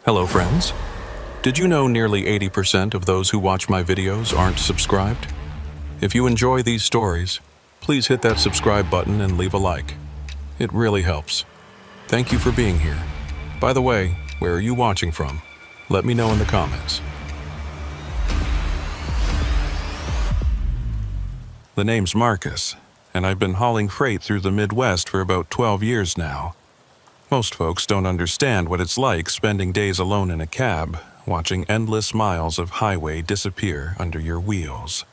Hello friends. Did you know nearly 80% of those who watch my videos aren't subscribed? If you enjoy these stories, please hit that subscribe button and leave a like. It really helps. Thank you for being here. By the way, where are you watching from? Let me know in the comments. The name's Marcus, and I've been hauling freight through the Midwest for about 12 years now. Most folks don't understand what it's like spending days alone in a cab, watching endless miles of highway disappear under your wheels.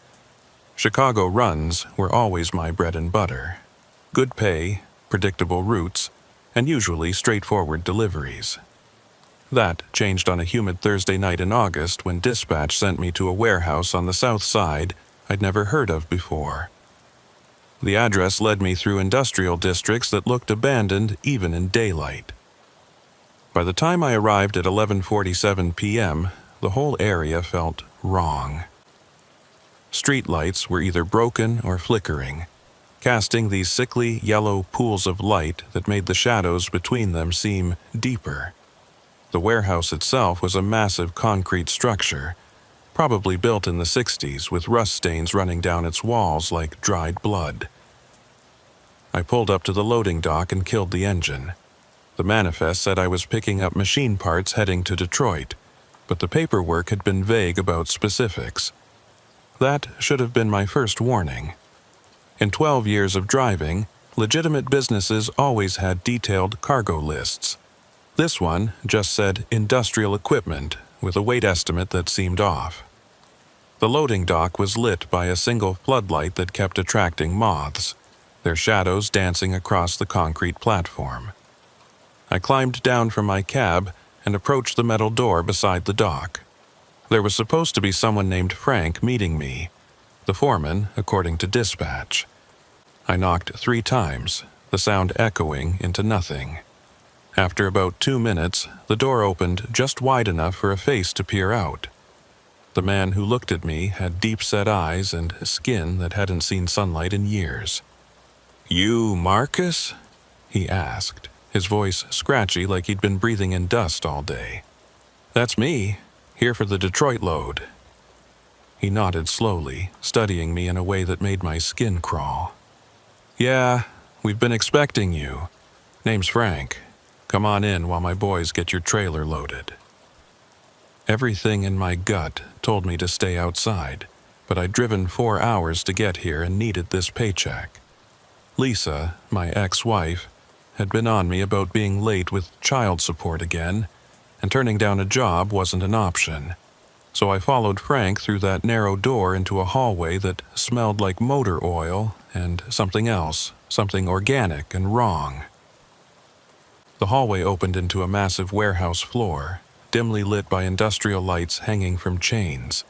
Chicago runs were always my bread and butter. Good pay, predictable routes, and usually straightforward deliveries. That changed on a humid Thursday night in August when dispatch sent me to a warehouse on the south side I'd never heard of before. The address led me through industrial districts that looked abandoned even in daylight. By the time I arrived at 11:47 p.m., the whole area felt wrong. Street lights were either broken or flickering, casting these sickly yellow pools of light that made the shadows between them seem deeper. The warehouse itself was a massive concrete structure, probably built in the 60s with rust stains running down its walls like dried blood. I pulled up to the loading dock and killed the engine. The manifest said I was picking up machine parts heading to Detroit, but the paperwork had been vague about specifics. That should have been my first warning. In 12 years of driving, legitimate businesses always had detailed cargo lists. This one just said industrial equipment with a weight estimate that seemed off. The loading dock was lit by a single floodlight that kept attracting moths, their shadows dancing across the concrete platform. I climbed down from my cab and approached the metal door beside the dock. There was supposed to be someone named Frank meeting me, the foreman, according to dispatch. I knocked 3 times, the sound echoing into nothing. After about 2 minutes, the door opened just wide enough for a face to peer out. The man who looked at me had deep-set eyes and skin that hadn't seen sunlight in years. "You, Marcus?" he asked, his voice scratchy like he'd been breathing in dust all day. "That's me, here for the Detroit load." He nodded slowly, studying me in a way that made my skin crawl. "Yeah, we've been expecting you. Name's Frank. Come on in while my boys get your trailer loaded." Everything in my gut told me to stay outside, but I'd driven 4 hours to get here and needed this paycheck. Lisa, my ex-wife, had been on me about being late with child support again, and turning down a job wasn't an option. So I followed Frank through that narrow door into a hallway that smelled like motor oil and something else, something organic and wrong. The hallway opened into a massive warehouse floor, dimly lit by industrial lights hanging from chains.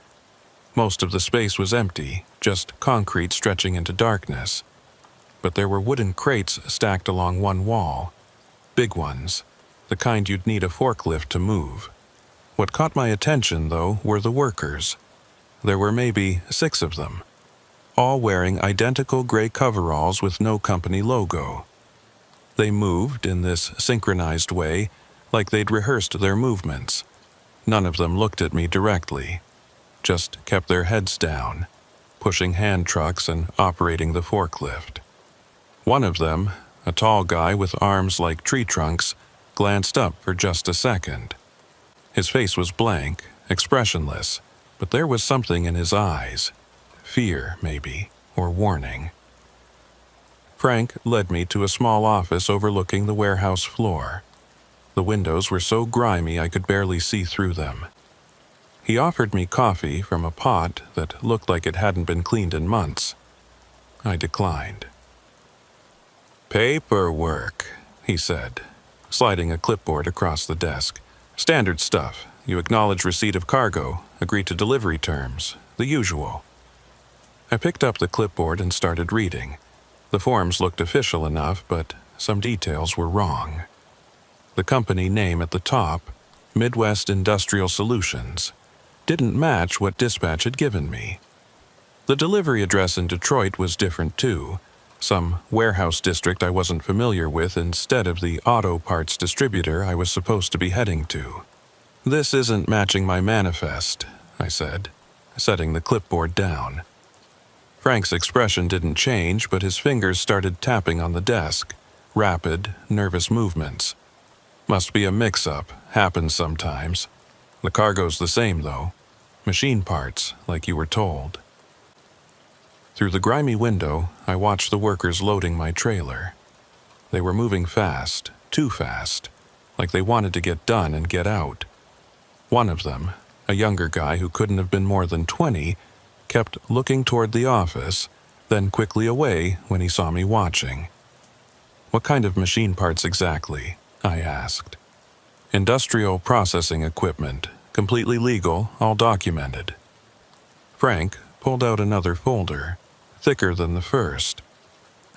Most of the space was empty, just concrete stretching into darkness. But there were wooden crates stacked along one wall. Big ones, the kind you'd need a forklift to move. What caught my attention, though, were the workers. There were maybe 6 of them, all wearing identical gray coveralls with no company logo. They moved in this synchronized way, like they'd rehearsed their movements. None of them looked at me directly, just kept their heads down, pushing hand trucks and operating the forklift. One of them, a tall guy with arms like tree trunks, glanced up for just a second. His face was blank, expressionless, but there was something in his eyes. Fear, maybe, or warning. Frank led me to a small office overlooking the warehouse floor. The windows were so grimy I could barely see through them. He offered me coffee from a pot that looked like it hadn't been cleaned in months. I declined. "Paperwork," he said, sliding a clipboard across the desk. "Standard stuff. You acknowledge receipt of cargo, agree to delivery terms, the usual." I picked up the clipboard and started reading. The forms looked official enough, but some details were wrong. The company name at the top, Midwest Industrial Solutions, didn't match what dispatch had given me. The delivery address in Detroit was different too, some warehouse district I wasn't familiar with instead of the auto parts distributor I was supposed to be heading to. "This isn't matching my manifest," I said, setting the clipboard down. Frank's expression didn't change, but his fingers started tapping on the desk, rapid, nervous movements. "Must be a mix-up, happens sometimes. The cargo's the same, though. Machine parts, like you were told." Through the grimy window, I watched the workers loading my trailer. They were moving fast, too fast, like they wanted to get done and get out. One of them, a younger guy who couldn't have been more than 20, kept looking toward the office, then quickly away when he saw me watching. "What kind of machine parts exactly?" I asked. "Industrial processing equipment, completely legal, all documented." Frank pulled out another folder, thicker than the first.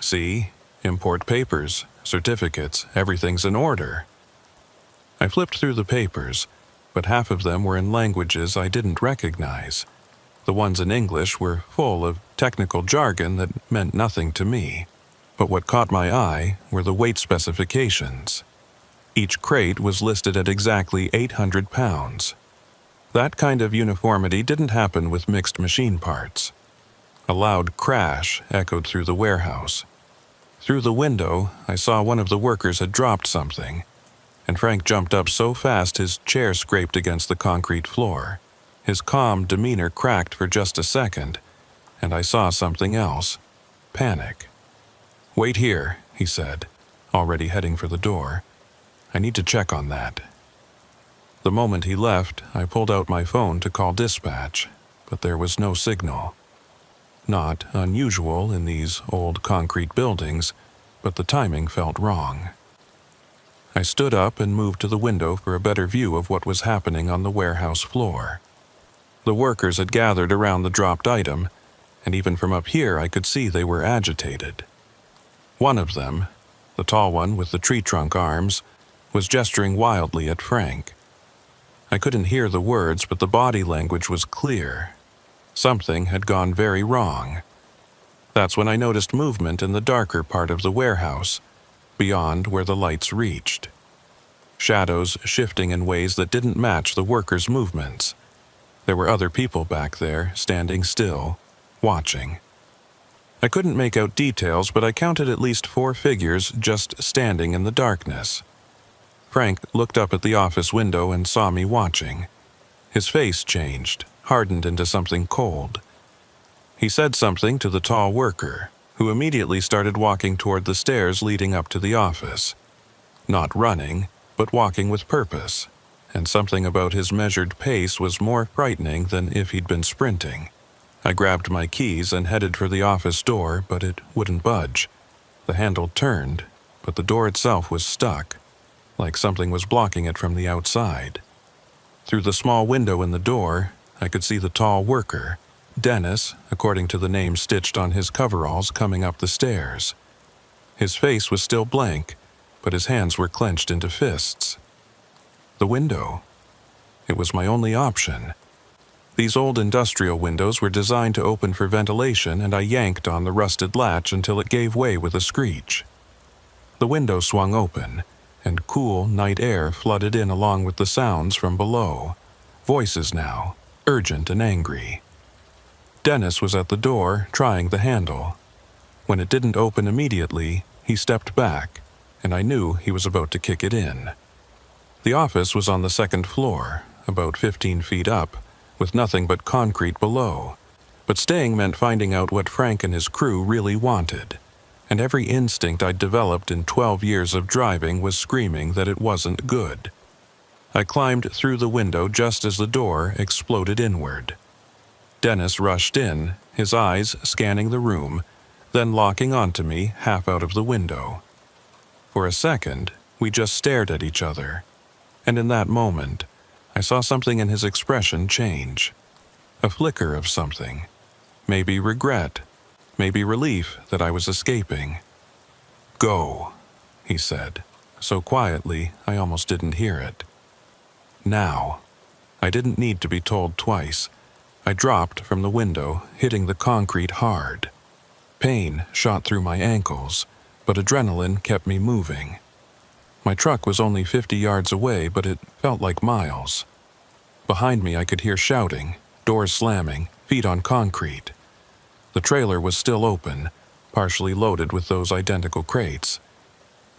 "See? Import papers, certificates, everything's in order." I flipped through the papers, but half of them were in languages I didn't recognize. The ones in English were full of technical jargon that meant nothing to me. But what caught my eye were the weight specifications. Each crate was listed at exactly 800 pounds. That kind of uniformity didn't happen with mixed machine parts. A loud crash echoed through the warehouse. Through the window, I saw one of the workers had dropped something, and Frank jumped up so fast his chair scraped against the concrete floor. His calm demeanor cracked for just a second, and I saw something else: panic. "Wait here," he said, already heading for the door. "I need to check on that." The moment he left, I pulled out my phone to call dispatch, but there was no signal. Not unusual in these old concrete buildings, but the timing felt wrong. I stood up and moved to the window for a better view of what was happening on the warehouse floor. The workers had gathered around the dropped item, and even from up here I could see they were agitated. One of them, the tall one with the tree trunk arms, was gesturing wildly at Frank. I couldn't hear the words, but the body language was clear. Something had gone very wrong. That's when I noticed movement in the darker part of the warehouse, beyond where the lights reached. Shadows shifting in ways that didn't match the workers' movements. There were other people back there, standing still, watching. I couldn't make out details, but I counted at least 4 figures just standing in the darkness. Frank looked up at the office window and saw me watching. His face changed, hardened into something cold. He said something to the tall worker, who immediately started walking toward the stairs leading up to the office. Not running, but walking with purpose, and something about his measured pace was more frightening than if he'd been sprinting. I grabbed my keys and headed for the office door, but it wouldn't budge. The handle turned, but the door itself was stuck, like something was blocking it from the outside. Through the small window in the door, I could see the tall worker, Dennis, according to the name stitched on his coveralls, coming up the stairs. His face was still blank, but his hands were clenched into fists. The window. It was my only option. These old industrial windows were designed to open for ventilation, and I yanked on the rusted latch until it gave way with a screech. The window swung open, and cool night air flooded in along with the sounds from below. Voices now, urgent and angry. Dennis was at the door, trying the handle. When it didn't open immediately, he stepped back, and I knew he was about to kick it in. The office was on the 2nd floor, about 15 feet up, with nothing but concrete below. But staying meant finding out what Frank and his crew really wanted, and every instinct I'd developed in 12 years of driving was screaming that it wasn't good. I climbed through the window just as the door exploded inward. Dennis rushed in, his eyes scanning the room, then locking onto me half out of the window. For a second, we just stared at each other, and in that moment, I saw something in his expression change. A flicker of something. Maybe regret, maybe relief that I was escaping. "Go," he said, so quietly I almost didn't hear it. Now. I didn't need to be told twice. I dropped from the window, hitting the concrete hard. Pain shot through my ankles, but adrenaline kept me moving. My truck was only 50 yards away, but it felt like miles. Behind me I could hear shouting, doors slamming, feet on concrete. The trailer was still open, partially loaded with those identical crates.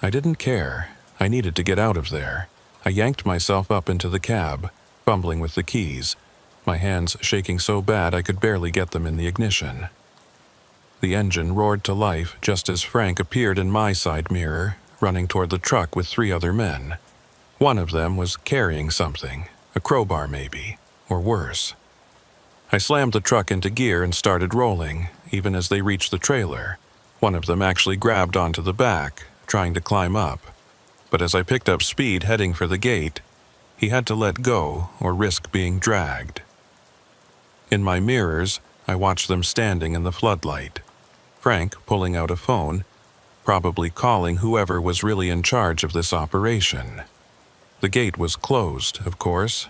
I didn't care. I needed to get out of there. I yanked myself up into the cab, fumbling with the keys, my hands shaking so bad I could barely get them in the ignition. The engine roared to life just as Frank appeared in my side mirror, running toward the truck with 3 other men. One of them was carrying something, a crowbar maybe, or worse. I slammed the truck into gear and started rolling, even as they reached the trailer. One of them actually grabbed onto the back, trying to climb up. But as I picked up speed heading for the gate, he had to let go or risk being dragged. In my mirrors, I watched them standing in the floodlight. Frank pulling out a phone, probably calling whoever was really in charge of this operation. The gate was closed, of course.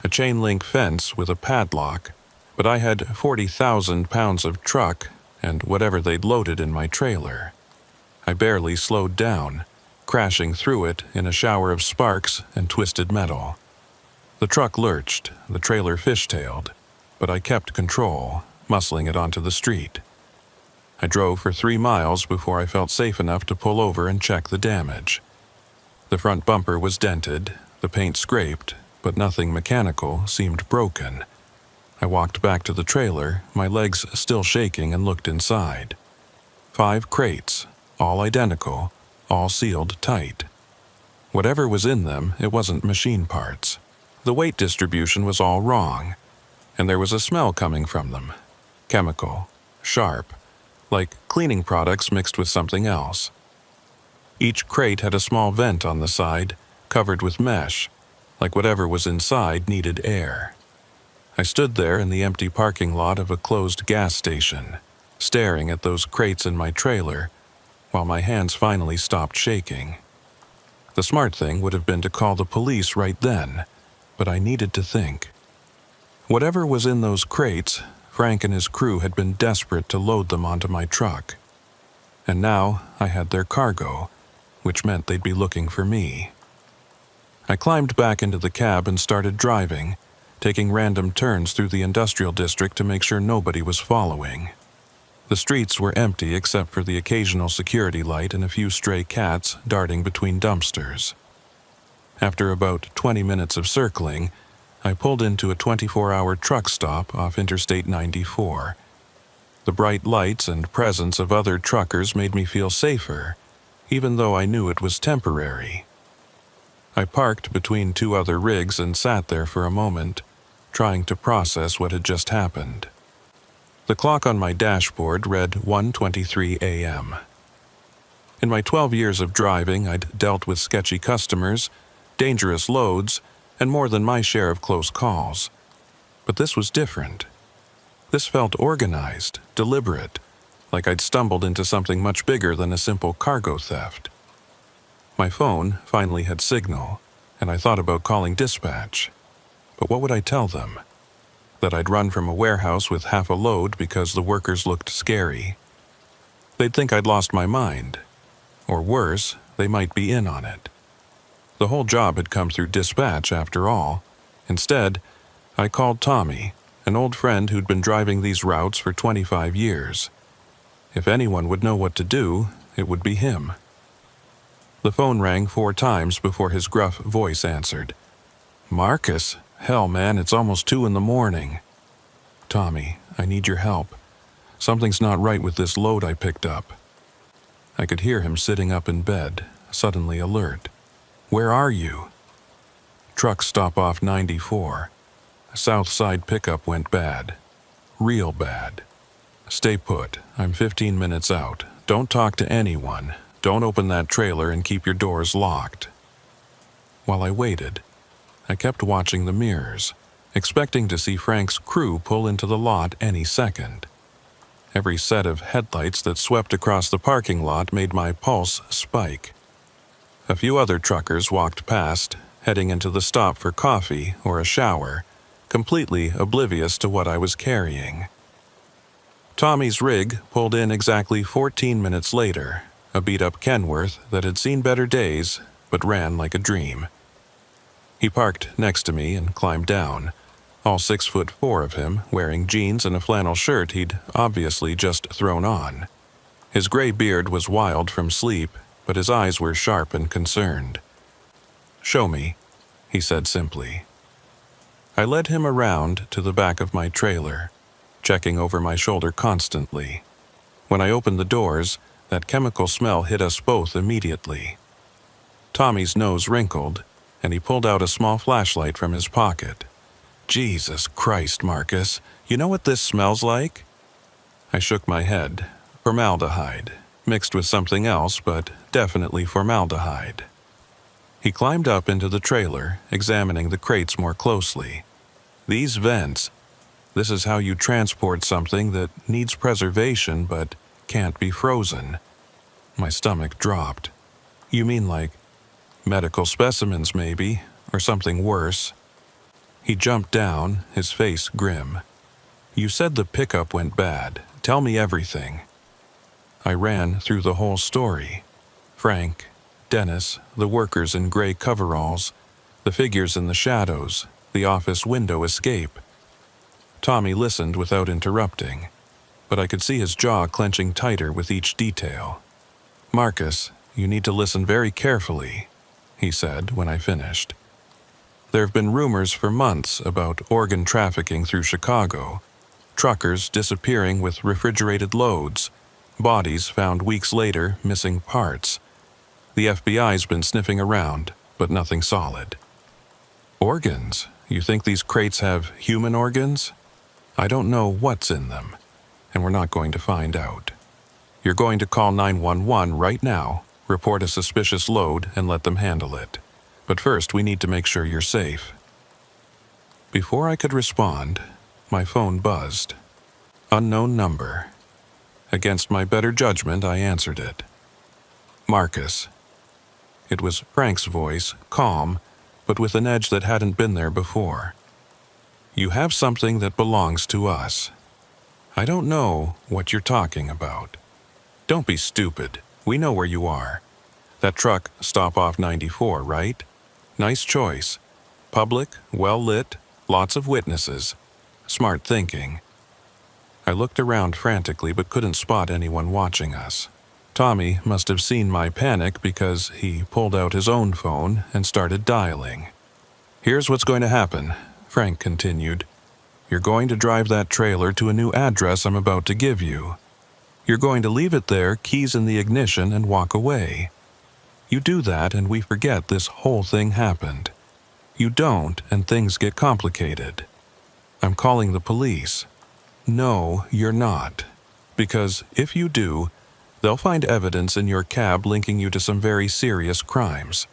A chain-link fence with a padlock, but I had 40,000 pounds of truck and whatever they'd loaded in my trailer. I barely slowed down, crashing through it in a shower of sparks and twisted metal. The truck lurched, the trailer fishtailed, but I kept control, muscling it onto the street. I drove for 3 miles before I felt safe enough to pull over and check the damage. The front bumper was dented, the paint scraped, but nothing mechanical seemed broken. I walked back to the trailer, my legs still shaking, and looked inside. 5 crates, all identical, all sealed tight. Whatever was in them, it wasn't machine parts. The weight distribution was all wrong, and there was a smell coming from them. Chemical, sharp, like cleaning products mixed with something else. Each crate had a small vent on the side, covered with mesh, like whatever was inside needed air. I stood there in the empty parking lot of a closed gas station, staring at those crates in my trailer, while my hands finally stopped shaking. The smart thing would have been to call the police right then, but I needed to think. Whatever was in those crates, Frank and his crew had been desperate to load them onto my truck. And now I had their cargo, which meant they'd be looking for me. I climbed back into the cab and started driving, taking random turns through the industrial district to make sure nobody was following. The streets were empty except for the occasional security light and a few stray cats darting between dumpsters. After about 20 minutes of circling, I pulled into a 24-hour truck stop off Interstate 94. The bright lights and presence of other truckers made me feel safer, even though I knew it was temporary. I parked between 2 other rigs and sat there for a moment, trying to process what had just happened. The clock on my dashboard read 1:23 a.m. In my 12 years of driving, I'd dealt with sketchy customers, dangerous loads, and more than my share of close calls. But this was different. This felt organized, deliberate, like I'd stumbled into something much bigger than a simple cargo theft. My phone finally had signal, and I thought about calling dispatch. But what would I tell them? That I'd run from a warehouse with half a load because the workers looked scary. They'd think I'd lost my mind. Or worse, they might be in on it. The whole job had come through dispatch after all. Instead, I called Tommy, an old friend who'd been driving these routes for 25 years. If anyone would know what to do, it would be him. The phone rang 4 times before his gruff voice answered. "Marcus? Hell, man, it's almost 2 in the morning." "Tommy, I need your help. Something's not right with this load I picked up." I could hear him sitting up in bed, suddenly alert. "Where are you?" "Truck stop off 94. South side pickup went bad. Real bad. Stay put. I'm 15 minutes out. Don't talk to anyone. Don't open that trailer and keep your doors locked." While I waited, I kept watching the mirrors, expecting to see Frank's crew pull into the lot any second. Every set of headlights that swept across the parking lot made my pulse spike. A few other truckers walked past, heading into the stop for coffee or a shower, completely oblivious to what I was carrying. Tommy's rig pulled in exactly 14 minutes later, a beat-up Kenworth that had seen better days but ran like a dream. He parked next to me and climbed down, all 6'4" of him, wearing jeans and a flannel shirt he'd obviously just thrown on. His gray beard was wild from sleep, but his eyes were sharp and concerned. "Show me," he said simply. I led him around to the back of my trailer, checking over my shoulder constantly. When I opened the doors, that chemical smell hit us both immediately. Tommy's nose wrinkled, and he pulled out a small flashlight from his pocket. "Jesus Christ, Marcus, you know what this smells like?" I shook my head. Formaldehyde, mixed with something else, but definitely formaldehyde. He climbed up into the trailer, examining the crates more closely. "These vents, this is how you transport something that needs preservation but can't be frozen." My stomach dropped. "You mean like medical specimens maybe, or something worse?" He jumped down, his face grim. "You said the pickup went bad. Tell me everything." I ran through the whole story. Frank, Dennis, the workers in gray coveralls, the figures in the shadows, the office window escape. Tommy listened without interrupting, but I could see his jaw clenching tighter with each detail. "Marcus, you need to listen very carefully," he said when I finished. "There have been rumors for months about organ trafficking through Chicago, truckers disappearing with refrigerated loads, bodies found weeks later missing parts. The FBI's been sniffing around, but nothing solid." "Organs? You think these crates have human organs?" "I don't know what's in them, and we're not going to find out. You're going to call 911 right now, report a suspicious load, and let them handle it. But first, we need to make sure you're safe." Before I could respond, my phone buzzed. Unknown number. Against my better judgment, I answered it. "Marcus." It was Frank's voice, calm, but with an edge that hadn't been there before. "You have something that belongs to us. I don't know what you're talking about. Don't be stupid. We know where you are. That truck, stop off 94, right? Nice choice. Public, well-lit, lots of witnesses. Smart thinking." I looked around frantically but couldn't spot anyone watching us. Tommy must have seen my panic because he pulled out his own phone and started dialing. "Here's what's going to happen," Frank continued. "You're going to drive that trailer to a new address I'm about to give you. You're going to leave it there, keys in the ignition, and walk away. You do that and we forget this whole thing happened. You don't and things get complicated. I'm calling the police." "No, you're not. Because if you do, they'll find evidence in your cab linking you to some very serious crimes.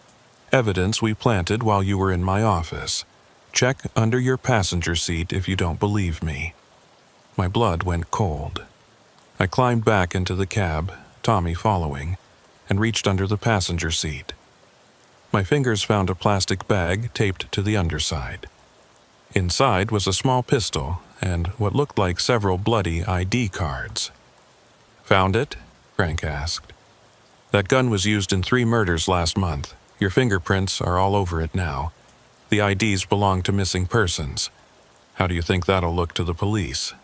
Evidence we planted while you were in my office. Check under your passenger seat if you don't believe me." My blood went cold. I climbed back into the cab, Tommy following, and reached under the passenger seat. My fingers found a plastic bag taped to the underside. Inside was a small pistol and what looked like several bloody ID cards. "Found it?" Frank asked. "That gun was used in 3 murders last month. Your fingerprints are all over it now. The IDs belong to missing persons. How do you think that'll look to the police?"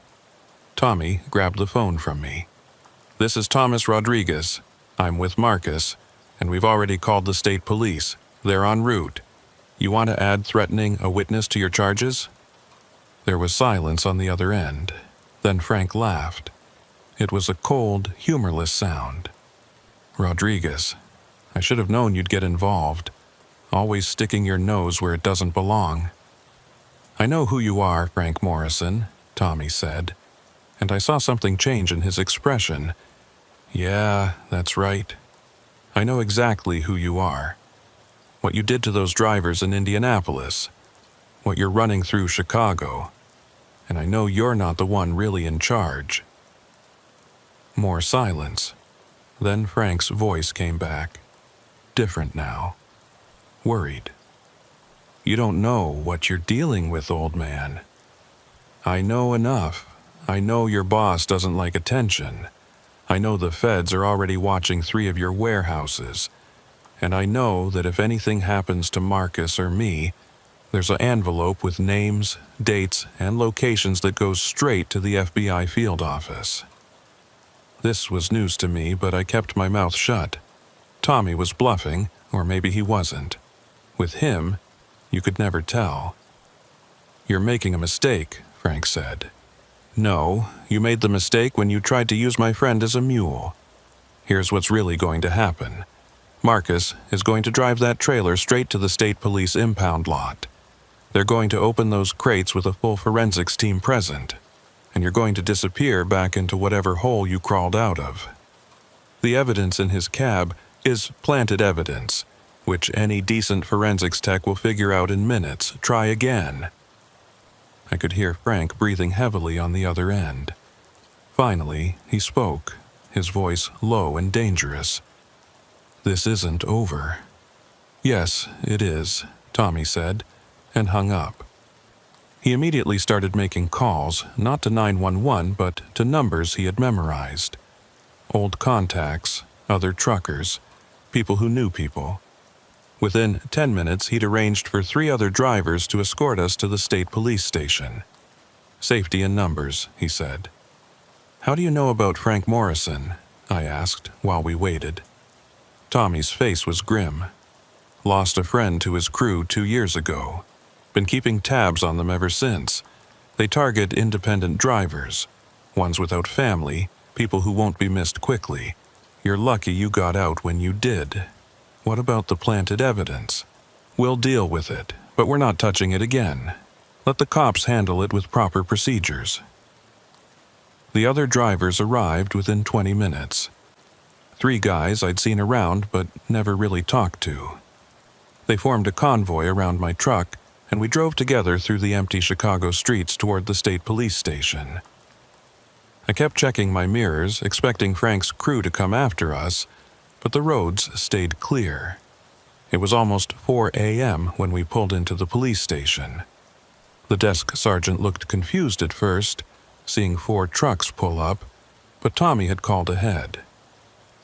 Tommy grabbed the phone from me. "This is Thomas Rodriguez. I'm with Marcus, and we've already called the state police. They're en route. You want to add threatening a witness to your charges?" There was silence on the other end. Then Frank laughed. It was a cold, humorless sound. "Rodriguez, I should have known you'd get involved. Always sticking your nose where it doesn't belong." "I know who you are, Frank Morrison," Tommy said, and I saw something change in his expression. "Yeah, that's right. I know exactly who you are. What you did to those drivers in Indianapolis. What you're running through Chicago. And I know you're not the one really in charge." More silence. Then Frank's voice came back. Different now. Worried. "You don't know what you're dealing with, old man." "I know enough. I know your boss doesn't like attention. I know the feds are already watching 3 of your warehouses. And I know that if anything happens to Marcus or me, There's an envelope with names, dates, and locations that goes straight to the FBI field office. This was news to me, but I kept my mouth shut. Tommy was bluffing, or maybe he wasn't. With him, you could never tell. "You're making a mistake," Frank said. "No, you made the mistake when you tried to use my friend as a mule. Here's what's really going to happen. Marcus is going to drive that trailer straight to the state police impound lot. They're going to open those crates with a full forensics team present, and you're going to disappear back into whatever hole you crawled out of. The evidence in his cab is planted evidence, which any decent forensics tech will figure out in minutes. Try again." I could hear Frank breathing heavily on the other end. Finally, he spoke, his voice low and dangerous. "This isn't over." "Yes, it is," Tommy said, and hung up. He immediately started making calls, not to 911, but to numbers he had memorized. Old contacts, other truckers, people who knew people. Within 10 minutes, he'd arranged for 3 other drivers to escort us to the state police station. "Safety in numbers," he said. "How do you know about Frank Morrison?" I asked while we waited. Tommy's face was grim. "Lost a friend to his crew 2 years ago. Been keeping tabs on them ever since. They target independent drivers, ones without family, people who won't be missed quickly. You're lucky you got out when you did. What about the planted evidence? We'll deal with it, but we're not touching it again. Let the cops handle it with proper procedures." The other drivers arrived within 20 minutes. 3 guys I'd seen around but never really talked to. They formed a convoy around my truck, and we drove together through the empty Chicago streets toward the state police station. I kept checking my mirrors, expecting Frank's crew to come after us, but the roads stayed clear. It was almost 4 a.m. when we pulled into the police station. The desk sergeant looked confused at first, seeing 4 trucks pull up, but Tommy had called ahead.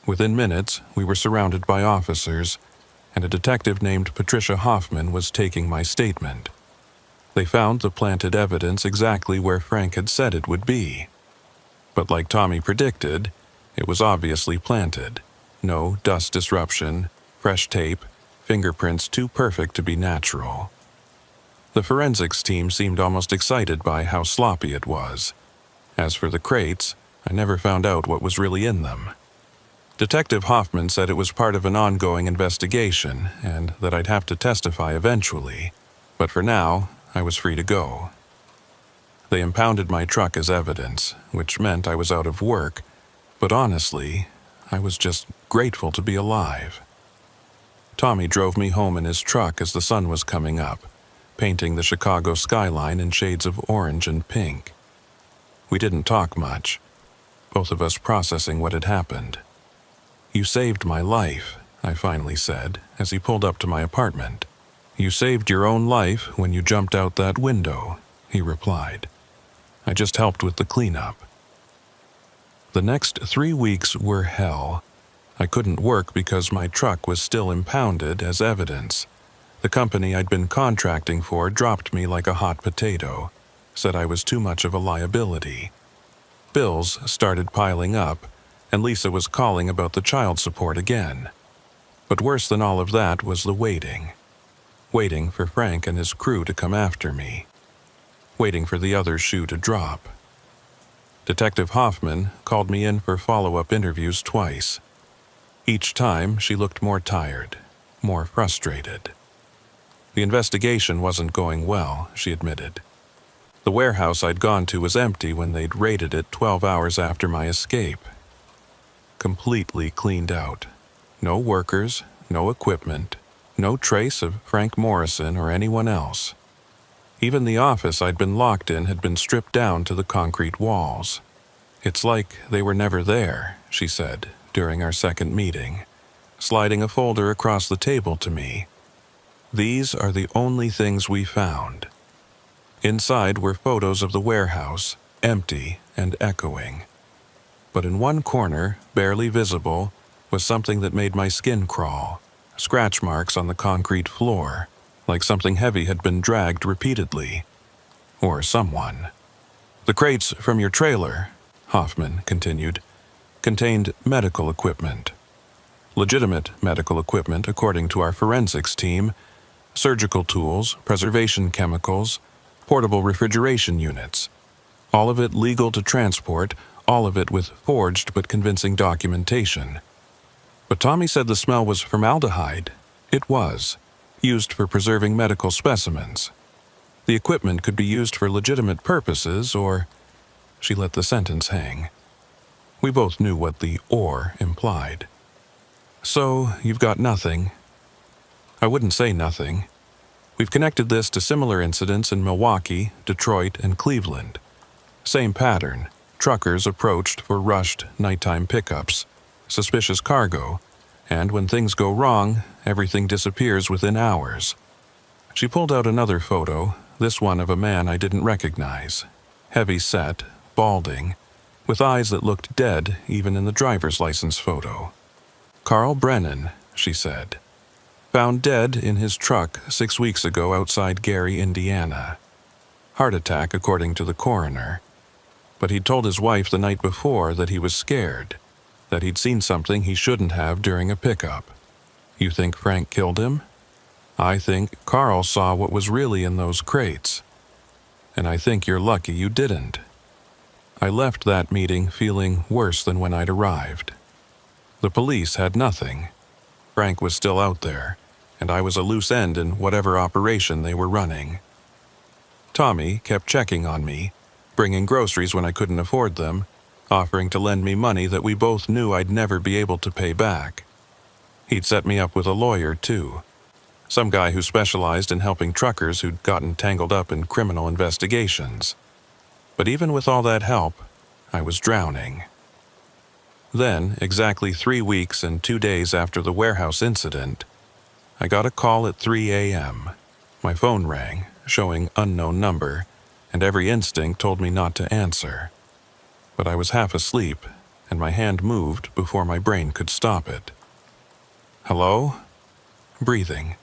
Within minutes, we were surrounded by officers, and a detective named Patricia Hoffman was taking my statement. They found the planted evidence exactly where Frank had said it would be. But like Tommy predicted, it was obviously planted. No dust disruption, fresh tape, fingerprints too perfect to be natural. The forensics team seemed almost excited by how sloppy it was. As for the crates, I never found out what was really in them. Detective Hoffman said it was part of an ongoing investigation and that I'd have to testify eventually, but for now, I was free to go. They impounded my truck as evidence, which meant I was out of work, but honestly, I was just grateful to be alive. Tommy drove me home in his truck as the sun was coming up, painting the Chicago skyline in shades of orange and pink. We didn't talk much, both of us processing what had happened. "You saved my life," I finally said as he pulled up to my apartment. "You saved your own life when you jumped out that window," he replied. "I just helped with the cleanup." The next 3 weeks were hell. I couldn't work because my truck was still impounded as evidence. The company I'd been contracting for dropped me like a hot potato, said I was too much of a liability. Bills started piling up, and Lisa was calling about the child support again. But worse than all of that was the waiting. Waiting for Frank and his crew to come after me. Waiting for the other shoe to drop. Detective Hoffman called me in for follow-up interviews twice. Each time, she looked more tired, more frustrated. The investigation wasn't going well, she admitted. The warehouse I'd gone to was empty when they'd raided it 12 hours after my escape. Completely cleaned out. No workers, no equipment, no trace of Frank Morrison or anyone else. Even the office I'd been locked in had been stripped down to the concrete walls. "It's like they were never there," she said during our second meeting, sliding a folder across the table to me. "These are the only things we found." Inside were photos of the warehouse, empty and echoing. But in one corner, barely visible, was something that made my skin crawl. Scratch marks on the concrete floor. like something heavy had been dragged repeatedly. Or someone. The crates from your trailer, Hoffman continued, contained medical equipment. Legitimate medical equipment according to our forensics team, surgical tools, preservation chemicals, portable refrigeration units. All of it legal to transport, all of it with forged but convincing documentation. But Tommy said the smell was formaldehyde. It was, used for preserving medical specimens. The equipment could be used for legitimate purposes, or... She let the sentence hang. We both knew what the "or" implied. So, you've got nothing. I wouldn't say nothing. We've connected this to similar incidents in Milwaukee, Detroit, and Cleveland. Same pattern. Truckers approached for rushed nighttime pickups, suspicious cargo, and when things go wrong, everything disappears within hours. She pulled out another photo, this one of a man I didn't recognize. Heavy set, balding, with eyes that looked dead even in the driver's license photo. Carl Brennan, she said. Found dead in his truck 6 weeks ago outside Gary, Indiana. Heart attack, according to the coroner. But he'd told his wife the night before that he was scared, that he'd seen something he shouldn't have during a pickup. You think Frank killed him? I think Carl saw what was really in those crates. And I think you're lucky you didn't. I left that meeting feeling worse than when I'd arrived. The police had nothing. Frank was still out there, and I was a loose end in whatever operation they were running. Tommy kept checking on me, bringing groceries when I couldn't afford them, offering to lend me money that we both knew I'd never be able to pay back. He'd set me up with a lawyer, too. Some guy who specialized in helping truckers who'd gotten tangled up in criminal investigations. But even with all that help, I was drowning. Then, exactly 3 weeks and 2 days after the warehouse incident, I got a call at 3 a.m. My phone rang, showing unknown number, and every instinct told me not to answer. But I was half asleep, and my hand moved before my brain could stop it. Hello? Breathing.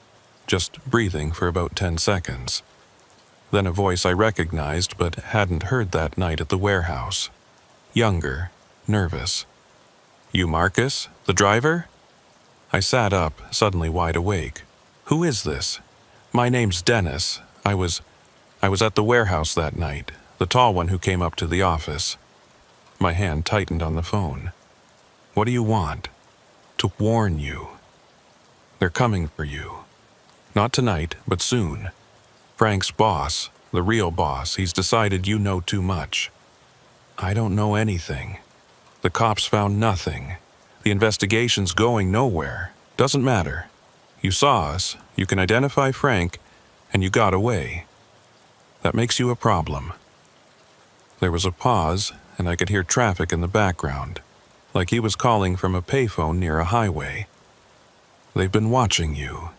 Just breathing for about 10 seconds. Then a voice I recognized but hadn't heard that night at the warehouse. Younger, nervous. You Marcus, the driver? I sat up, suddenly wide awake. Who is this? My name's Dennis. I was at the warehouse that night, the tall one who came up to the office. My hand tightened on the phone. What do you want? To warn you. They're coming for you. Not tonight, but soon. Frank's boss, the real boss, he's decided you know too much. I don't know anything. The cops found nothing. The investigation's going nowhere. Doesn't matter. You saw us, you can identify Frank, and you got away. That makes you a problem. There was a pause, and I could hear traffic in the background, like he was calling from a payphone near a highway. They've been watching you.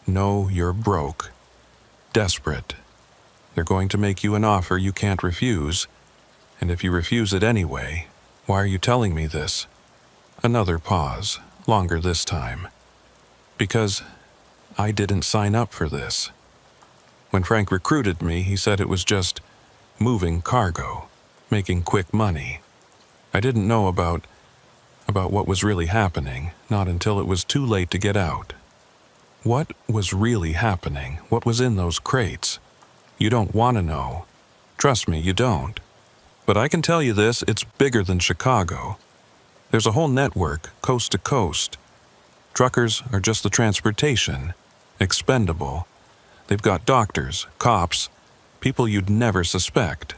Know you're broke. Desperate. They're going to make you an offer you can't refuse, and if you refuse it anyway, why are you telling me this? Another pause, longer this time. Because I didn't sign up for this. When Frank recruited me, he said it was just moving cargo, making quick money. I didn't know about what was really happening, not until it was too late to get out. What was really happening? What was in those crates? You don't want to know. Trust me, you don't. But I can tell you this, it's bigger than Chicago. There's a whole network, coast to coast. Truckers are just the transportation, expendable. They've got doctors, cops, people you'd never suspect.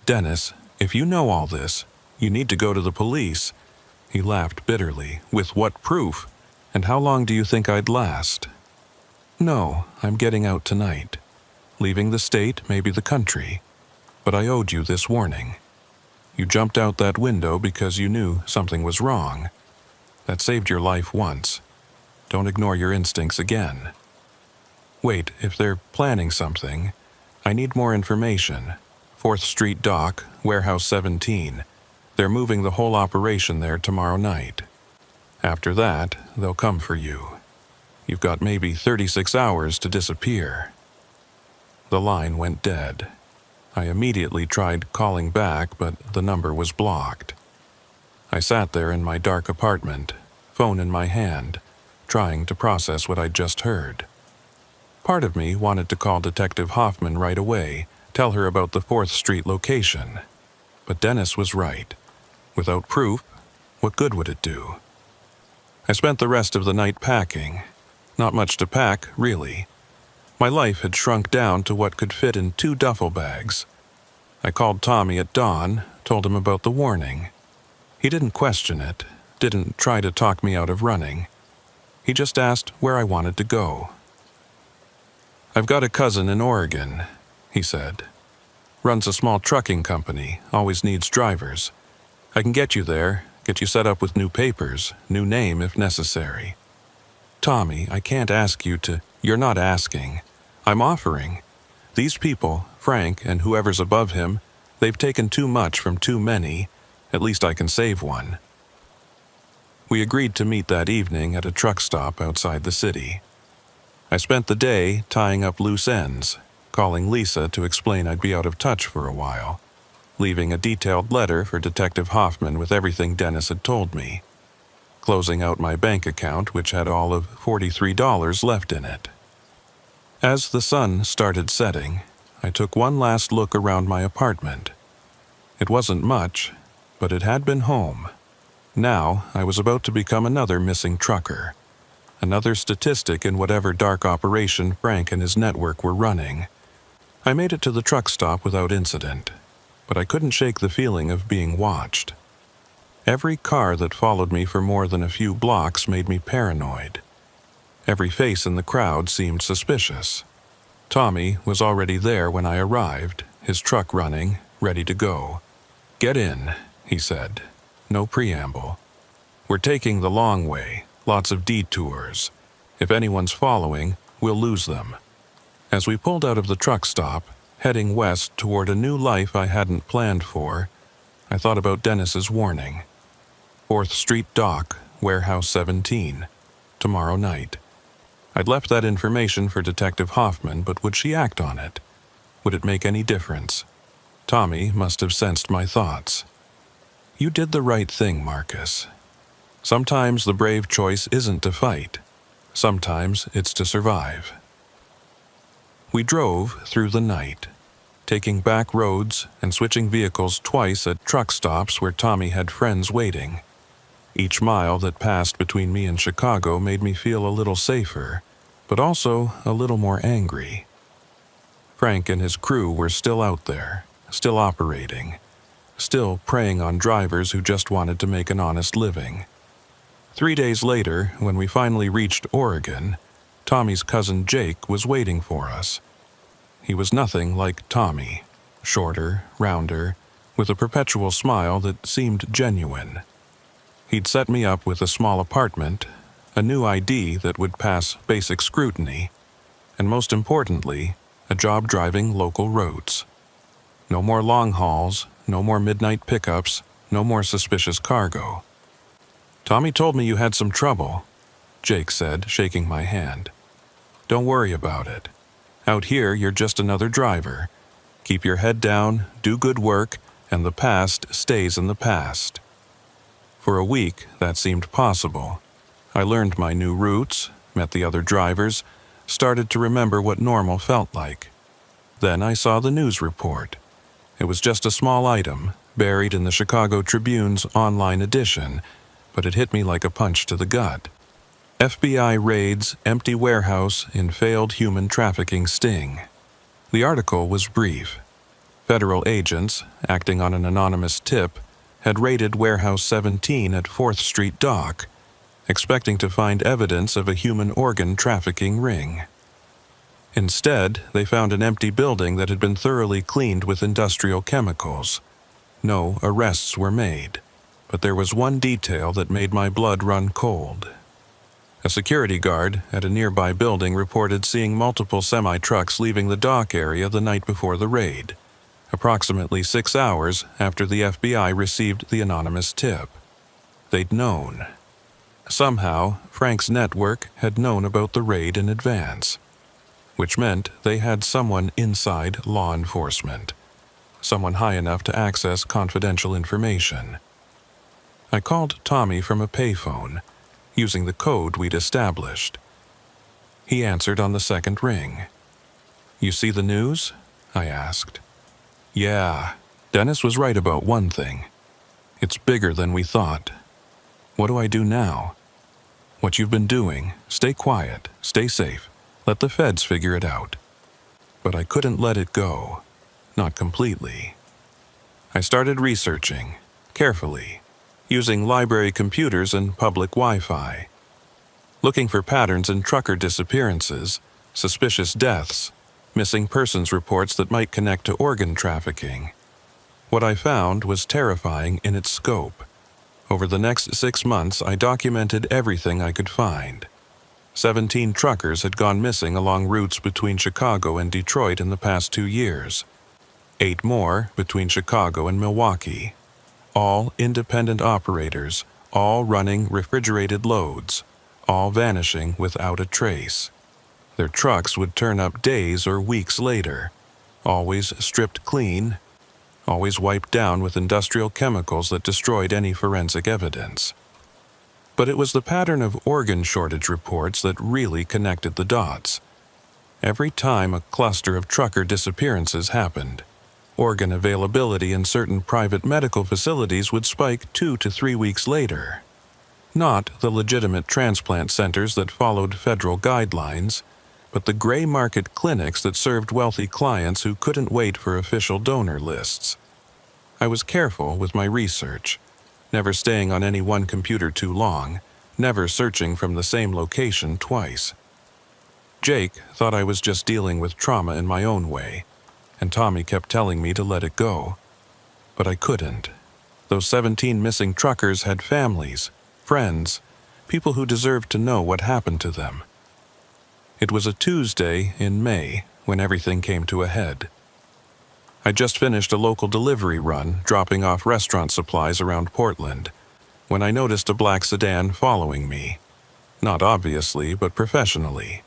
Dennis, if you know all this, you need to go to the police. He laughed bitterly. With what proof? And how long do you think I'd last? No, I'm getting out tonight. Leaving the state, maybe the country. But I owed you this warning. You jumped out that window because you knew something was wrong. That saved your life once. Don't ignore your instincts again. Wait, if they're planning something, I need more information. 4th Street Dock, Warehouse 17. They're moving the whole operation there tomorrow night. After that, they'll come for you. You've got maybe 36 hours to disappear." The line went dead. I immediately tried calling back, but the number was blocked. I sat there in my dark apartment, phone in my hand, trying to process what I'd just heard. Part of me wanted to call Detective Hoffman right away, tell her about the 4th Street location. But Dennis was right. Without proof, what good would it do? I spent the rest of the night packing. Not much to pack, really. My life had shrunk down to what could fit in 2 duffel bags. I called Tommy at dawn, told him about the warning. He didn't question it, didn't try to talk me out of running. He just asked where I wanted to go. "I've got a cousin in Oregon," he said. "Runs a small trucking company, always needs drivers. I can get you there, get you set up with new papers, new name if necessary." "Tommy, I can't ask you to—" "You're not asking. I'm offering. These people, Frank and whoever's above him, they've taken too much from too many. At least I can save one." We agreed to meet that evening at a truck stop outside the city. I spent the day tying up loose ends, calling Lisa to explain I'd be out of touch for a while, leaving a detailed letter for Detective Hoffman with everything Dennis had told me, closing out my bank account, which had all of $43 left in it. As the sun started setting, I took one last look around my apartment. It wasn't much, but it had been home. Now I was about to become another missing trucker, another statistic in whatever dark operation Frank and his network were running. I made it to the truck stop without incident, but I couldn't shake the feeling of being watched. Every car that followed me for more than a few blocks made me paranoid. Every face in the crowd seemed suspicious. Tommy was already there when I arrived, his truck running, ready to go. "Get in," he said. No preamble. "We're taking the long way, lots of detours. If anyone's following, we'll lose them." As we pulled out of the truck stop, heading west toward a new life I hadn't planned for, I thought about Dennis's warning. 4th Street Dock, Warehouse 17, tomorrow night. I'd left that information for Detective Hoffman, but would she act on it? Would it make any difference? Tommy must have sensed my thoughts. "You did the right thing, Marcus. Sometimes the brave choice isn't to fight. Sometimes it's to survive." We drove through the night, taking back roads and switching vehicles twice at truck stops where Tommy had friends waiting. Each mile that passed between me and Chicago made me feel a little safer, but also a little more angry. Frank and his crew were still out there, still operating, still preying on drivers who just wanted to make an honest living. 3 days later, when we finally reached Oregon, Tommy's cousin Jake was waiting for us. He was nothing like Tommy, shorter, rounder, with a perpetual smile that seemed genuine. He'd set me up with a small apartment, a new ID that would pass basic scrutiny, and most importantly, a job driving local routes. No more long hauls, no more midnight pickups, no more suspicious cargo. "Tommy told me you had some trouble," Jake said, shaking my hand. "Don't worry about it. Out here, you're just another driver. Keep your head down, do good work, and the past stays in the past." For a week, that seemed possible. I learned my new routes, met the other drivers, started to remember what normal felt like. Then I saw the news report. It was just a small item, buried in the Chicago Tribune's online edition, but it hit me like a punch to the gut. FBI raids empty warehouse in failed human trafficking sting. The article was brief. Federal agents, acting on an anonymous tip, had raided Warehouse 17 at 4th Street Dock, expecting to find evidence of a human organ trafficking ring. Instead, they found an empty building that had been thoroughly cleaned with industrial chemicals. No arrests were made, but there was one detail that made my blood run cold. A security guard at a nearby building reported seeing multiple semi-trucks leaving the dock area the night before the raid, approximately 6 hours after the FBI received the anonymous tip. They'd known. Somehow, Frank's network had known about the raid in advance, which meant they had someone inside law enforcement, someone high enough to access confidential information. I called Tommy from a payphone, using the code we'd established. He answered on the second ring. "You see the news?" I asked. "Yeah, Dennis was right about one thing. It's bigger than we thought. What do I do now?" "What you've been doing. Stay quiet, stay safe. Let the feds figure it out." But I couldn't let it go. Not completely. I started researching, carefully, using library computers and public Wi-Fi, looking for patterns in trucker disappearances, suspicious deaths, missing persons reports that might connect to organ trafficking. What I found was terrifying in its scope. Over the next 6 months, I documented everything I could find. 17 truckers had gone missing along routes between Chicago and Detroit in the past 2 years. 8 more between Chicago and Milwaukee. All independent operators, all running refrigerated loads, all vanishing without a trace. Their trucks would turn up days or weeks later, always stripped clean, always wiped down with industrial chemicals that destroyed any forensic evidence. But it was the pattern of organ shortage reports that really connected the dots. Every time a cluster of trucker disappearances happened, organ availability in certain private medical facilities would spike 2 to 3 weeks later. Not the legitimate transplant centers that followed federal guidelines, but the gray market clinics that served wealthy clients who couldn't wait for official donor lists. I was careful with my research, never staying on any one computer too long, never searching from the same location twice. Jake thought I was just dealing with trauma in my own way, and Tommy kept telling me to let it go. But I couldn't. Those 17 missing truckers had families, friends, people who deserved to know what happened to them. It was a Tuesday in May when everything came to a head. I just finished a local delivery run, dropping off restaurant supplies around Portland, when I noticed a black sedan following me. Not obviously, but professionally.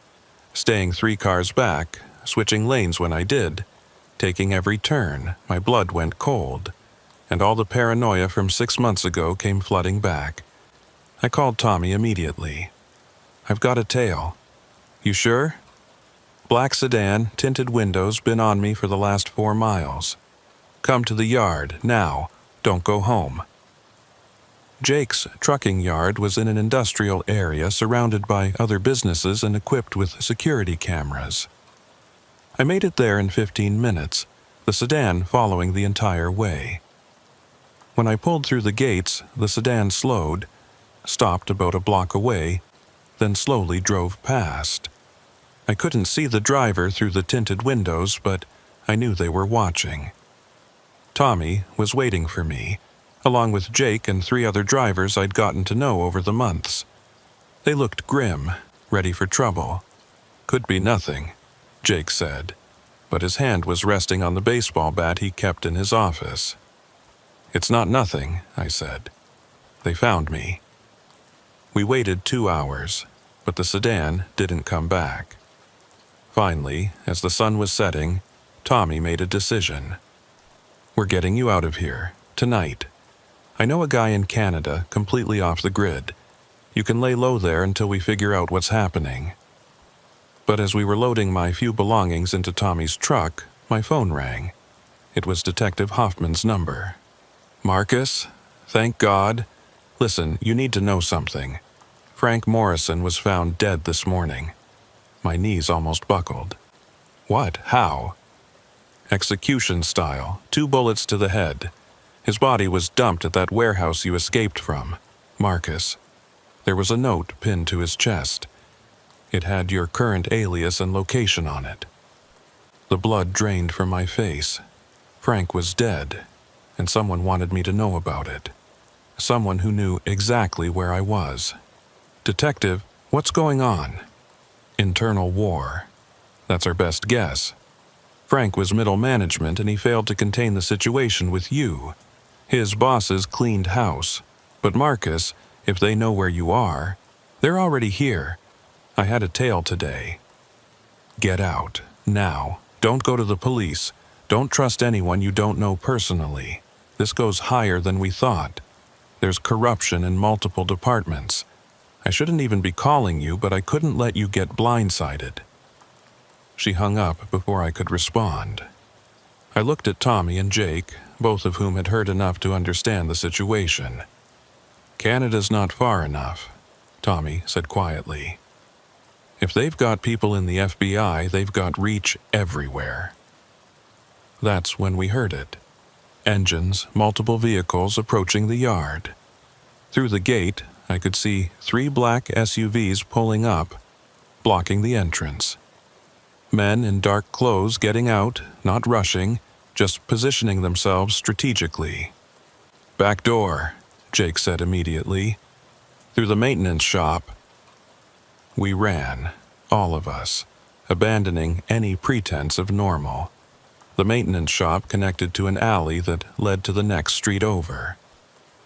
Staying 3 cars back, switching lanes when I did, taking every turn, my blood went cold, and all the paranoia from 6 months ago came flooding back. I called Tommy immediately. "I've got a tail." "You sure?" "Black sedan, tinted windows, been on me for the last 4 miles. Come to the yard, now. Don't go home." Jake's trucking yard was in an industrial area surrounded by other businesses and equipped with security cameras. I made it there in 15 minutes, the sedan following the entire way. When I pulled through the gates, the sedan slowed, stopped about a block away, then slowly drove past. I couldn't see the driver through the tinted windows, but I knew they were watching. Tommy was waiting for me, along with Jake and 3 other drivers I'd gotten to know over the months. They looked grim, ready for trouble. "Could be nothing," Jake said, but his hand was resting on the baseball bat he kept in his office. "It's not nothing," I said. "They found me." We waited 2 hours, but the sedan didn't come back. Finally, as the sun was setting, Tommy made a decision. "We're getting you out of here, tonight. I know a guy in Canada, completely off the grid. You can lay low there until we figure out what's happening." But as we were loading my few belongings into Tommy's truck, my phone rang. It was Detective Hoffman's number. "Marcus? Thank God. Listen, you need to know something. Frank Morrison was found dead this morning." My knees almost buckled. "What? How?" "Execution style, 2 bullets to the head. His body was dumped at that warehouse you escaped from, Marcus. There was a note pinned to his chest. It had your current alias and location on it." The blood drained from my face. Frank was dead, and someone wanted me to know about it. Someone who knew exactly where I was. "Detective, what's going on?" "Internal war. That's our best guess. Frank was middle management and he failed to contain the situation with you. His bosses cleaned house, but Marcus, If they know where you are, they're already here. I had a tail today. Get out, now. Don't go to the police. Don't trust anyone you don't know personally. This goes higher than we thought. There's corruption in multiple departments. I shouldn't even be calling you, but I couldn't let you get blindsided. She hung up before I could respond. I looked at Tommy and Jake, both of whom had heard enough to understand the situation. Canada's not far enough, Tommy said quietly. If they've got people in the FBI, they've got reach everywhere. That's when we heard it. Engines, multiple vehicles approaching the yard. Through the gate, I could see 3 black SUVs pulling up, blocking the entrance. Men in dark clothes getting out, not rushing, just positioning themselves strategically. Back door, Jake said immediately. Through the maintenance shop. We ran, all of us, abandoning any pretense of normal. The maintenance shop connected to an alley that led to the next street over.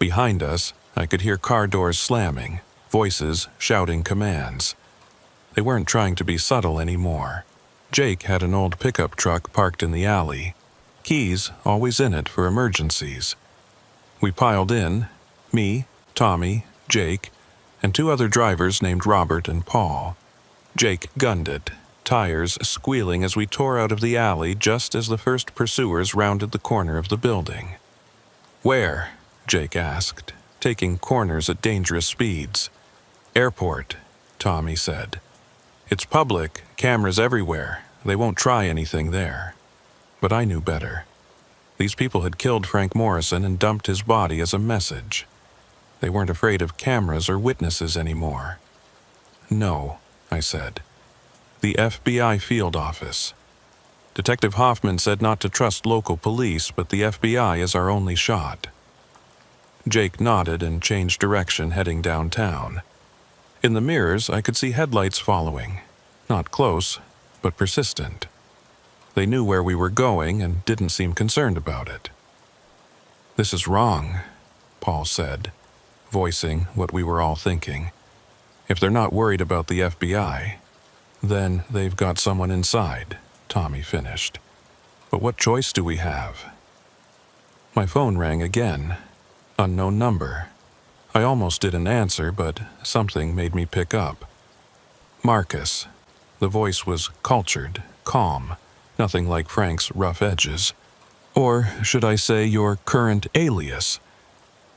Behind us, I could hear car doors slamming, voices shouting commands. They weren't trying to be subtle anymore. Jake had an old pickup truck parked in the alley, keys always in it for emergencies. We piled in, me, Tommy, Jake, and 2 other drivers named Robert and Paul. Jake gunned it, tires squealing as we tore out of the alley just as the first pursuers rounded the corner of the building. Where? Jake asked, taking corners at dangerous speeds. Airport, Tommy said. It's public, cameras everywhere. They won't try anything there. But I knew better. These people had killed Frank Morrison and dumped his body as a message. They weren't afraid of cameras or witnesses anymore. No, I said. The FBI field office. Detective Hoffman said not to trust local police, but the FBI is our only shot. Jake nodded and changed direction, heading downtown. In the mirrors, I could see headlights following. Not close, but persistent. They knew where we were going and didn't seem concerned about it. This is wrong, Paul said, voicing what we were all thinking. If they're not worried about the FBI, then they've got someone inside, Tommy finished. But what choice do we have? My phone rang again. Unknown number. I almost didn't answer, but something made me pick up. Marcus. The voice was cultured, calm, nothing like Frank's rough edges. Or should I say your current alias?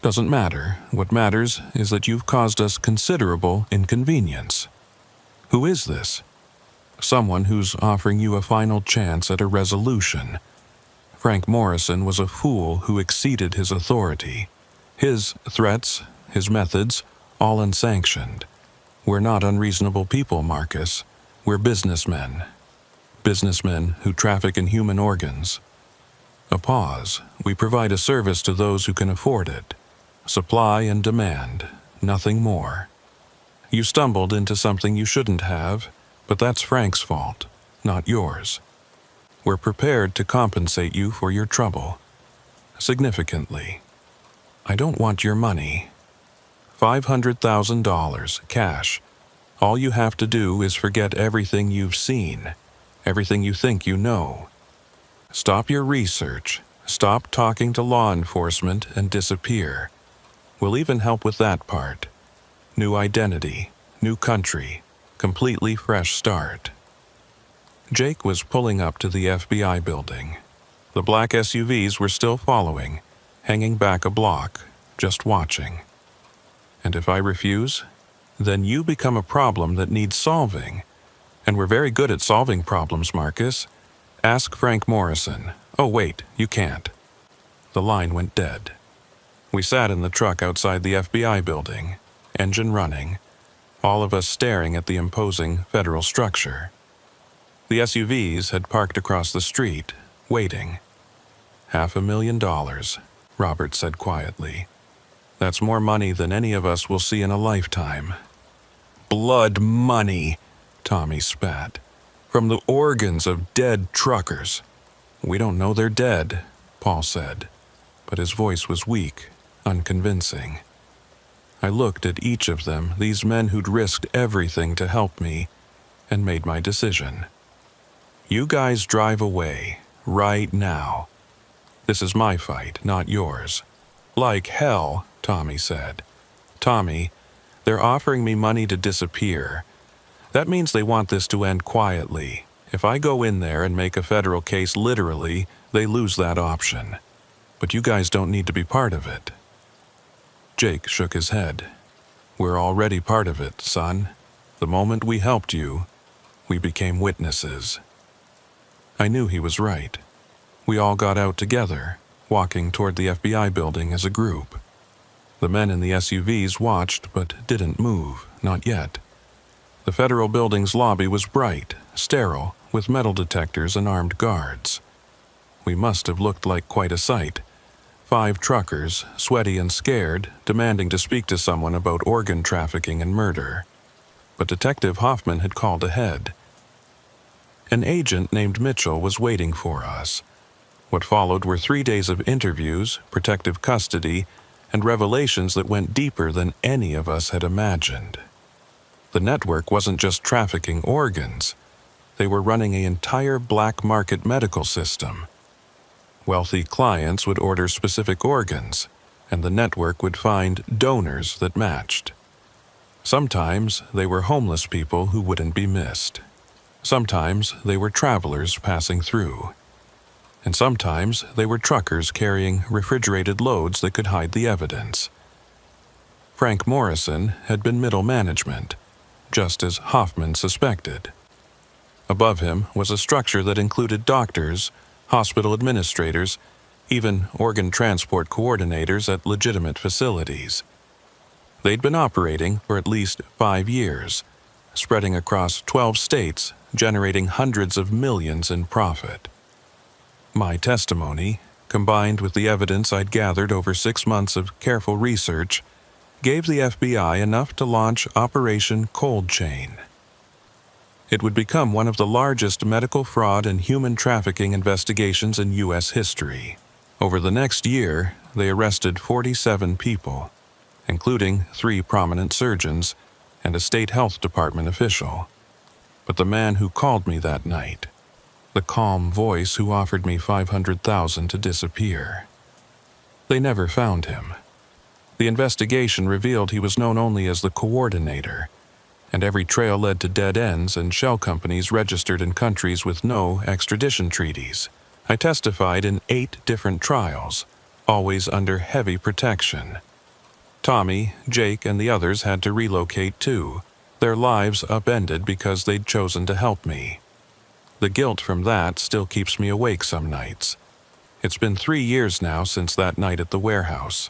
Doesn't matter. What matters is that you've caused us considerable inconvenience. Who is this? Someone who's offering you a final chance at a resolution. Frank Morrison was a fool who exceeded his authority. His threats, his methods, all unsanctioned. We're not unreasonable people, Marcus. We're businessmen. Businessmen who traffic in human organs. A pause. We provide a service to those who can afford it. Supply and demand, nothing more. You stumbled into something you shouldn't have, but that's Frank's fault, not yours. We're prepared to compensate you for your trouble. Significantly. I don't want your money. $500,000, cash. All you have to do is forget everything you've seen, everything you think you know. Stop your research, stop talking to law enforcement, and disappear. We'll even help with that part. New identity, new country, completely fresh start. Jake was pulling up to the FBI building. The black SUVs were still following, hanging back a block, just watching. And if I refuse, then you become a problem that needs solving. And we're very good at solving problems, Marcus. Ask Frank Morrison. Oh, wait, you can't. The line went dead. We sat in the truck outside the FBI building, engine running, all of us staring at the imposing federal structure. The SUVs had parked across the street, waiting. $500,000, Robert said quietly. That's more money than any of us will see in a lifetime. Blood money, Tommy spat. From the organs of dead truckers. We don't know they're dead, Paul said, but his voice was weak, unconvincing. I looked at each of them, these men who'd risked everything to help me, and made my decision. You guys drive away, right now. This is my fight, not yours. Like hell, Tommy said. Tommy, they're offering me money to disappear. That means they want this to end quietly. If I go in there and make a federal case literally, they lose that option. But you guys don't need to be part of it. Jake shook his head. We're already part of it, son. The moment we helped you, we became witnesses. I knew he was right. We all got out together, walking toward the FBI building as a group. The men in the SUVs watched but didn't move, not yet. The federal building's lobby was bright, sterile, with metal detectors and armed guards. We must have looked like quite a sight. 5 truckers, sweaty and scared, demanding to speak to someone about organ trafficking and murder. But Detective Hoffman had called ahead. An agent named Mitchell was waiting for us. What followed were 3 days of interviews, protective custody, and revelations that went deeper than any of us had imagined. The network wasn't just trafficking organs. They were running an entire black market medical system. Wealthy clients would order specific organs, and the network would find donors that matched. Sometimes they were homeless people who wouldn't be missed. Sometimes they were travelers passing through. And sometimes they were truckers carrying refrigerated loads that could hide the evidence. Frank Morrison had been middle management, just as Hoffman suspected. Above him was a structure that included doctors, hospital administrators, even organ transport coordinators at legitimate facilities. They'd been operating for at least 5 years, spreading across 12 states, generating hundreds of millions in profit. My testimony, combined with the evidence I'd gathered over 6 months of careful research, gave the FBI enough to launch Operation Cold Chain. It would become one of the largest medical fraud and human trafficking investigations in U.S. history. Over the next year, they arrested 47 people, including 3 prominent surgeons and a state health department official. But the man who called me that night, the calm voice who offered me $500,000 to disappear, they never found him. The investigation revealed he was known only as the coordinator, and every trail led to dead ends and shell companies registered in countries with no extradition treaties. I testified in 8 different trials, always under heavy protection. Tommy, Jake, and the others had to relocate too, their lives upended because they'd chosen to help me. The guilt from that still keeps me awake some nights. It's been 3 years now since that night at the warehouse.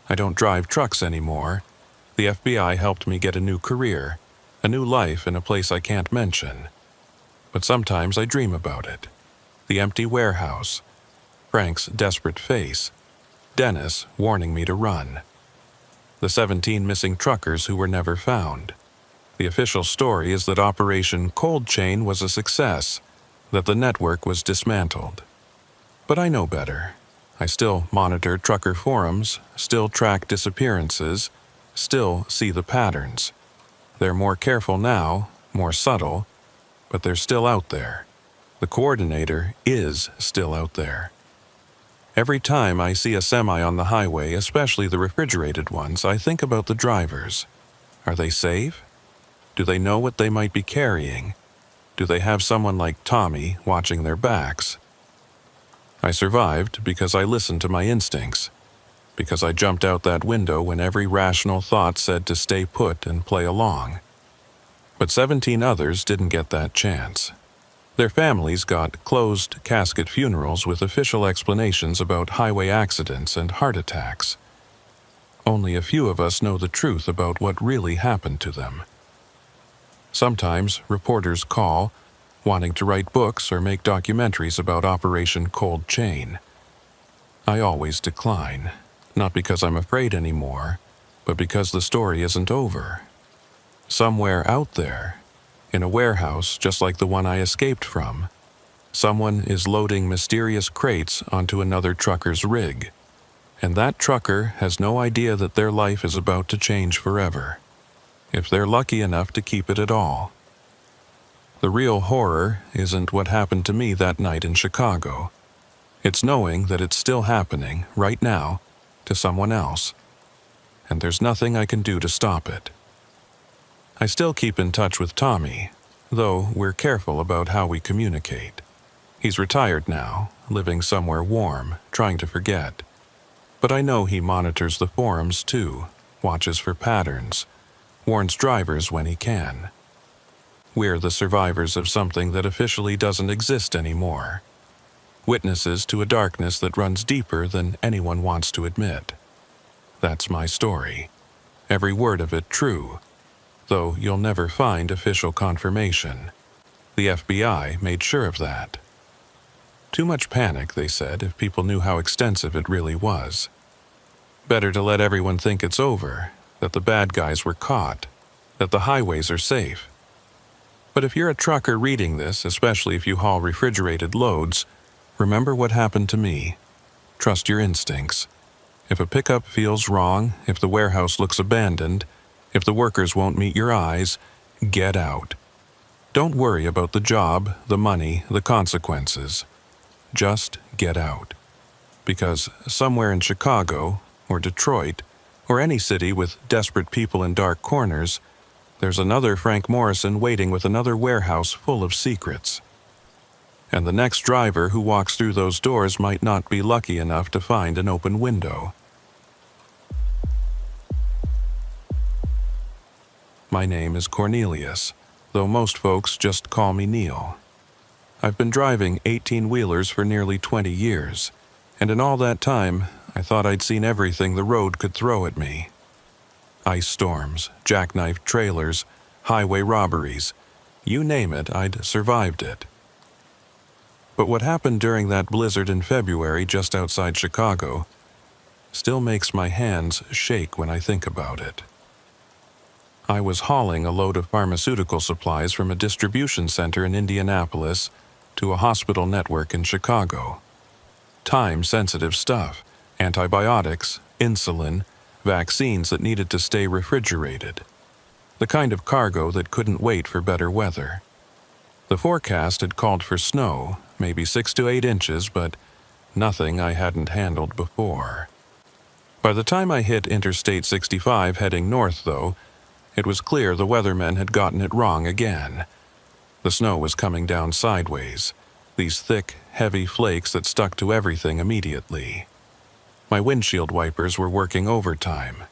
I don't drive trucks anymore. The FBI helped me get a new career, a new life in a place I can't mention. But sometimes I dream about it. The empty warehouse, Frank's desperate face, Dennis warning me to run. The 17 missing truckers who were never found. The official story is that Operation Cold Chain was a success, that the network was dismantled. But I know better. I still monitor trucker forums, still track disappearances, still see the patterns. They're more careful now, more subtle, but they're still out there. The coordinator is still out there. Every time I see a semi on the highway, especially the refrigerated ones, I think about the drivers. Are they safe? Do they know what they might be carrying? Do they have someone like Tommy watching their backs? I survived because I listened to my instincts, because I jumped out that window when every rational thought said to stay put and play along. But 17 others didn't get that chance. Their families got closed casket funerals with official explanations about highway accidents and heart attacks. Only a few of us know the truth about what really happened to them. Sometimes reporters call, wanting to write books or make documentaries about Operation Cold Chain. I always decline, not because I'm afraid anymore, but because the story isn't over. Somewhere out there, in a warehouse just like the one I escaped from, someone is loading mysterious crates onto another trucker's rig. And that trucker has no idea that their life is about to change forever, if they're lucky enough to keep it at all. The real horror isn't what happened to me that night in Chicago. It's knowing that it's still happening, right now, to someone else. And there's nothing I can do to stop it. I still keep in touch with Tommy, though we're careful about how we communicate. He's retired now, living somewhere warm, trying to forget. But I know he monitors the forums too, watches for patterns, warns drivers when he can. We're the survivors of something that officially doesn't exist anymore. Witnesses to a darkness that runs deeper than anyone wants to admit. That's my story. Every word of it true, though you'll never find official confirmation. The FBI made sure of that. Too much panic, they said, if people knew how extensive it really was. Better to let everyone think it's over, that the bad guys were caught, that the highways are safe. But if you're a trucker reading this, especially if you haul refrigerated loads, remember what happened to me. Trust your instincts. If a pickup feels wrong, if the warehouse looks abandoned, if the workers won't meet your eyes, get out. Don't worry about the job, the money, the consequences. Just get out. Because somewhere in Chicago, or Detroit, or any city with desperate people in dark corners, there's another Frank Morrison waiting with another warehouse full of secrets. And the next driver who walks through those doors might not be lucky enough to find an open window. My name is Cornelius, though most folks just call me Neil. I've been driving 18-wheelers for nearly 20 years, and in all that time, I thought I'd seen everything the road could throw at me. Ice storms, jackknife trailers, highway robberies, you name it, I'd survived it. But what happened during that blizzard in February just outside Chicago still makes my hands shake when I think about it. I was hauling a load of pharmaceutical supplies from a distribution center in Indianapolis to a hospital network in Chicago. Time-sensitive stuff, antibiotics, insulin, vaccines that needed to stay refrigerated. The kind of cargo that couldn't wait for better weather. The forecast had called for snow, maybe 6 to 8 inches, but nothing I hadn't handled before. By the time I hit Interstate 65 heading north, though, it was clear the weathermen had gotten it wrong again. The snow was coming down sideways, these thick, heavy flakes that stuck to everything immediately. My windshield wipers were working overtime,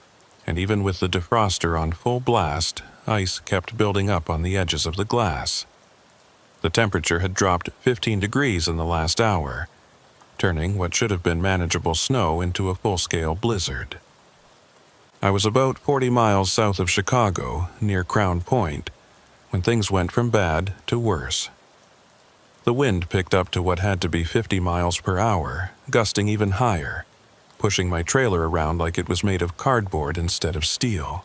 and even with the defroster on full blast, ice kept building up on the edges of the glass. The temperature had dropped 15 degrees in the last hour, turning what should have been manageable snow into a full-scale blizzard. I was about 40 miles south of Chicago, near Crown Point, when things went from bad to worse. The wind picked up to what had to be 50 miles per hour, gusting even higher, pushing my trailer around like it was made of cardboard instead of steel.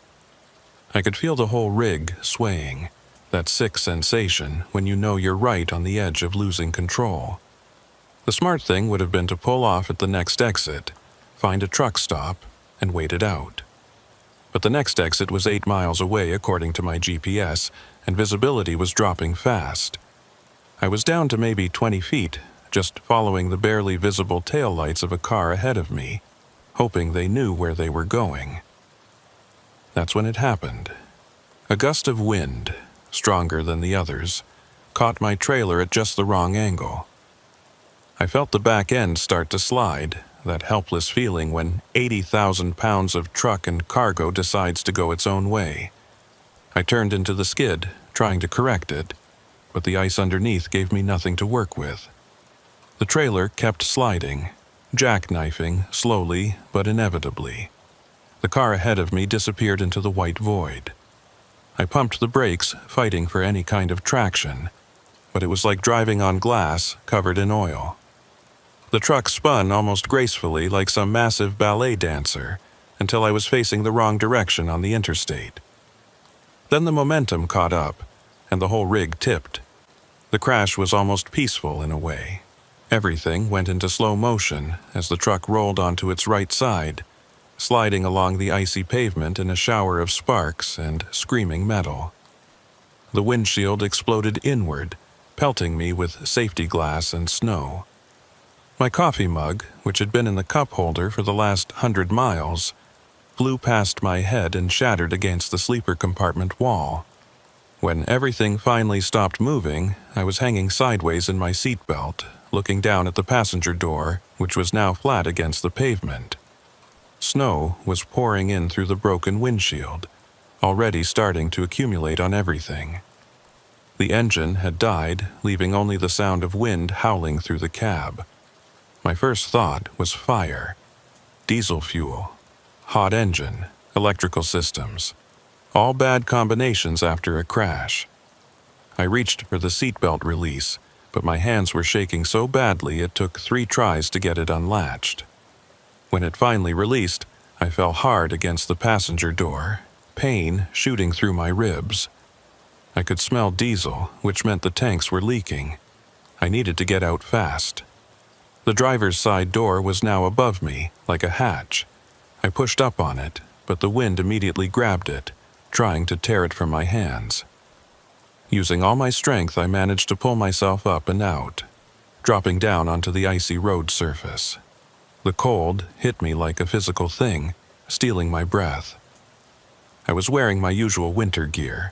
I could feel the whole rig swaying, that sick sensation when you know you're right on the edge of losing control. The smart thing would have been to pull off at the next exit, find a truck stop, and wait it out. But the next exit was 8 miles away according to my GPS, and visibility was dropping fast. I was down to maybe 20 feet, just following the barely visible taillights of a car ahead of me, hoping they knew where they were going. That's when it happened. A gust of wind, stronger than the others, caught my trailer at just the wrong angle. I felt the back end start to slide, that helpless feeling when 80,000 pounds of truck and cargo decides to go its own way. I turned into the skid, trying to correct it, but the ice underneath gave me nothing to work with. The trailer kept sliding, jackknifing slowly but inevitably. The car ahead of me disappeared into the white void. I pumped the brakes, fighting for any kind of traction, but it was like driving on glass covered in oil. The truck spun almost gracefully like some massive ballet dancer until I was facing the wrong direction on the interstate. Then the momentum caught up, and the whole rig tipped. The crash was almost peaceful in a way. Everything went into slow motion as the truck rolled onto its right side, sliding along the icy pavement in a shower of sparks and screaming metal. The windshield exploded inward, pelting me with safety glass and snow. My coffee mug, which had been in the cup holder for the last 100 miles, flew past my head and shattered against the sleeper compartment wall. When everything finally stopped moving, I was hanging sideways in my seatbelt, looking down at the passenger door, which was now flat against the pavement. Snow was pouring in through the broken windshield, already starting to accumulate on everything. The engine had died, leaving only the sound of wind howling through the cab. My first thought was fire. Diesel fuel, hot engine, electrical systems. All bad combinations after a crash. I reached for the seatbelt release, but my hands were shaking so badly it took 3 tries to get it unlatched. When it finally released, I fell hard against the passenger door, pain shooting through my ribs. I could smell diesel, which meant the tanks were leaking. I needed to get out fast. The driver's side door was now above me, like a hatch. I pushed up on it, but the wind immediately grabbed it, trying to tear it from my hands. Using all my strength, I managed to pull myself up and out, dropping down onto the icy road surface. The cold hit me like a physical thing, stealing my breath. I was wearing my usual winter gear,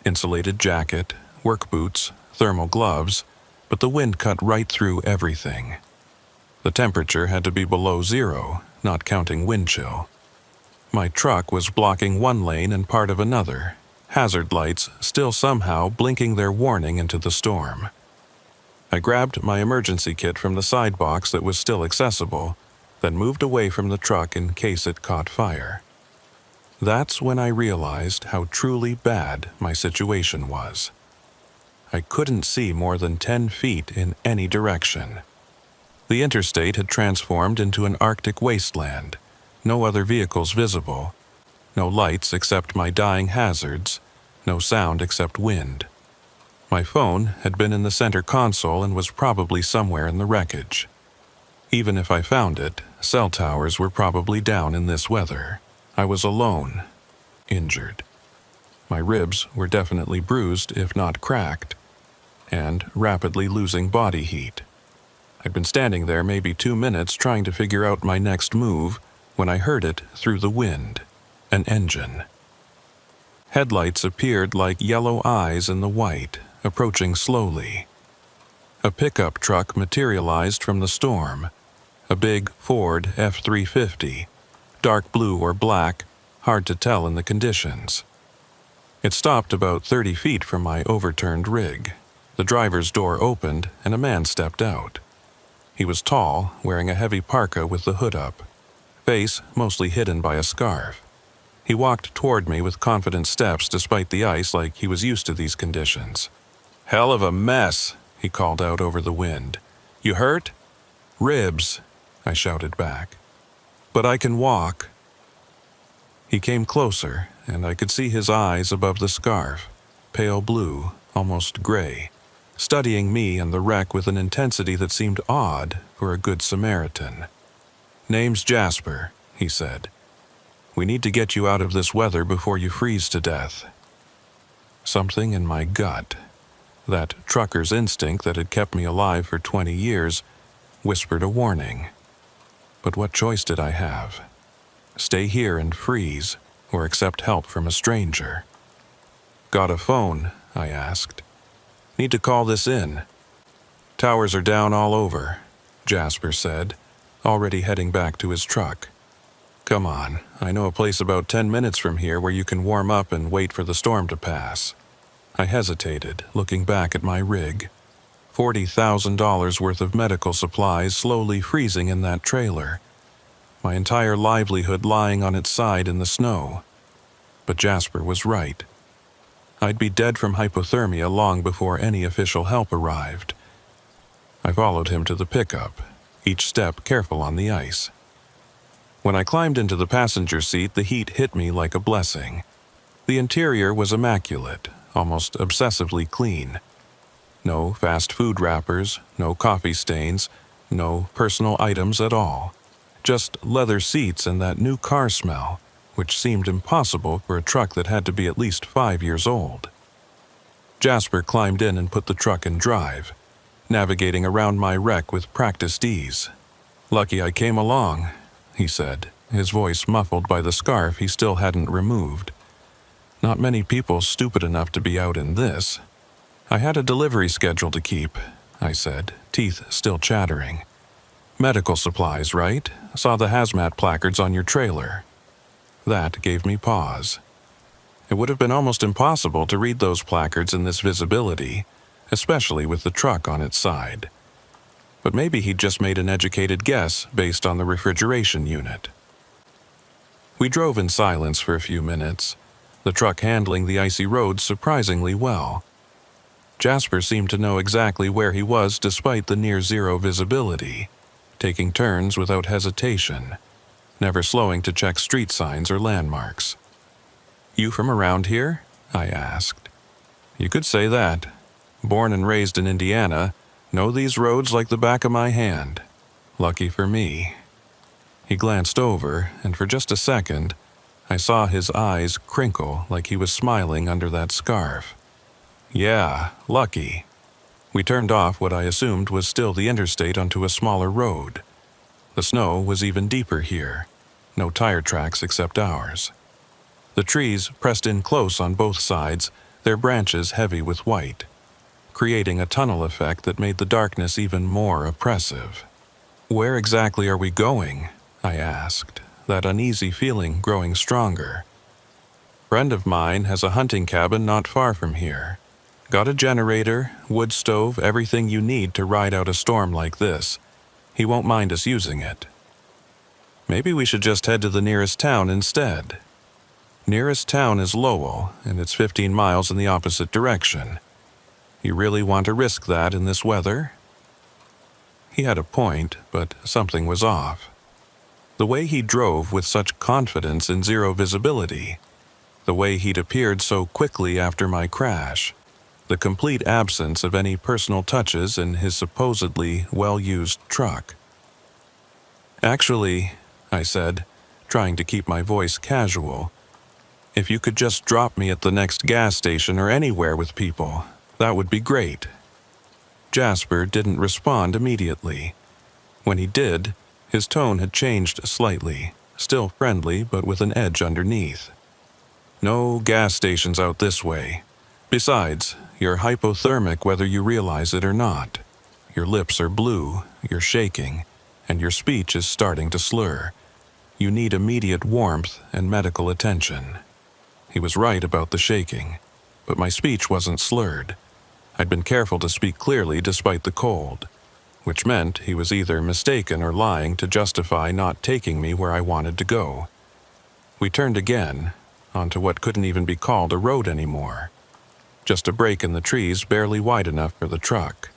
insulated jacket, work boots, thermal gloves, but the wind cut right through everything. The temperature had to be below 0, not counting wind chill. My truck was blocking one lane and part of another, hazard lights still somehow blinking their warning into the storm. I grabbed my emergency kit from the side box that was still accessible, then moved away from the truck in case it caught fire. That's when I realized how truly bad my situation was. I couldn't see more than 10 feet in any direction. The interstate had transformed into an Arctic wasteland, no other vehicles visible, no lights except my dying hazards, no sound except wind. My phone had been in the center console and was probably somewhere in the wreckage. Even if I found it, cell towers were probably down in this weather. I was alone, injured. My ribs were definitely bruised, if not cracked, and rapidly losing body heat. I'd been standing there maybe 2 minutes trying to figure out my next move when I heard it through the wind, an engine. Headlights appeared like yellow eyes in the white, approaching slowly. A pickup truck materialized from the storm, a big Ford F-350, dark blue or black, hard to tell in the conditions. It stopped about 30 feet from my overturned rig. The driver's door opened and a man stepped out. He was tall, wearing a heavy parka with the hood up, face mostly hidden by a scarf. He walked toward me with confident steps despite the ice, like he was used to these conditions. "Hell of a mess," he called out over the wind. "You hurt?" "Ribs," I shouted back. "But I can walk." He came closer, and I could see his eyes above the scarf, pale blue, almost gray, studying me and the wreck with an intensity that seemed odd for a good Samaritan. "Name's Jasper," he said. "We need to get you out of this weather before you freeze to death." Something in my gut, that trucker's instinct that had kept me alive for 20 years, whispered a warning. But what choice did I have? Stay here and freeze, or accept help from a stranger? "Got a phone?" I asked. "Need to call this in." "Towers are down all over," Jasper said, already heading back to his truck. "Come on, I know a place about 10 minutes from here where you can warm up and wait for the storm to pass." I hesitated, looking back at my rig. $40,000 worth of medical supplies slowly freezing in that trailer. My entire livelihood lying on its side in the snow. But Jasper was right. I'd be dead from hypothermia long before any official help arrived. I followed him to the pickup, each step careful on the ice. When I climbed into the passenger seat, the heat hit me like a blessing. The interior was immaculate, almost obsessively clean. No fast food wrappers, no coffee stains, no personal items at all. Just leather seats and that new car smell, which seemed impossible for a truck that had to be at least 5 years old. Jasper climbed in and put the truck in drive, navigating around my wreck with practiced ease. "Lucky I came along," he said, his voice muffled by the scarf he still hadn't removed. "Not many people stupid enough to be out in this." "I had a delivery schedule to keep," I said, teeth still chattering. "Medical supplies, right? Saw the hazmat placards on your trailer." That gave me pause. It would have been almost impossible to read those placards in this visibility, especially with the truck on its side. But maybe he'd just made an educated guess based on the refrigeration unit. We drove in silence for a few minutes, the truck handling the icy roads surprisingly well. Jasper seemed to know exactly where he was despite the near-zero visibility, taking turns without hesitation, never slowing to check street signs or landmarks. "You from around here?" I asked. "You could say that. Born and raised in Indiana, know these roads like the back of my hand. Lucky for me." He glanced over, and for just a second, I saw his eyes crinkle like he was smiling under that scarf. "Yeah, lucky." We turned off what I assumed was still the interstate onto a smaller road. The snow was even deeper here, no tire tracks except ours. The trees pressed in close on both sides, their branches heavy with white, creating a tunnel effect that made the darkness even more oppressive. "Where exactly are we going?" I asked, that uneasy feeling growing stronger. "Friend of mine has a hunting cabin not far from here. Got a generator, wood stove, everything you need to ride out a storm like this. He won't mind us using it." "Maybe we should just head to the nearest town instead." "Nearest town is Lowell, and it's 15 miles in the opposite direction. You really want to risk that in this weather?" He had a point, but something was off. The way he drove with such confidence in zero visibility, the way he'd appeared so quickly after my crash, the complete absence of any personal touches in his supposedly well-used truck. "Actually," I said, trying to keep my voice casual, "if you could just drop me at the next gas station or anywhere with people, that would be great." Jasper didn't respond immediately. When he did, his tone had changed slightly, still friendly but with an edge underneath. "No gas stations out this way. Besides, you're hypothermic whether you realize it or not. Your lips are blue, you're shaking, and your speech is starting to slur. You need immediate warmth and medical attention." He was right about the shaking, but my speech wasn't slurred. I'd been careful to speak clearly despite the cold, which meant he was either mistaken or lying to justify not taking me where I wanted to go. We turned again, onto what couldn't even be called a road anymore. Just a break in the trees barely wide enough for the truck.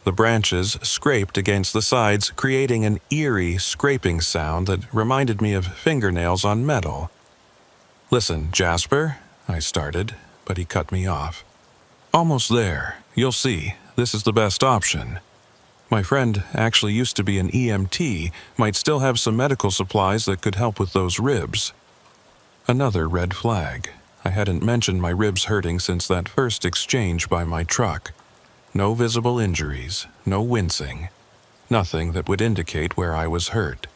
The branches scraped against the sides, creating an eerie scraping sound that reminded me of fingernails on metal. "Listen, Jasper," I started, but he cut me off. "Almost there. You'll see. This is the best option. My friend actually used to be an EMT, might still have some medical supplies that could help with those ribs." Another red flag. I hadn't mentioned my ribs hurting since that first exchange by my truck. No visible injuries, no wincing, nothing that would indicate where I was hurt.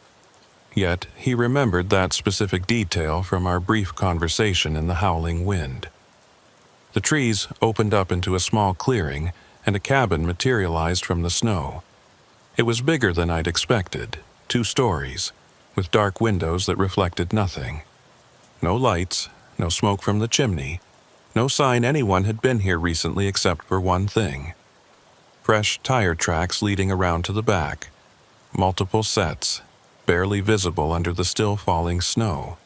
Yet he remembered that specific detail from our brief conversation in the howling wind. The trees opened up into a small clearing, and a cabin materialized from the snow. It was bigger than I'd expected, 2 stories, with dark windows that reflected nothing. No lights, no smoke from the chimney, no sign anyone had been here recently except for one thing. Fresh tire tracks leading around to the back, multiple sets, barely visible under the still falling snow.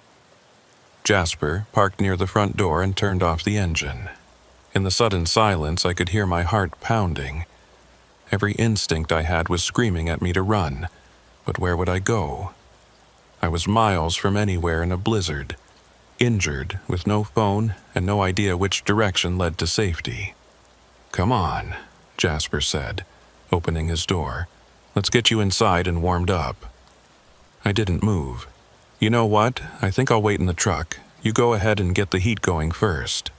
Jasper parked near the front door and turned off the engine. In the sudden silence, I could hear my heart pounding. Every instinct I had was screaming at me to run, but where would I go? I was miles from anywhere in a blizzard, injured, with no phone and no idea which direction led to safety. "Come on," Jasper said, opening his door. "Let's get you inside and warmed up." I didn't move. "You know what? I think I'll wait in the truck. You go ahead and get the heat going first."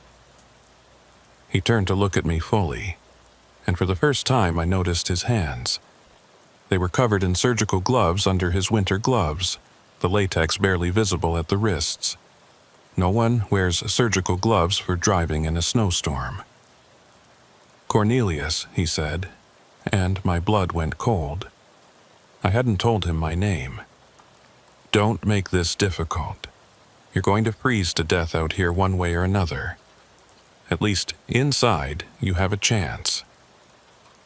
He turned to look at me fully, and for the first time I noticed his hands. They were covered in surgical gloves under his winter gloves, the latex barely visible at the wrists. No one wears surgical gloves for driving in a snowstorm. "Cornelius," he said, and my blood went cold. I hadn't told him my name. "Don't make this difficult. You're going to freeze to death out here one way or another. At least, inside, you have a chance."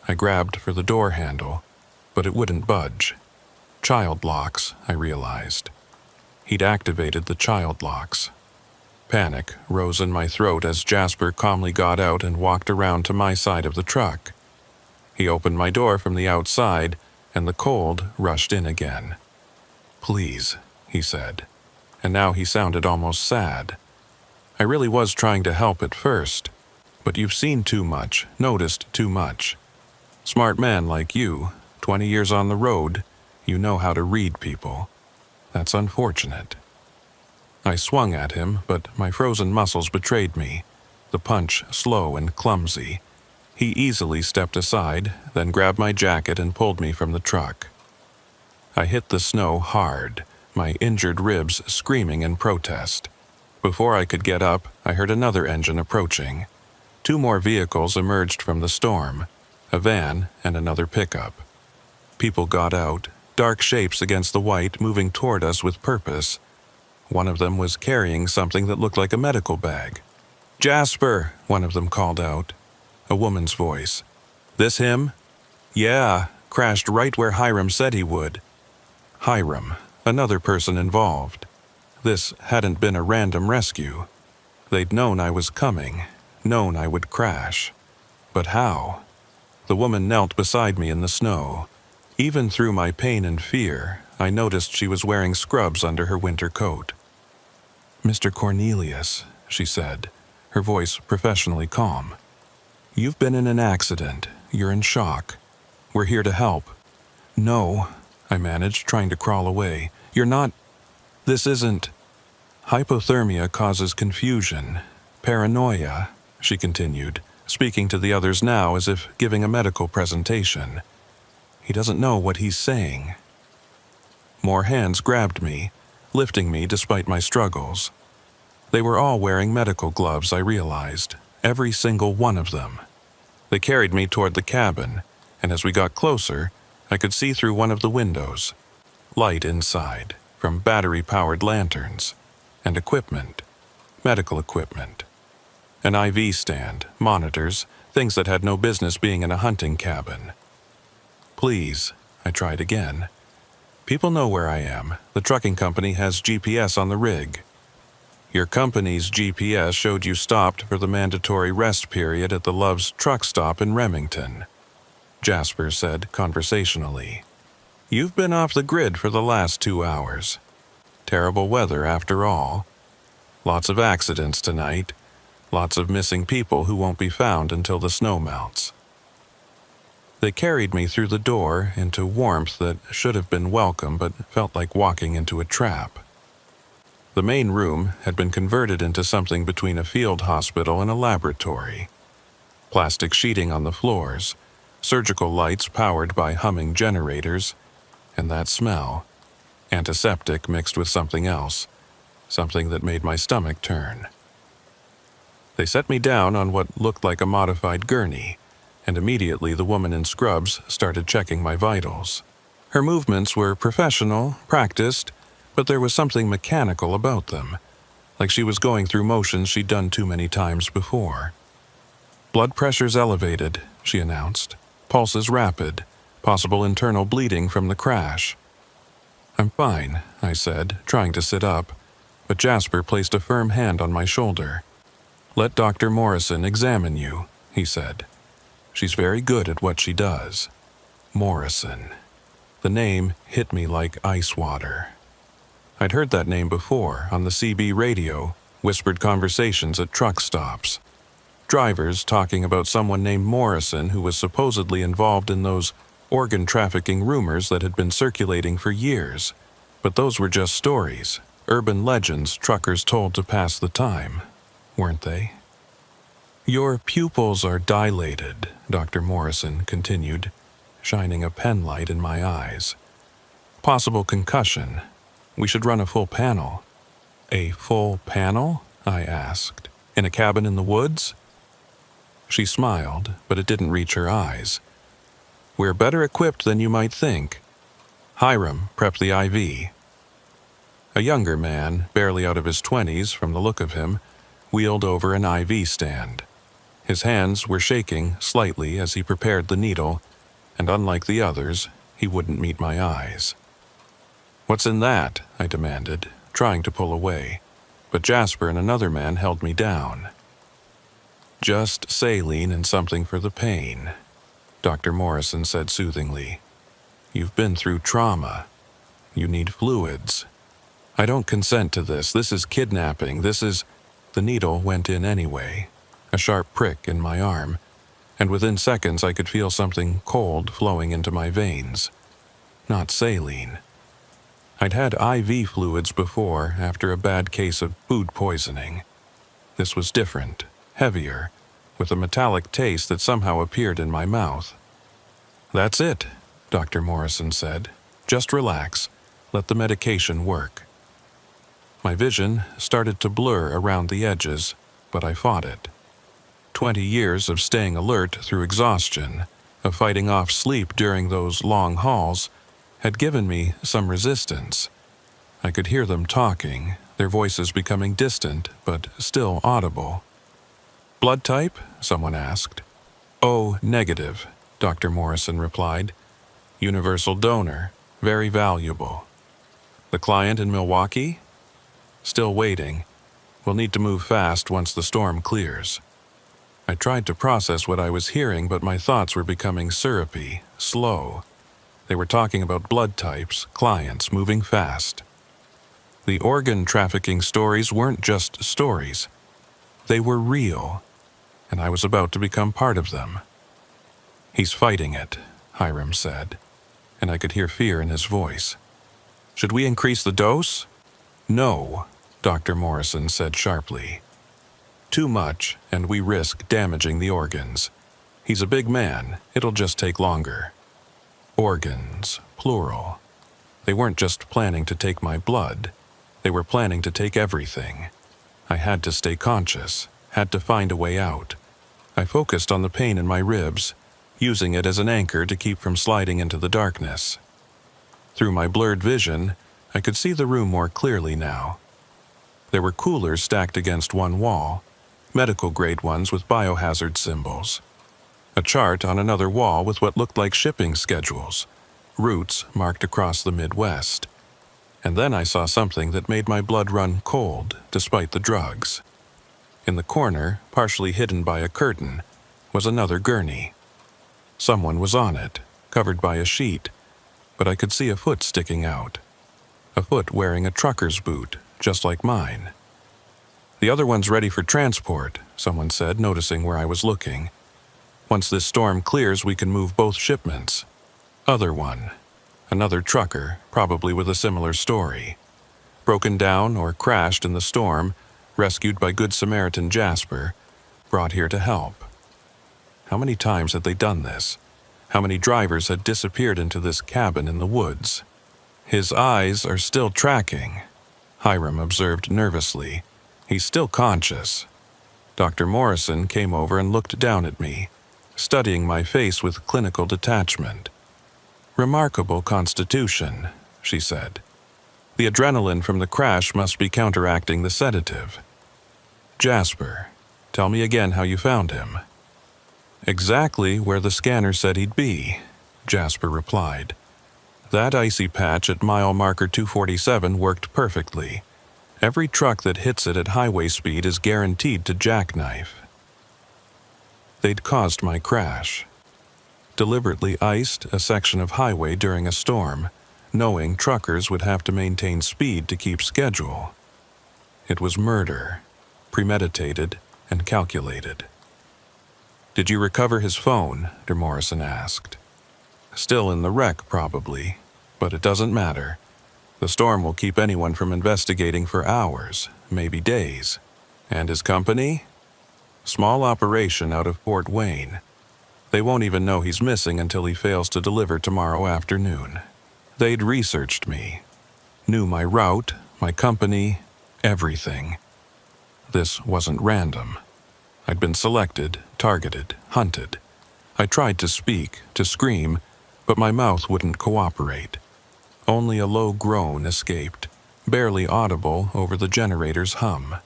I grabbed for the door handle, but it wouldn't budge. Child locks, I realized. He'd activated the child locks. Panic rose in my throat as Jasper calmly got out and walked around to my side of the truck. He opened my door from the outside, and the cold rushed in again. "Please," he said, and now he sounded almost sad. I really was trying to help at first, but you've seen too much, noticed too much. Smart man like you, 20 years on the road, you know how to read people. That's unfortunate." I swung at him, but my frozen muscles betrayed me, the punch slow and clumsy. He easily stepped aside, then grabbed my jacket and pulled me from the truck. I hit the snow hard, my injured ribs screaming in protest. Before I could get up, I heard another engine approaching. 2 more vehicles emerged from the storm, a van and another pickup. People got out, dark shapes against the white, moving toward us with purpose. One of them was carrying something that looked like a medical bag. "Jasper," one of them called out. A woman's voice. "This him?" "Yeah, crashed right where Hiram said he would." Hiram, another person involved. This hadn't been a random rescue. They'd known I was coming, known I would crash. But how? The woman knelt beside me in the snow. Even through my pain and fear, I noticed she was wearing scrubs under her winter coat. "Mr. Cornelius," she said, her voice professionally calm. "You've been in an accident. You're in shock. We're here to help." "No," I managed, trying to crawl away. "You're not. This isn't." "Hypothermia causes confusion, paranoia," she continued, speaking to the others now as if giving a medical presentation. "He doesn't know what he's saying." More hands grabbed me, lifting me despite my struggles. They were all wearing medical gloves, I realized, every single one of them. They carried me toward the cabin, and as we got closer, I could see through one of the windows. Light inside, from battery-powered lanterns, and equipment, medical equipment. An IV stand, monitors, things that had no business being in a hunting cabin. "Please," I tried again. "People know where I am. The trucking company has GPS on the rig." "Your company's GPS showed you stopped for the mandatory rest period at the Love's truck stop in Remington," Jasper said conversationally. "You've been off the grid for the last 2 hours. Terrible weather after all. Lots of accidents tonight. Lots of missing people who won't be found until the snow melts." They carried me through the door into warmth that should have been welcome but felt like walking into a trap. The main room had been converted into something between a field hospital and a laboratory. Plastic sheeting on the floors, surgical lights powered by humming generators, and that smell. Antiseptic mixed with something else, something that made my stomach turn. They set me down on what looked like a modified gurney, and immediately the woman in scrubs started checking my vitals. Her movements were professional, practiced, but there was something mechanical about them, like she was going through motions she'd done too many times before. "Blood pressure's elevated," she announced. "Pulses rapid, possible internal bleeding from the crash." "I'm fine," I said, trying to sit up, but Jasper placed a firm hand on my shoulder. "Let Dr. Morrison examine you," he said. "She's very good at what she does." Morrison. The name hit me like ice water. I'd heard that name before on the CB radio, whispered conversations at truck stops. Drivers talking about someone named Morrison who was supposedly involved in those organ trafficking rumors that had been circulating for years. But those were just stories, urban legends truckers told to pass the time, weren't they? Your pupils are dilated, Dr. Morrison continued, shining a penlight in my eyes. Possible concussion. We should run a full panel. A full panel? I asked. In a cabin in the woods? She smiled, but it didn't reach her eyes. We're better equipped than you might think. Hiram prepped the IV. A younger man, barely out of his 20s from the look of him, wheeled over an IV stand. His hands were shaking slightly as he prepared the needle, and unlike the others, he wouldn't meet my eyes. What's in that? I demanded, trying to pull away, but Jasper and another man held me down. Just saline and something for the pain, Dr. Morrison said soothingly. You've been through trauma. You need fluids. I don't consent to this. This is kidnapping. The needle went in anyway, a sharp prick in my arm, and within seconds I could feel something cold flowing into my veins. Not saline. I'd had IV fluids before after a bad case of food poisoning. This was different, heavier, with a metallic taste that somehow appeared in my mouth. That's it, Dr. Morrison said. Just relax. Let the medication work. My vision started to blur around the edges, but I fought it. 20 years of staying alert through exhaustion, of fighting off sleep during those long hauls, had given me some resistance. I could hear them talking, their voices becoming distant but still audible. Blood type? Someone asked. O negative, Dr. Morrison replied. Universal donor, very valuable. The client in Milwaukee? Still waiting. We'll need to move fast once the storm clears. I tried to process what I was hearing, but my thoughts were becoming syrupy, slow. They were talking about blood types, clients, moving fast. The organ trafficking stories weren't just stories. They were real, and I was about to become part of them. He's fighting it, Hiram said, and I could hear fear in his voice. Should we increase the dose? No, Dr. Morrison said sharply. Too much, and we risk damaging the organs. He's a big man. It'll just take longer. Organs, plural. They weren't just planning to take my blood. They were planning to take everything. I had to stay conscious, had to find a way out. I focused on the pain in my ribs, using it as an anchor to keep from sliding into the darkness. Through my blurred vision, I could see the room more clearly now. There were coolers stacked against one wall, medical-grade ones with biohazard symbols. A chart on another wall with what looked like shipping schedules, routes marked across the Midwest. And then I saw something that made my blood run cold, despite the drugs. In the corner, partially hidden by a curtain, was another gurney. Someone was on it, covered by a sheet, but I could see a foot sticking out. A foot wearing a trucker's boot, just like mine. The other one's ready for transport, someone said, noticing where I was looking. Once this storm clears, we can move both shipments. Other one. Another trucker, probably with a similar story. Broken down or crashed in the storm, rescued by Good Samaritan Jasper, brought here to help. How many times had they done this? How many drivers had disappeared into this cabin in the woods? His eyes are still tracking, Hiram observed nervously. He's still conscious. Dr. Morrison came over and looked down at me, studying my face with clinical detachment. Remarkable constitution, she said. The adrenaline from the crash must be counteracting the sedative. Jasper, tell me again how you found him. Exactly where the scanner said he'd be, Jasper replied. That icy patch at mile marker 247 worked perfectly. Every truck that hits it at highway speed is guaranteed to jackknife. They'd caused my crash. Deliberately iced a section of highway during a storm, knowing truckers would have to maintain speed to keep schedule. It was murder, premeditated and calculated. Did you recover his phone? Dr. Morrison asked. Still in the wreck, probably, but it doesn't matter. The storm will keep anyone from investigating for hours, maybe days. And his company? Small operation out of Fort Wayne. They won't even know he's missing until he fails to deliver tomorrow afternoon. They'd researched me. Knew my route, my company, everything. This wasn't random. I'd been selected, targeted, hunted. I tried to speak, to scream, but my mouth wouldn't cooperate. Only a low groan escaped, barely audible over the generator's hum.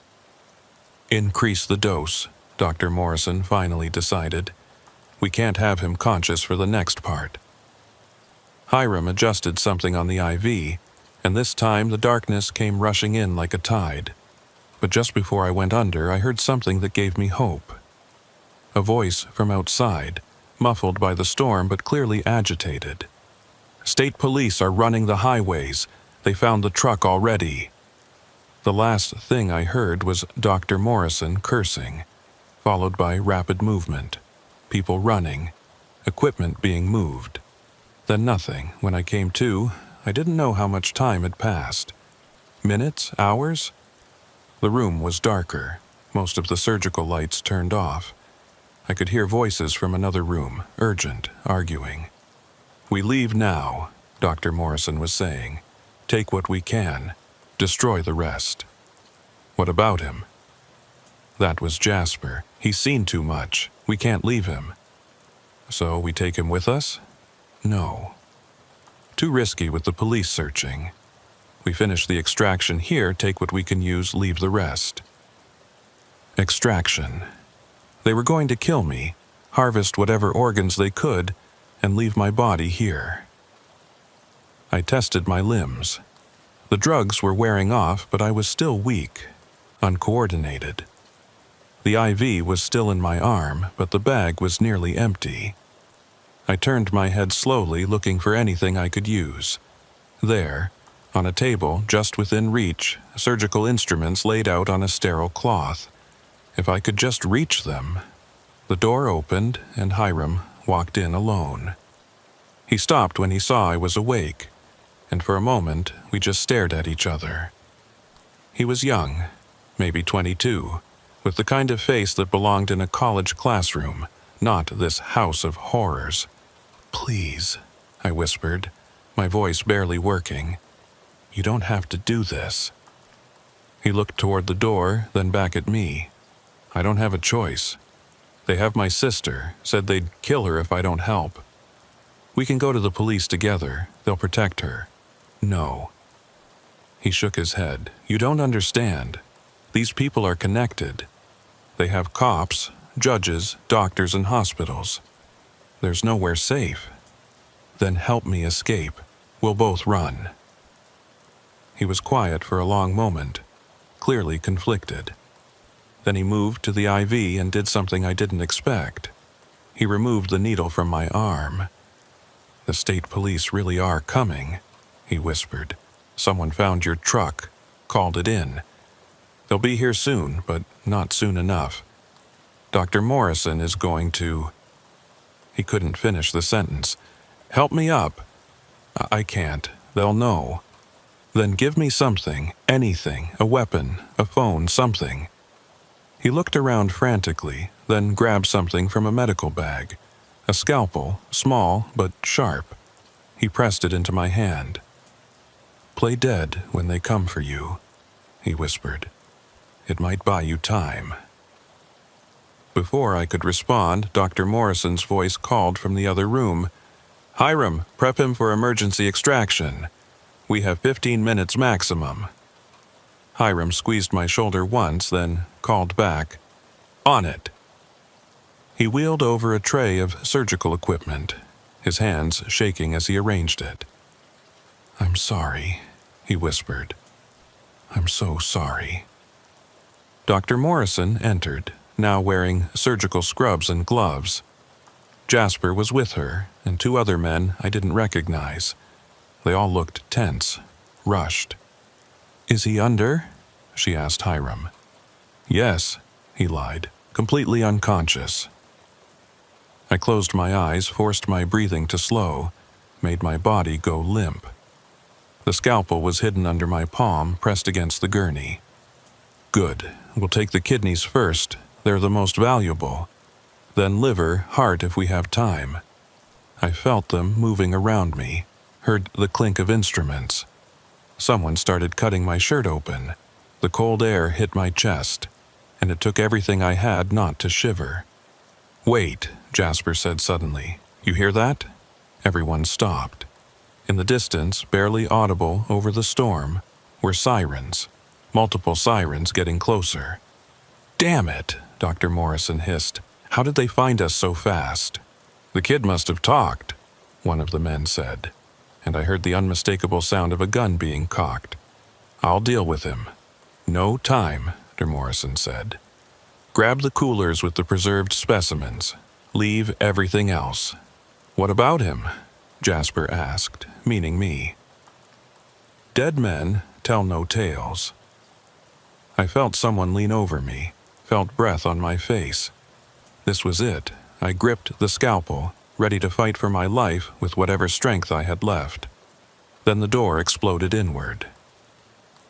Increase the dose, Dr. Morrison finally decided. We can't have him conscious for the next part. Hiram adjusted something on the IV, and this time the darkness came rushing in like a tide. But just before I went under, I heard something that gave me hope. A voice from outside, muffled by the storm but clearly agitated. State police are running the highways. They found the truck already. The last thing I heard was Dr. Morrison cursing, followed by rapid movement, people running, equipment being moved. Then nothing. When I came to, I didn't know how much time had passed. Minutes? Hours? The room was darker, most of the surgical lights turned off. I could hear voices from another room, urgent, arguing. We leave now, Dr. Morrison was saying. Take what we can. Destroy the rest. What about him? That was Jasper. He's seen too much. We can't leave him. So we take him with us? No. Too risky with the police searching. We finish the extraction here, take what we can use, leave the rest. Extraction. They were going to kill me, harvest whatever organs they could, and leave my body here. I tested my limbs. The drugs were wearing off, but I was still weak, uncoordinated. The IV was still in my arm, but the bag was nearly empty. I turned my head slowly, looking for anything I could use. There, on a table just within reach, surgical instruments laid out on a sterile cloth. If I could just reach them. The door opened, and Hiram walked in alone. He stopped when he saw I was awake, and for a moment we just stared at each other. He was young, maybe 22, with the kind of face that belonged in a college classroom, not this house of horrors. "Please," I whispered, my voice barely working. "You don't have to do this." He looked toward the door, then back at me. "I don't have a choice. They have my sister, said they'd kill her if I don't help. We can go to the police together. They'll protect her." "No." He shook his head. "You don't understand. These people are connected. They have cops, judges, doctors, and hospitals. There's nowhere safe. Then help me escape. We'll both run." He was quiet for a long moment, clearly conflicted. Then he moved to the IV and did something I didn't expect. He removed the needle from my arm. "The state police really are coming," he whispered. "Someone found your truck, called it in. They'll be here soon, but not soon enough. Dr. Morrison is going to—" He couldn't finish the sentence. "Help me up." I can't. They'll know." "Then give me something, anything, a weapon, a phone, something." He looked around frantically, then grabbed something from a medical bag. A scalpel, small but sharp. He pressed it into my hand. "Play dead when they come for you," he whispered. "It might buy you time." Before I could respond, Dr. Morrison's voice called from the other room. "Hiram, prep him for emergency extraction. We have 15 minutes maximum." Hiram squeezed my shoulder once, then called back, "On it." He wheeled over a tray of surgical equipment, his hands shaking as he arranged it. "I'm sorry," he whispered. "I'm so sorry." Dr. Morrison entered, now wearing surgical scrubs and gloves. Jasper was with her, and 2 other men I didn't recognize. They all looked tense, rushed. "Is he under?" she asked Hiram. "Yes," he lied, "completely unconscious." I closed my eyes, forced my breathing to slow, made my body go limp. The scalpel was hidden under my palm, pressed against the gurney. Good. We'll take the kidneys first. They're the most valuable. Then liver, heart if we have time. I felt them moving around me, heard the clink of instruments. Someone started cutting my shirt open. The cold air hit my chest, and it took everything I had not to shiver. "Wait," Jasper said suddenly. "You hear that?" Everyone stopped. In the distance, barely audible over the storm, were sirens. Multiple sirens getting closer. "Damn it," Dr. Morrison hissed. "How did they find us so fast?" "The kid must have talked," one of the men said, and I heard the unmistakable sound of a gun being cocked. "I'll deal with him." "No time," Dr. Morrison said. "Grab the coolers with the preserved specimens. Leave everything else." "What about him?" Jasper asked, meaning me. Dead men tell no tales. I felt someone lean over me, felt breath on my face. This was it. I gripped the scalpel, ready to fight for my life with whatever strength I had left. Then the door exploded inward.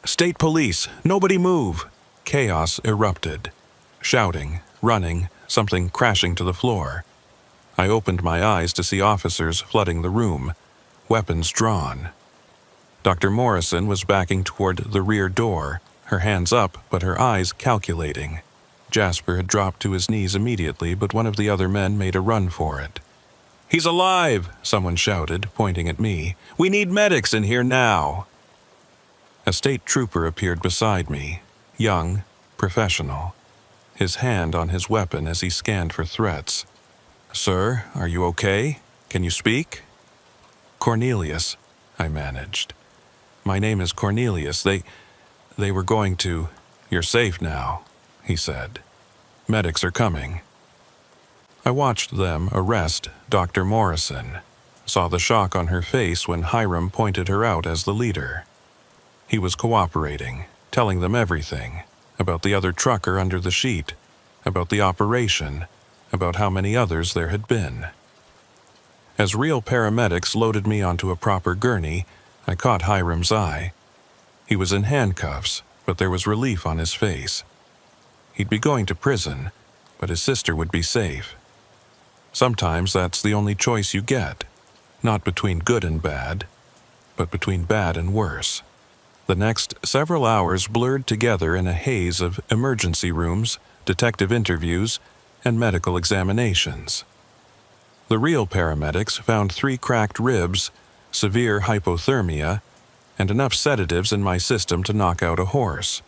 "State police! Nobody move!" Chaos erupted. Shouting, running, something crashing to the floor. I opened my eyes to see officers flooding the room, weapons drawn. Dr. Morrison was backing toward the rear door, her hands up but her eyes calculating. Jasper had dropped to his knees immediately, but one of the other men made a run for it. "He's alive!" someone shouted, pointing at me. "We need medics in here now!" A state trooper appeared beside me, young, professional, his hand on his weapon as he scanned for threats. "Sir, are you okay? Can you speak?" "Cornelius," I managed. "My name is Cornelius. They were going to—" "You're safe now," he said. "Medics are coming." I watched them arrest Dr. Morrison, saw the shock on her face when Hiram pointed her out as the leader. He was cooperating, telling them everything, about the other trucker under the sheet, about the operation, about how many others there had been. As real paramedics loaded me onto a proper gurney, I caught Hiram's eye. He was in handcuffs, but there was relief on his face. He'd be going to prison, but his sister would be safe. Sometimes that's the only choice you get, not between good and bad, but between bad and worse. The next several hours blurred together in a haze of emergency rooms, detective interviews, and medical examinations. The real paramedics found 3 cracked ribs, severe hypothermia, and enough sedatives in my system to knock out a horse.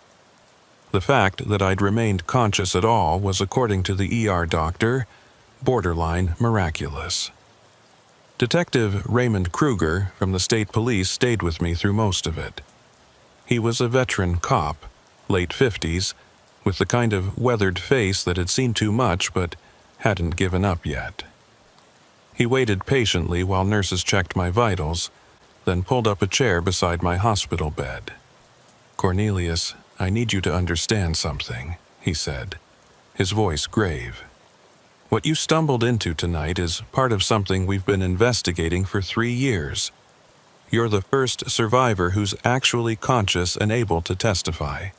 The fact that I'd remained conscious at all was, according to the ER doctor, borderline miraculous. Detective Raymond Kruger from the state police stayed with me through most of it. He was a veteran cop, late 50s, with the kind of weathered face that had seen too much but hadn't given up yet. He waited patiently while nurses checked my vitals, then pulled up a chair beside my hospital bed. "Cornelius, I need you to understand something," he said, his voice grave. "What you stumbled into tonight is part of something we've been investigating for 3 years. You're the first survivor who's actually conscious and able to testify."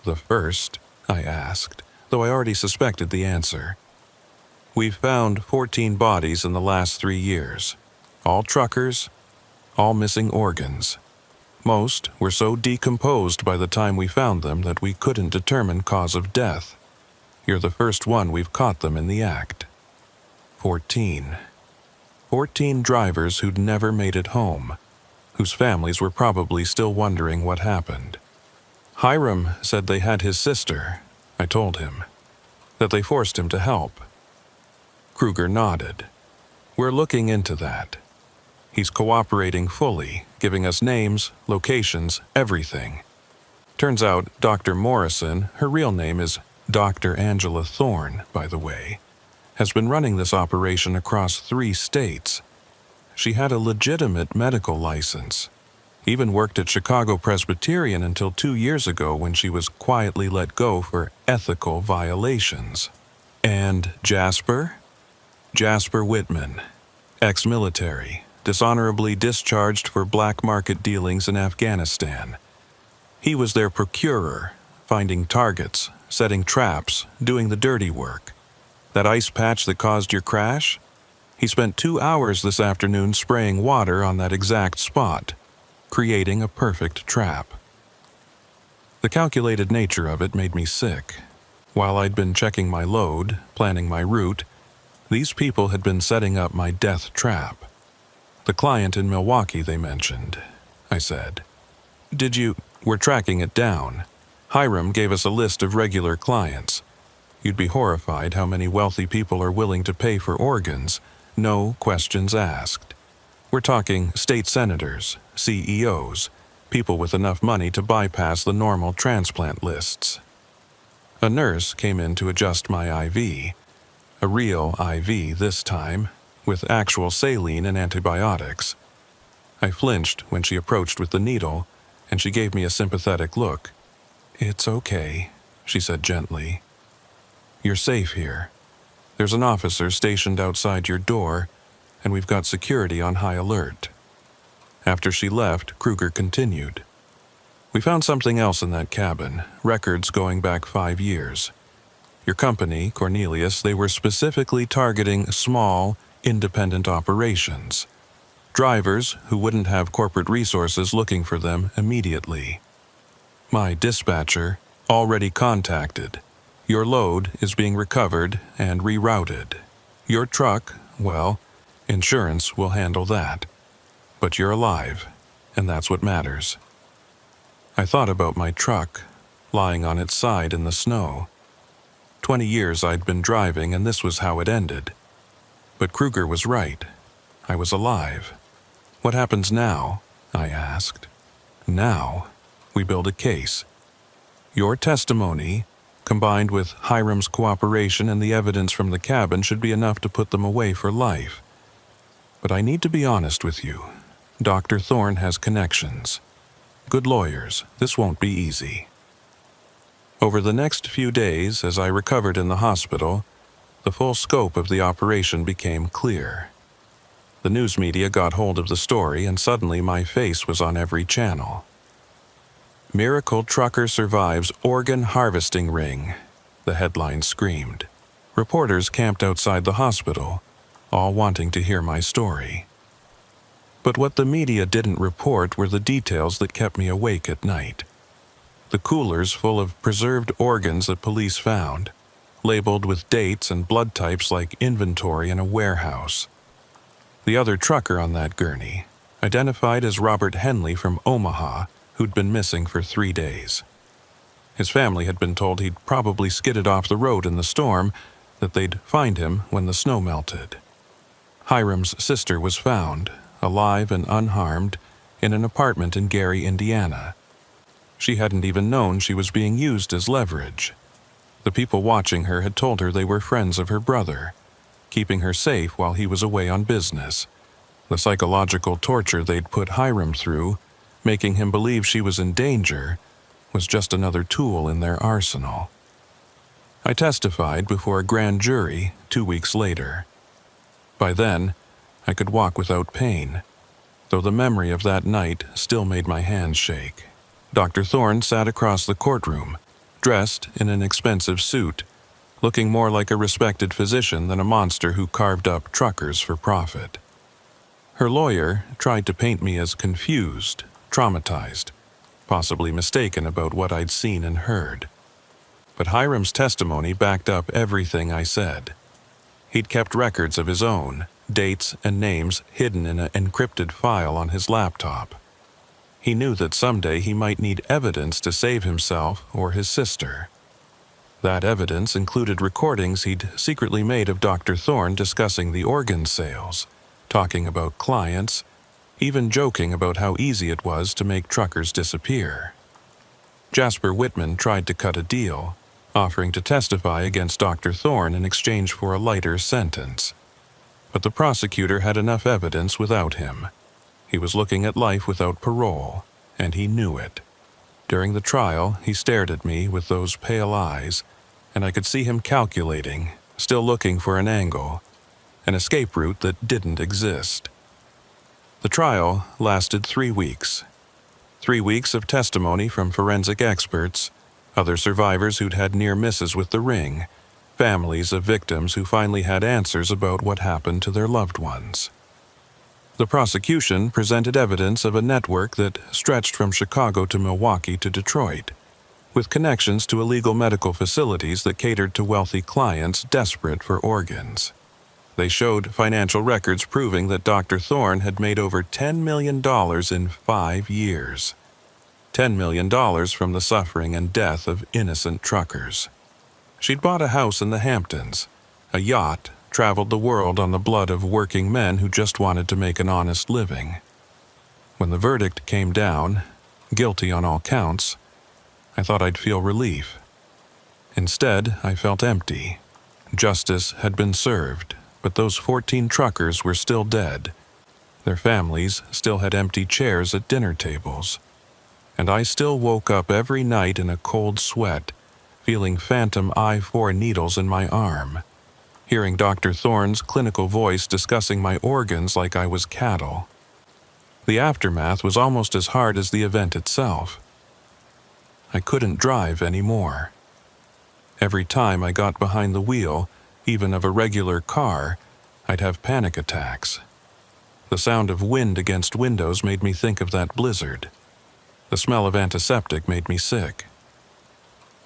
"The first?" I asked, though I already suspected the answer. "We've found 14 bodies in the last 3 years. All truckers, all missing organs. Most were so decomposed by the time we found them that we couldn't determine cause of death. You're the first one we've caught them in the act. 14. 14 drivers who'd never made it home, whose families were probably still wondering what happened. Hiram said they had his sister," I told him, "that they forced him to help." Kruger nodded. "We're looking into that. He's cooperating fully, giving us names, locations, everything. Turns out Dr. Morrison, her real name is Dr. Angela Thorne, by the way, has been running this operation across 3 states. She had a legitimate medical license, even worked at Chicago Presbyterian until 2 years ago when she was quietly let go for ethical violations." "And Jasper?" Jasper Whitman, ex-military, dishonorably discharged for black market dealings in Afghanistan. He was their procurer, finding targets, setting traps, doing the dirty work. That ice patch that caused your crash? He spent 2 hours this afternoon spraying water on that exact spot, creating a perfect trap. The calculated nature of it made me sick. While I'd been checking my load, planning my route, these people had been setting up my death trap. The client in Milwaukee they mentioned, I said. We're tracking it down. Hiram gave us a list of regular clients. You'd be horrified how many wealthy people are willing to pay for organs, no questions asked. We're talking state senators, CEOs, people with enough money to bypass the normal transplant lists. A nurse came in to adjust my IV, a real IV this time, with actual saline and antibiotics. I flinched when she approached with the needle, and she gave me a sympathetic look. "It's okay," she said gently. "You're safe here. There's an officer stationed outside your door, and we've got security on high alert." After she left, Kruger continued. "We found something else in that cabin, records going back 5 years. Your company, Cornelius, they were specifically targeting small, independent operations. Drivers who wouldn't have corporate resources looking for them immediately. My dispatcher, already contacted. Your load is being recovered and rerouted. Your truck, well, insurance will handle that. But you're alive, and that's what matters." I thought about my truck, lying on its side in the snow. 20 years I'd been driving, and this was how it ended. But Kruger was right. I was alive. "What happens now?" I asked. "Now, we build a case. Your testimony, combined with Hiram's cooperation and the evidence from the cabin, should be enough to put them away for life. But I need to be honest with you. Dr. Thorne has connections. Good lawyers, this won't be easy." Over the next few days, as I recovered in the hospital, the full scope of the operation became clear. The news media got hold of the story, and suddenly my face was on every channel. "Miracle Trucker Survives Organ Harvesting Ring," the headline screamed. Reporters camped outside the hospital, all wanting to hear my story. But what the media didn't report were the details that kept me awake at night. The coolers full of preserved organs that police found, labeled with dates and blood types like inventory in a warehouse. The other trucker on that gurney, identified as Robert Henley from Omaha, who'd been missing for 3 days. His family had been told he'd probably skidded off the road in the storm, that they'd find him when the snow melted. Hiram's sister was found, alive and unharmed, in an apartment in Gary, Indiana. She hadn't even known she was being used as leverage. The people watching her had told her they were friends of her brother, keeping her safe while he was away on business. The psychological torture they'd put Hiram through, making him believe she was in danger, was just another tool in their arsenal. I testified before a grand jury 2 weeks later. By then, I could walk without pain, though the memory of that night still made my hands shake. Dr. Thorne sat across the courtroom, dressed in an expensive suit, looking more like a respected physician than a monster who carved up truckers for profit. Her lawyer tried to paint me as confused, traumatized, possibly mistaken about what I'd seen and heard. But Hiram's testimony backed up everything I said. He'd kept records of his own, dates and names hidden in an encrypted file on his laptop. He knew that someday he might need evidence to save himself or his sister. That evidence included recordings he'd secretly made of Dr. Thorne discussing the organ sales, talking about clients, even joking about how easy it was to make truckers disappear. Jasper Whitman tried to cut a deal, offering to testify against Dr. Thorne in exchange for a lighter sentence. But the prosecutor had enough evidence without him. He was looking at life without parole, and he knew it. During the trial, he stared at me with those pale eyes, and I could see him calculating, still looking for an angle. an escape route that didn't exist. The trial lasted 3 weeks. 3 weeks of testimony from forensic experts, other survivors who'd had near misses with the ring, families of victims who finally had answers about what happened to their loved ones. The prosecution presented evidence of a network that stretched from Chicago to Milwaukee to Detroit, with connections to illegal medical facilities that catered to wealthy clients desperate for organs. They showed financial records proving that Dr. Thorne had made over $10 million in 5 years. $10 million from the suffering and death of innocent truckers. She'd bought a house in the Hamptons, a yacht, traveled the world on the blood of working men who just wanted to make an honest living. When the verdict came down, guilty on all counts, I thought I'd feel relief. Instead, I felt empty. Justice had been served, but those 14 truckers were still dead. Their families still had empty chairs at dinner tables. And I still woke up every night in a cold sweat, feeling phantom I-4 needles in my arm, hearing Dr. Thorne's clinical voice discussing my organs like I was cattle. The aftermath was almost as hard as the event itself. I couldn't drive anymore. Every time I got behind the wheel, even of a regular car, I'd have panic attacks. The sound of wind against windows made me think of that blizzard. The smell of antiseptic made me sick.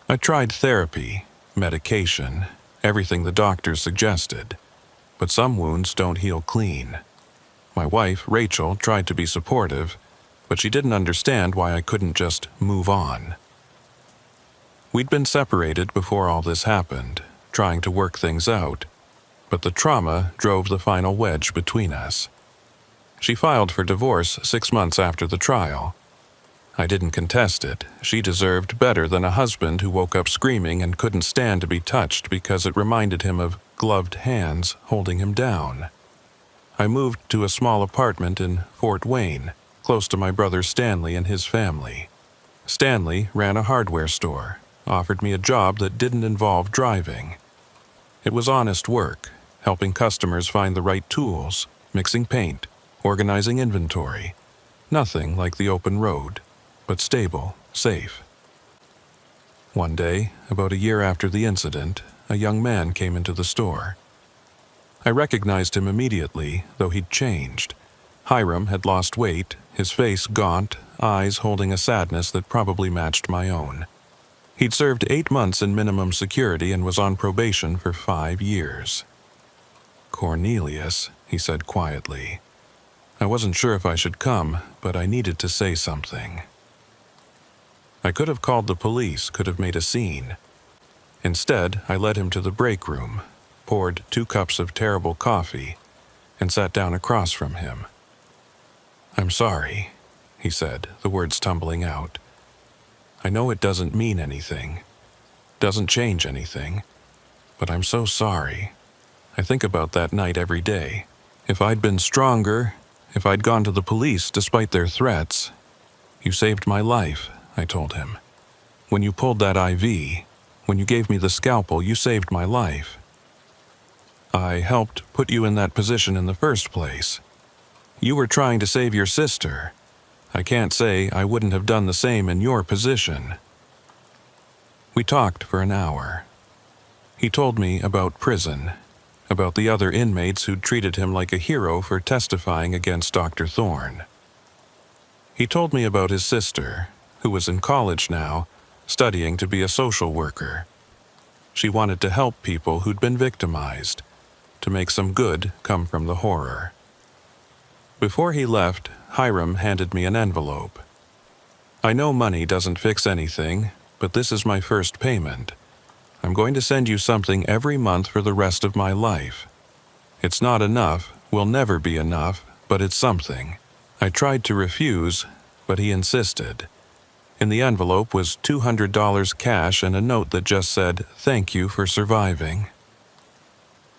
I tried therapy, medication, everything the doctors suggested, but some wounds don't heal clean. My wife, Rachel, tried to be supportive, but she didn't understand why I couldn't just move on. We'd been separated before all this happened, trying to work things out, but the trauma drove the final wedge between us. She filed for divorce 6 months after the trial. I didn't contest it. She deserved better than a husband who woke up screaming and couldn't stand to be touched because it reminded him of gloved hands holding him down. I moved to a small apartment in Fort Wayne, close to my brother Stanley and his family. Stanley ran a hardware store, offered me a job that didn't involve driving. It was honest work, helping customers find the right tools, mixing paint, organizing inventory. Nothing like the open road, but stable, safe. One day, about a year after the incident, a young man came into the store. I recognized him immediately, though he'd changed. Hiram had lost weight, his face gaunt, eyes holding a sadness that probably matched my own. He'd served 8 months in minimum security and was on probation for 5 years. "Cornelius," he said quietly. I wasn't sure if I should come, but I needed to say something. I could have called the police, could have made a scene. Instead, I led him to the break room, poured 2 cups of terrible coffee, and sat down across from him. "I'm sorry," he said, the words tumbling out. "I know it doesn't mean anything, doesn't change anything, but I'm so sorry. I think about that night every day. If I'd been stronger, if I'd gone to the police despite their threats. You saved my life," I told him. "When you pulled that IV, when you gave me the scalpel, you saved my life. I helped put you in that position in the first place. You were trying to save your sister. I can't say I wouldn't have done the same in your position." We talked for an hour. He told me about prison, about the other inmates who'd treated him like a hero for testifying against Dr. Thorne. He told me about his sister, who was in college now, studying to be a social worker. She wanted to help people who'd been victimized, to make some good come from the horror. Before he left, Hiram handed me an envelope. "I know money doesn't fix anything, but this is my first payment. I'm going to send you something every month for the rest of my life. It's not enough, will never be enough, but it's something." I tried to refuse, but he insisted. In the envelope was $200 cash and a note that just said, "Thank you for surviving."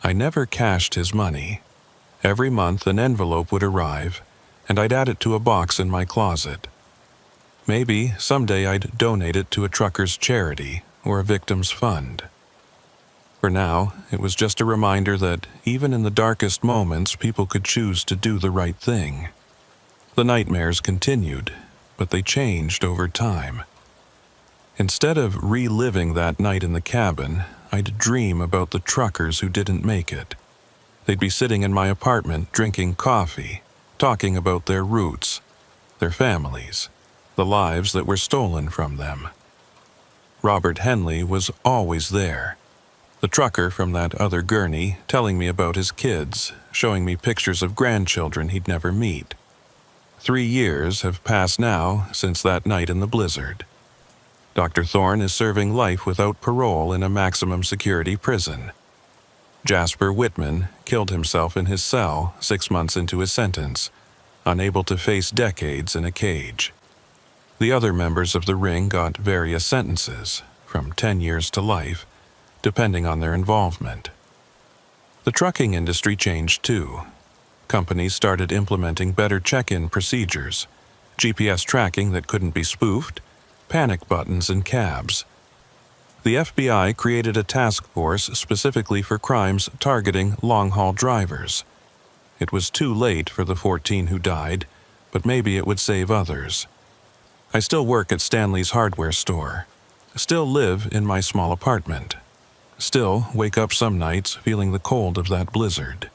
I never cashed his money. Every month an envelope would arrive, and I'd add it to a box in my closet. Maybe someday I'd donate it to a trucker's charity or a victim's fund. For now, it was just a reminder that even in the darkest moments, people could choose to do the right thing. The nightmares continued, but they changed over time. Instead of reliving that night in the cabin, I'd dream about the truckers who didn't make it. They'd be sitting in my apartment drinking coffee, talking about their roots, their families, the lives that were stolen from them. Robert Henley was always there. The trucker from that other gurney telling me about his kids, showing me pictures of grandchildren he'd never meet. 3 years have passed now since that night in the blizzard. Dr. Thorne is serving life without parole in a maximum security prison. Jasper Whitman killed himself in his cell 6 months into his sentence, unable to face decades in a cage. The other members of the ring got various sentences, from 10 years to life, depending on their involvement. The trucking industry changed too. Companies started implementing better check-in procedures, GPS tracking that couldn't be spoofed, panic buttons in cabs. The FBI created a task force specifically for crimes targeting long-haul drivers. It was too late for the 14 who died, but maybe it would save others. I still work at Stanley's hardware store, still live in my small apartment, still wake up some nights feeling the cold of that blizzard,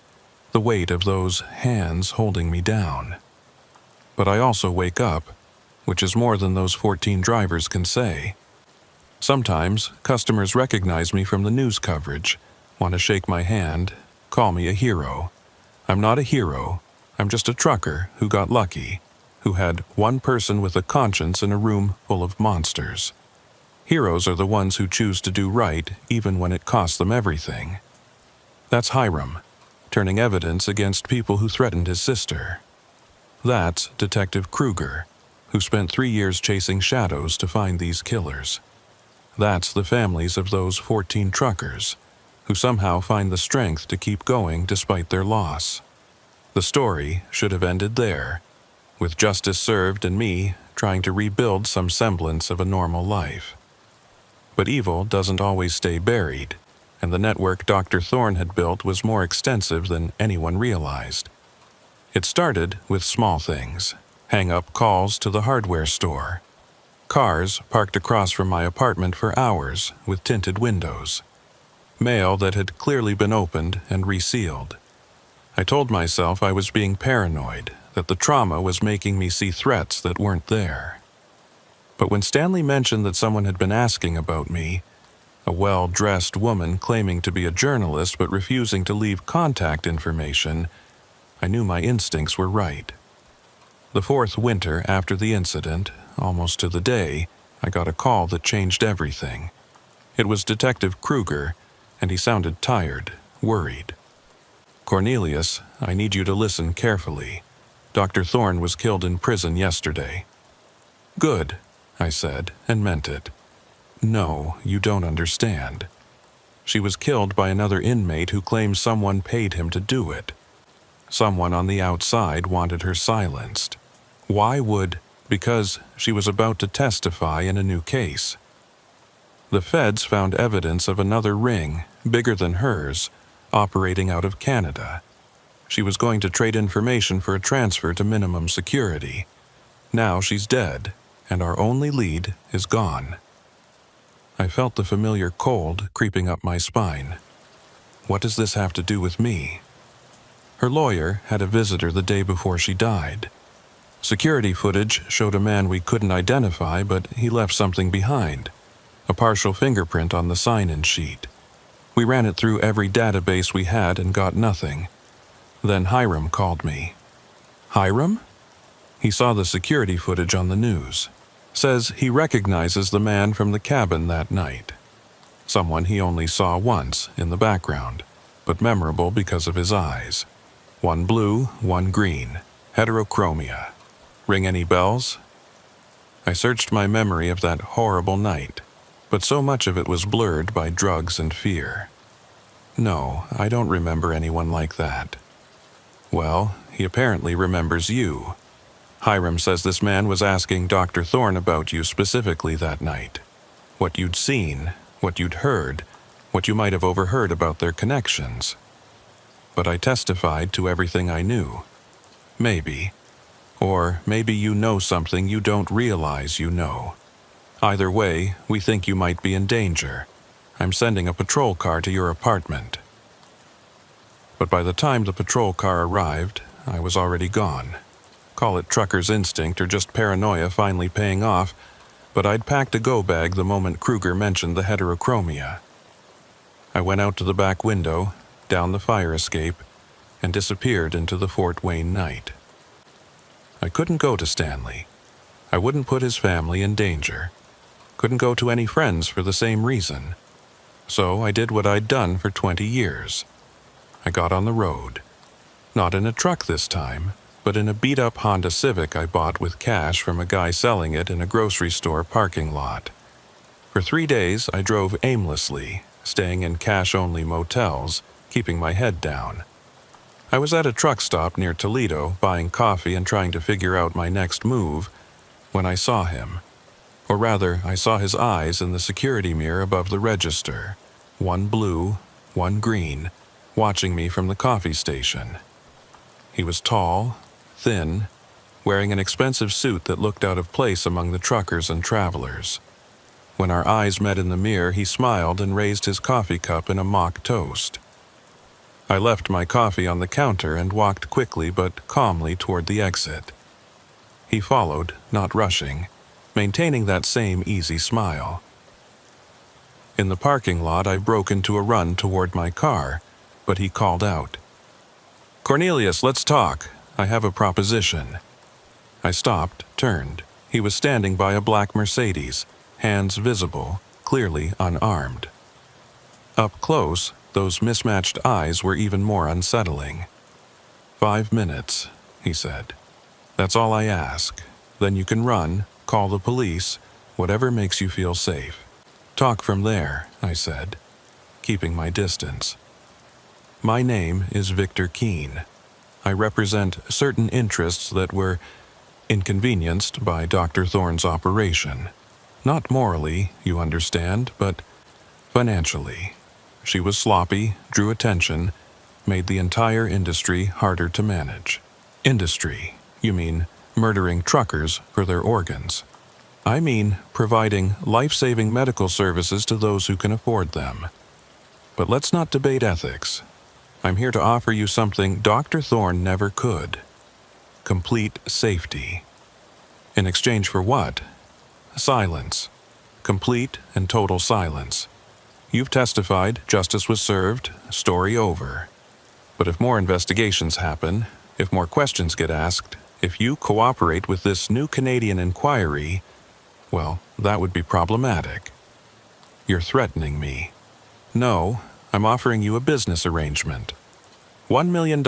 the weight of those hands holding me down. But I also wake up, which is more than those 14 drivers can say. Sometimes customers recognize me from the news coverage, want to shake my hand, call me a hero. I'm not a hero, I'm just a trucker who got lucky, who had one person with a conscience in a room full of monsters. Heroes are the ones who choose to do right even when it costs them everything. That's Hiram, turning evidence against people who threatened his sister. That's Detective Kruger, who spent 3 years chasing shadows to find these killers. That's the families of those 14 truckers, who somehow find the strength to keep going despite their loss. The story should have ended there, with justice served and me trying to rebuild some semblance of a normal life. But evil doesn't always stay buried, and the network Dr. Thorne had built was more extensive than anyone realized. It started with small things, hang-up calls to the hardware store, cars parked across from my apartment for hours with tinted windows, mail that had clearly been opened and resealed. I told myself I was being paranoid, that the trauma was making me see threats that weren't there. But when Stanley mentioned that someone had been asking about me, a well-dressed woman claiming to be a journalist but refusing to leave contact information, I knew my instincts were right. The 4th winter after the incident, almost to the day, I got a call that changed everything. It was Detective Kruger, and he sounded tired, worried. "Cornelius, I need you to listen carefully. Dr. Thorne was killed in prison yesterday." "Good," I said, and meant it. "No, you don't understand. She was killed by another inmate who claims someone paid him to do it. Someone on the outside wanted her silenced. Why would? Because she was about to testify in a new case. The feds found evidence of another ring, bigger than hers, operating out of Canada. She was going to trade information for a transfer to minimum security. Now she's dead, and our only lead is gone." I felt the familiar cold creeping up my spine. What does this have to do with me? Her lawyer had a visitor the day before she died. Security footage showed a man we couldn't identify, but he left something behind, a partial fingerprint on the sign-in sheet. We ran it through every database we had and got nothing. Then Hiram called me. "Hiram?" He saw the security footage on the news. Says he recognizes the man from the cabin that night. Someone he only saw once in the background, but memorable because of his eyes. One blue, one green. Heterochromia. Ring any bells? I searched my memory of that horrible night, but so much of it was blurred by drugs and fear. No, I don't remember anyone like that. Well, he apparently remembers you. Hiram says this man was asking Dr. Thorne about you specifically that night. What you'd seen, what you'd heard, what you might have overheard about their connections. But I testified to everything I knew. Maybe. Or maybe you know something you don't realize you know. Either way, we think you might be in danger. I'm sending a patrol car to your apartment. But by the time the patrol car arrived, I was already gone. Call it trucker's instinct or just paranoia finally paying off, but I'd packed a go bag the moment Kruger mentioned the heterochromia. I went out to the back window, down the fire escape, and disappeared into the Fort Wayne night. I couldn't go to Stanley. I wouldn't put his family in danger. Couldn't go to any friends for the same reason. So I did what I'd done for 20 years. I got on the road. Not in a truck this time, but in a beat-up Honda Civic I bought with cash from a guy selling it in a grocery store parking lot. For 3 days, I drove aimlessly, staying in cash-only motels, keeping my head down. I was at a truck stop near Toledo, buying coffee and trying to figure out my next move, when I saw him. Or rather, I saw his eyes in the security mirror above the register, one blue, one green, watching me from the coffee station. He was tall, thin, wearing an expensive suit that looked out of place among the truckers and travelers. When our eyes met in the mirror, he smiled and raised his coffee cup in a mock toast. I left my coffee on the counter and walked quickly but calmly toward the exit. He followed, not rushing, maintaining that same easy smile. In the parking lot, I broke into a run toward my car, but he called out, "Cornelius, let's talk. I have a proposition." I stopped, turned. He was standing by a black Mercedes, hands visible, clearly unarmed. Up close, those mismatched eyes were even more unsettling. "5 minutes," he said. "That's all I ask. Then you can run, call the police, whatever makes you feel safe. Talk from there," I said, keeping my distance. "My name is Victor Keene. I represent certain interests that were inconvenienced by Dr. Thorne's operation. Not morally, you understand, but financially. She was sloppy, drew attention, made the entire industry harder to manage." "Industry, you mean murdering truckers for their organs?" "I mean providing life-saving medical services to those who can afford them. But let's not debate ethics. I'm here to offer you something Dr. Thorne never could. Complete safety. In exchange for what? Silence. Complete and total silence. You've testified, justice was served, story over. But if more investigations happen, if more questions get asked, if you cooperate with this new Canadian inquiry, well, that would be problematic." "You're threatening me." "No, I'm offering you a business arrangement. $1 million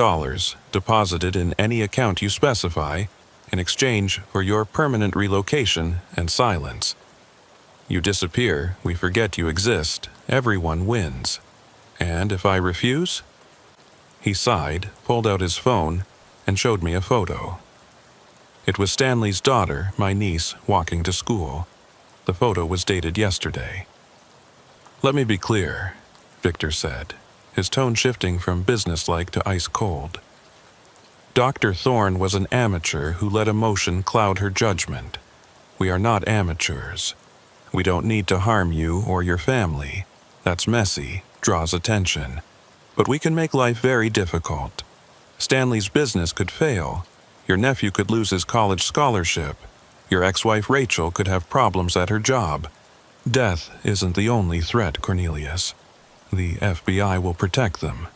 deposited in any account you specify in exchange for your permanent relocation and silence. You disappear, we forget you exist, everyone wins. And if I refuse?" He sighed, pulled out his phone, and showed me a photo. It was Stanley's daughter, my niece, walking to school. The photo was dated yesterday. "Let me be clear," Victor said, his tone shifting from businesslike to ice-cold. "Dr. Thorne was an amateur who let emotion cloud her judgment. We are not amateurs. We don't need to harm you or your family. That's messy, draws attention. But we can make life very difficult. Stanley's business could fail. Your nephew could lose his college scholarship. Your ex-wife Rachel could have problems at her job. Death isn't the only threat, Cornelius. The FBI will protect them.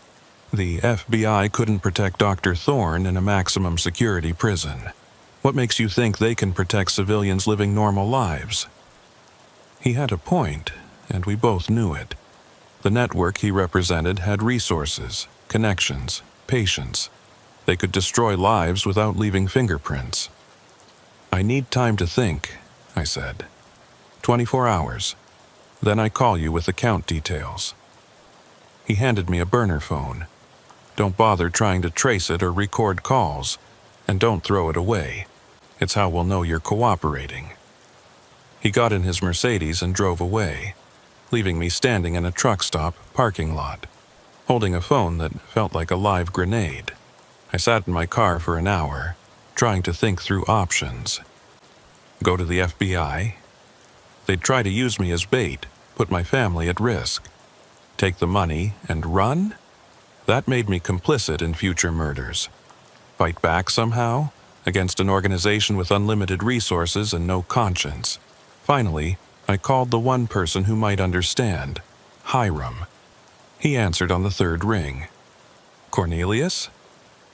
The FBI couldn't protect Dr. Thorne in a maximum security prison. What makes you think they can protect civilians living normal lives?" He had a point, and we both knew it. The network he represented had resources, connections, patience. They could destroy lives without leaving fingerprints. "I need time to think," I said. 24 hours. Then I call you with account details." He handed me a burner phone. "Don't bother trying to trace it or record calls, and don't throw it away. It's how we'll know you're cooperating." He got in his Mercedes and drove away. leaving me standing in a truck stop parking lot, holding a phone that felt like a live grenade. I sat in my car for an hour, trying to think through options. Go to the FBI? They'd try to use me as bait, put my family at risk. Take the money and run? That made me complicit in future murders. Fight back somehow, against an organization with unlimited resources and no conscience. Finally, I called the one person who might understand, Hiram. He answered on the third ring. Cornelius?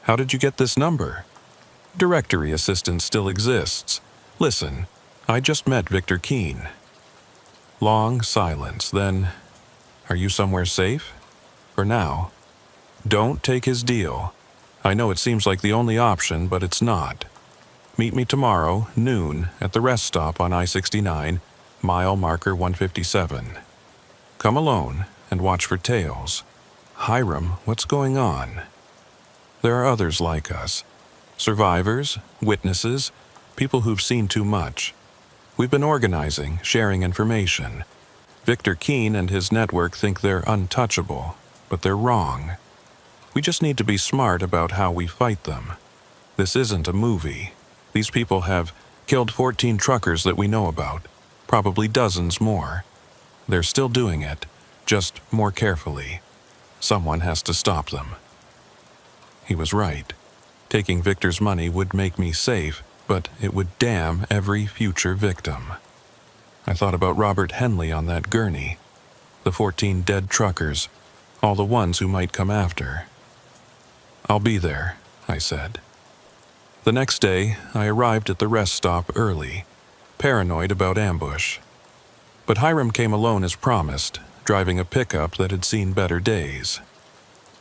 How did you get this number? Directory assistance still exists. Listen, I just met Victor Keene. Long silence, then, are you somewhere safe? For now. Don't take his deal. I know it seems like the only option, but it's not. Meet me tomorrow, noon, at the rest stop on I-69, mile marker 157. Come alone and watch for tails. Hiram, what's going on? There are others like us. Survivors, witnesses, people who've seen too much. We've been organizing, sharing information. Victor Keene and his network think they're untouchable, but they're wrong. We just need to be smart about how we fight them. This isn't a movie. These people have killed 14 truckers that we know about, probably dozens more. They're still doing it, just more carefully. Someone has to stop them. He was right. Taking Victor's money would make me safe, but it would damn every future victim. I thought about Robert Henley on that gurney, the 14 dead truckers, all the ones who might come after. I'll be there, I said. The next day, I arrived at the rest stop early, paranoid about ambush. But Hiram came alone as promised, driving a pickup that had seen better days.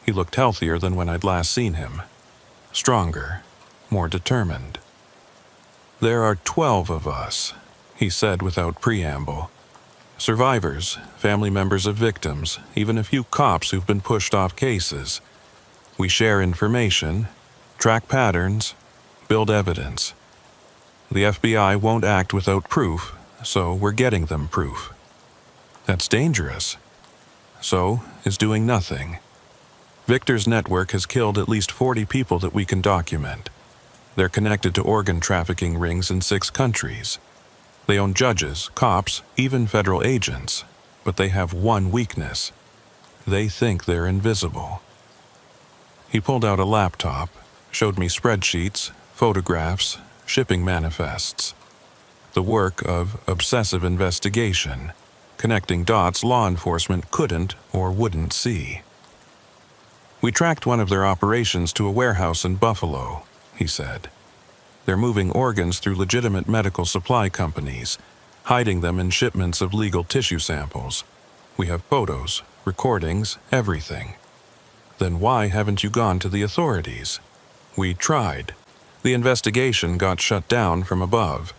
He looked healthier than when I'd last seen him. Stronger, more determined. There are 12 of us, he said without preamble. Survivors, family members of victims, even a few cops who've been pushed off cases. We share information, track patterns, build evidence. The FBI won't act without proof, so we're getting them proof. That's dangerous. So is doing nothing. Victor's network has killed at least 40 people that we can document. They're connected to organ trafficking rings in 6 countries. They own judges, cops, even federal agents, but they have one weakness. They think they're invisible. He pulled out a laptop, showed me spreadsheets, photographs, shipping manifests. The work of obsessive investigation, connecting dots law enforcement couldn't or wouldn't see. We tracked one of their operations to a warehouse in Buffalo, he said. They're moving organs through legitimate medical supply companies, hiding them in shipments of legal tissue samples. We have photos, recordings, everything. Then why haven't you gone to the authorities? We tried. The investigation got shut down from above.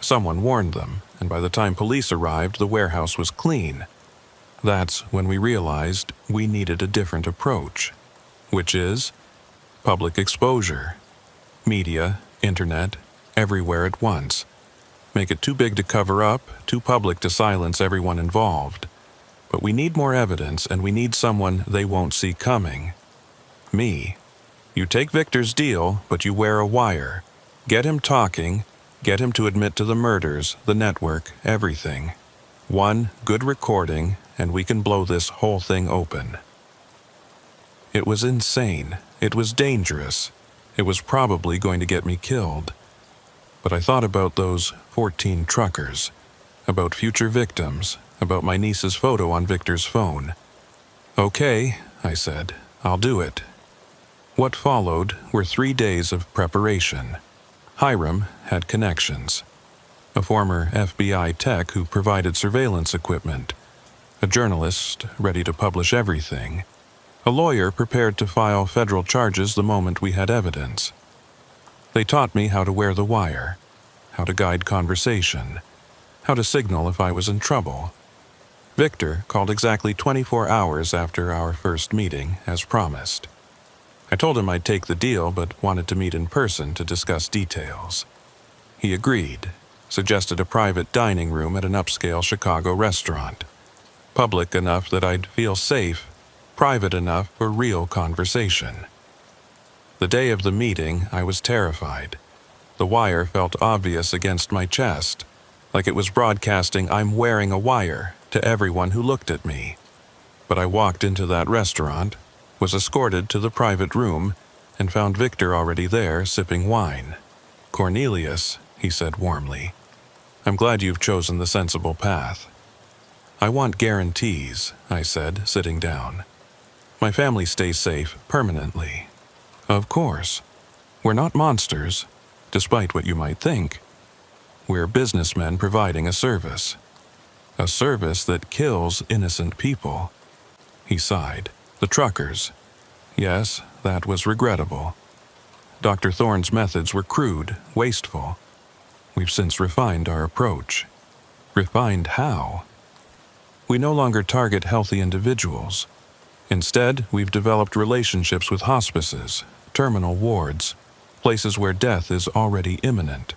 Someone warned them, and by the time police arrived, the warehouse was clean. That's when we realized we needed a different approach, which is public exposure. Media, internet, everywhere at once. Make it too big to cover up, too public to silence everyone involved. But we need more evidence, and we need someone they won't see coming. Me. You take Victor's deal, but you wear a wire. Get him talking, get him to admit to the murders, the network, everything. One good recording, and we can blow this whole thing open. It was insane. It was dangerous. It was probably going to get me killed. But I thought about those 14 truckers, about future victims, about my niece's photo on Victor's phone. Okay, I said, I'll do it. What followed were 3 days of preparation. Hiram had connections. A former FBI tech who provided surveillance equipment. A journalist ready to publish everything. A lawyer prepared to file federal charges the moment we had evidence. They taught me how to wear the wire, how to guide conversation, how to signal if I was in trouble. Victor called exactly 24 hours after our first meeting, as promised. I told him I'd take the deal, but wanted to meet in person to discuss details. He agreed, suggested a private dining room at an upscale Chicago restaurant. public enough that I'd feel safe, private enough for real conversation. The day of the meeting, I was terrified. The wire felt obvious against my chest, like it was broadcasting "I'm wearing a wire" to everyone who looked at me. But I walked into that restaurant, was escorted to the private room, and found Victor already there sipping wine. "Cornelius," he said warmly, "I'm glad you've chosen the sensible path." "I want guarantees," I said, sitting down. "My family stays safe permanently." "Of course. We're not monsters, despite what you might think. We're businessmen providing a service. A service that kills innocent people." He sighed. "The truckers. Yes, that was regrettable. Dr. Thorne's methods were crude, wasteful. We've since refined our approach." "Refined how?" "We no longer target healthy individuals. Instead, we've developed relationships with hospices, terminal wards, places where death is already imminent.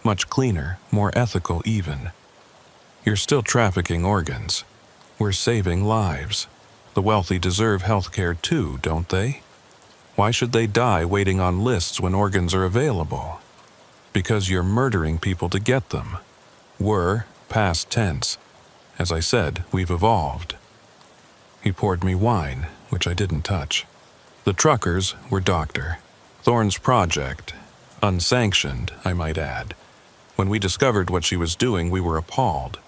Much cleaner, more ethical even. You're still trafficking organs. We're saving lives. The wealthy deserve health care too, don't they? Why should they die waiting on lists when organs are available? Because you're murdering people to get them. We're past tense. As I said, we've evolved." He poured me wine, which I didn't touch. "The truckers were Dr. Thorne's project. Unsanctioned, I might add. When we discovered what she was doing, we were appalled."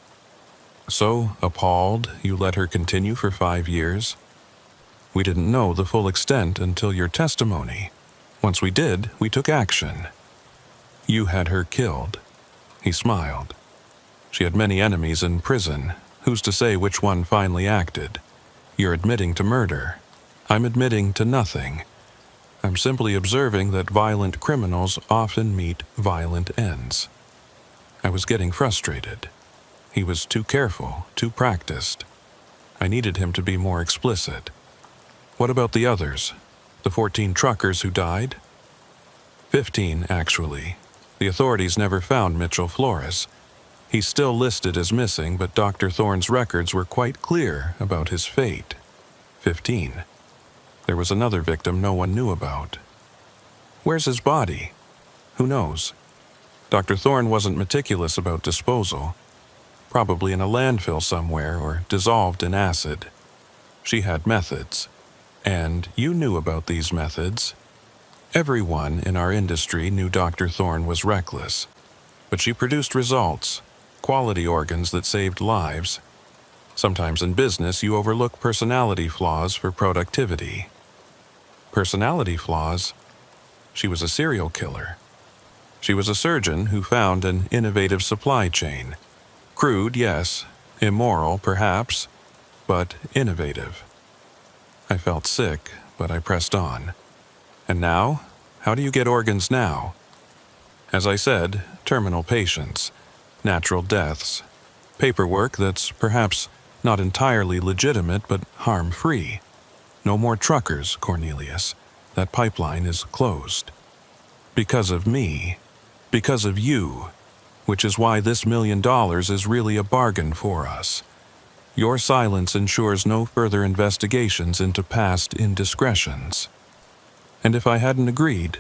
"So appalled, you let her continue for 5 years?" "We didn't know the full extent until your testimony. Once we did, we took action." "You had her killed." He smiled. "She had many enemies in prison. Who's to say which one finally acted? You're admitting to murder. I'm admitting to nothing. I'm simply observing that violent criminals often meet violent ends." I was getting frustrated. He was too careful, too practiced. I needed him to be more explicit. "What about the others? The 14 truckers who died?" 15, actually. The authorities never found Mitchell Flores. He's still listed as missing, but Dr. Thorne's records were quite clear about his fate. 15. There was another victim no one knew about. Where's his body? Who knows? Dr. Thorne wasn't meticulous about disposal. Probably in a landfill somewhere or dissolved in acid. She had methods. And you knew about these methods. Everyone in our industry knew Dr. Thorne was reckless. But she produced results, quality organs that saved lives. Sometimes in business you overlook personality flaws for productivity. Personality flaws? She was a serial killer. She was a surgeon who found an innovative supply chain. Crude, yes. Immoral, perhaps. But innovative. I felt sick, but I pressed on. And now? How do you get organs now? As I said, terminal patients. Natural deaths. Paperwork that's perhaps not entirely legitimate, but harm-free. No more truckers, Cornelius. That pipeline is closed. Because of me. Because of you. Which is why this $1 million is really a bargain for us. Your silence ensures no further investigations into past indiscretions. And if I hadn't agreed?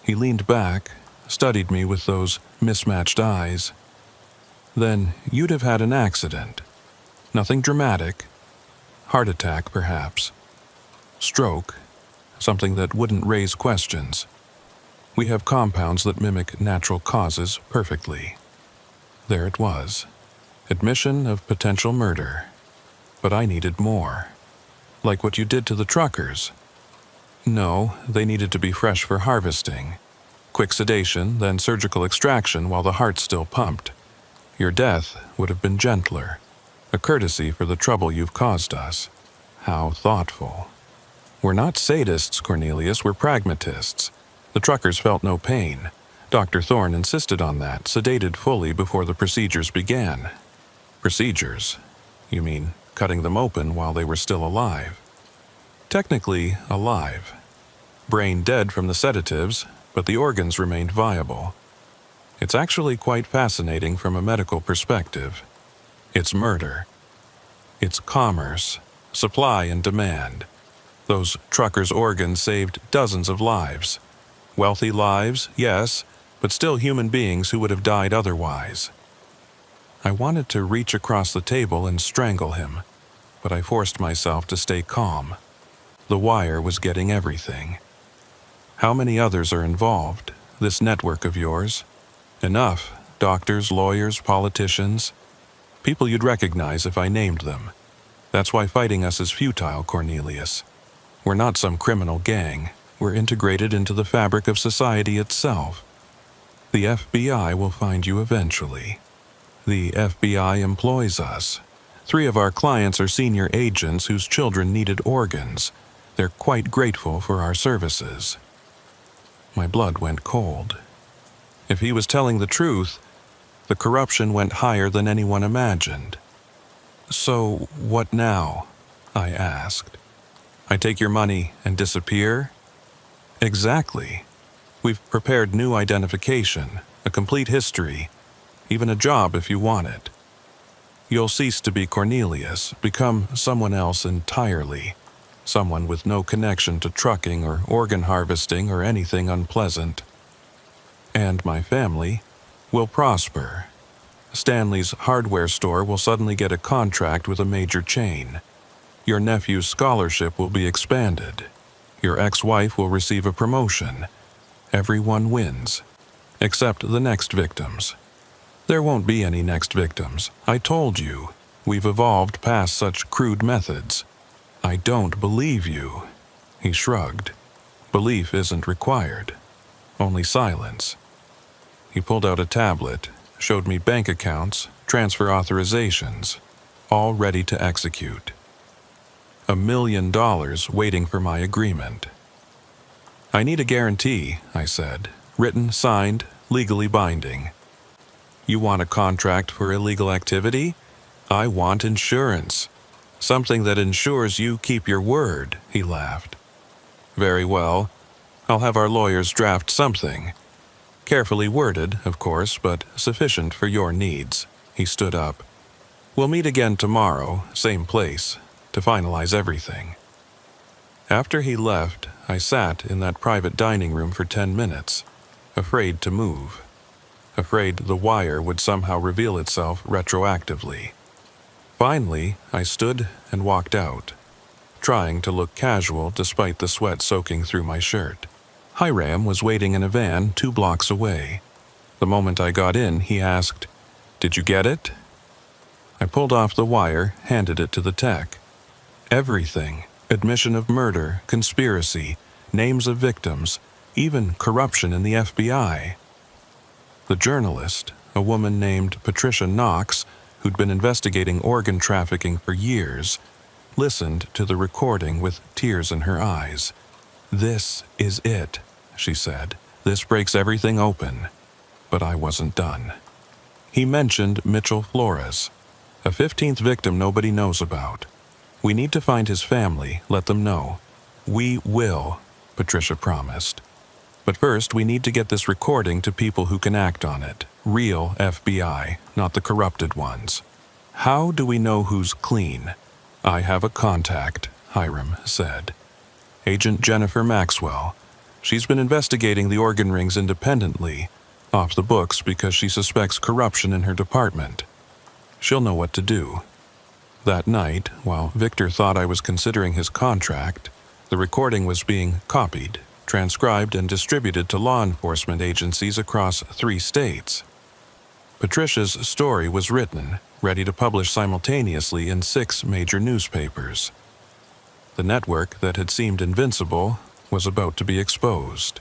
He leaned back, studied me with those mismatched eyes. Then you'd have had an accident. Nothing dramatic. Heart attack, perhaps. Stroke. Something that wouldn't raise questions. We have compounds that mimic natural causes perfectly. There it was. Admission of potential murder. But I needed more. Like what you did to the truckers. No, they needed to be fresh for harvesting. Quick sedation, then surgical extraction while the heart still pumped. Your death would have been gentler. A courtesy for the trouble you've caused us. How thoughtful. We're not sadists, Cornelius, we're pragmatists. The truckers felt no pain. Dr. Thorne insisted on that, sedated fully before the procedures began. Procedures? You mean cutting them open while they were still alive? Technically alive. Brain dead from the sedatives, but the organs remained viable. It's actually quite fascinating from a medical perspective. It's murder. It's commerce, supply and demand. Those truckers' organs saved dozens of lives. Wealthy lives, yes, but still human beings who would have died otherwise. I wanted to reach across the table and strangle him, but I forced myself to stay calm. The wire was getting everything. How many others are involved, this network of yours? Enough. Doctors, lawyers, politicians. People you'd recognize if I named them. That's why fighting us is futile, Cornelius. We're not some criminal gang. We're integrated into the fabric of society itself. The FBI will find you eventually. The FBI employs us. 3 of our clients are senior agents whose children needed organs. They're quite grateful for our services. My blood went cold. If he was telling the truth, the corruption went higher than anyone imagined. So, what now? I asked. I take your money and disappear? Exactly. We've prepared new identification, a complete history, even a job if you want it. You'll cease to be Cornelius, become someone else entirely, someone with no connection to trucking or organ harvesting or anything unpleasant. And my family will prosper. Stanley's hardware store will suddenly get a contract with a major chain. Your nephew's scholarship will be expanded. Your ex-wife will receive a promotion. Everyone wins, except the next victims. There won't be any next victims. I told you, we've evolved past such crude methods. I don't believe you. He shrugged. Belief isn't required. Only silence. He pulled out a tablet, showed me bank accounts, transfer authorizations, all ready to execute. $1 million waiting for my agreement. I need a guarantee, I said, written, signed, legally binding. You want a contract for illegal activity? I want insurance. Something that ensures you keep your word, he laughed. Very well. I'll have our lawyers draft something. Carefully worded, of course, but sufficient for your needs. He stood up. We'll meet again tomorrow, same place, to finalize everything. After he left, I sat in that private dining room for 10 minutes, afraid to move, afraid the wire would somehow reveal itself retroactively. Finally, I stood and walked out, trying to look casual despite the sweat soaking through my shirt. Hiram was waiting in a van 2 blocks away. The moment I got in, he asked, "Did you get it?" I pulled off the wire, handed it to the tech. Everything. Admission of murder, conspiracy, names of victims, even corruption in the FBI. The journalist, a woman named Patricia Knox, who'd been investigating organ trafficking for years, listened to the recording with tears in her eyes. "This is it," she said. "This breaks everything open." But I wasn't done. He mentioned Mitchell Flores, a 15th victim nobody knows about. We need to find his family, let them know. We will, Patricia promised. But first, we need to get this recording to people who can act on it. Real FBI, not the corrupted ones. How do we know who's clean? I have a contact, Hiram said. Agent Jennifer Maxwell. She's been investigating the organ rings independently, off the books because she suspects corruption in her department. She'll know what to do. That night, while Victor thought I was considering his contract, the recording was being copied, transcribed, and distributed to law enforcement agencies across 3 states. Patricia's story was written, ready to publish simultaneously in 6 major newspapers. The network that had seemed invincible was about to be exposed.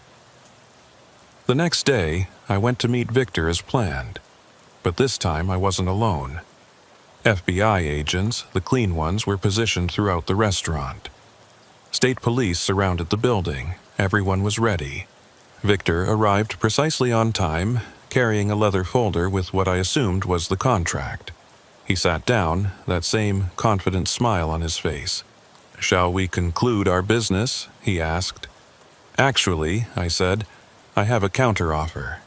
The next day, I went to meet Victor as planned, but this time I wasn't alone. FBI agents, the clean ones, were positioned throughout the restaurant. State police surrounded the building. Everyone was ready. Victor arrived precisely on time, carrying a leather folder with what I assumed was the contract. He sat down, that same confident smile on his face. "Shall we conclude our business?" he asked. "Actually," I said, "I have a counteroffer."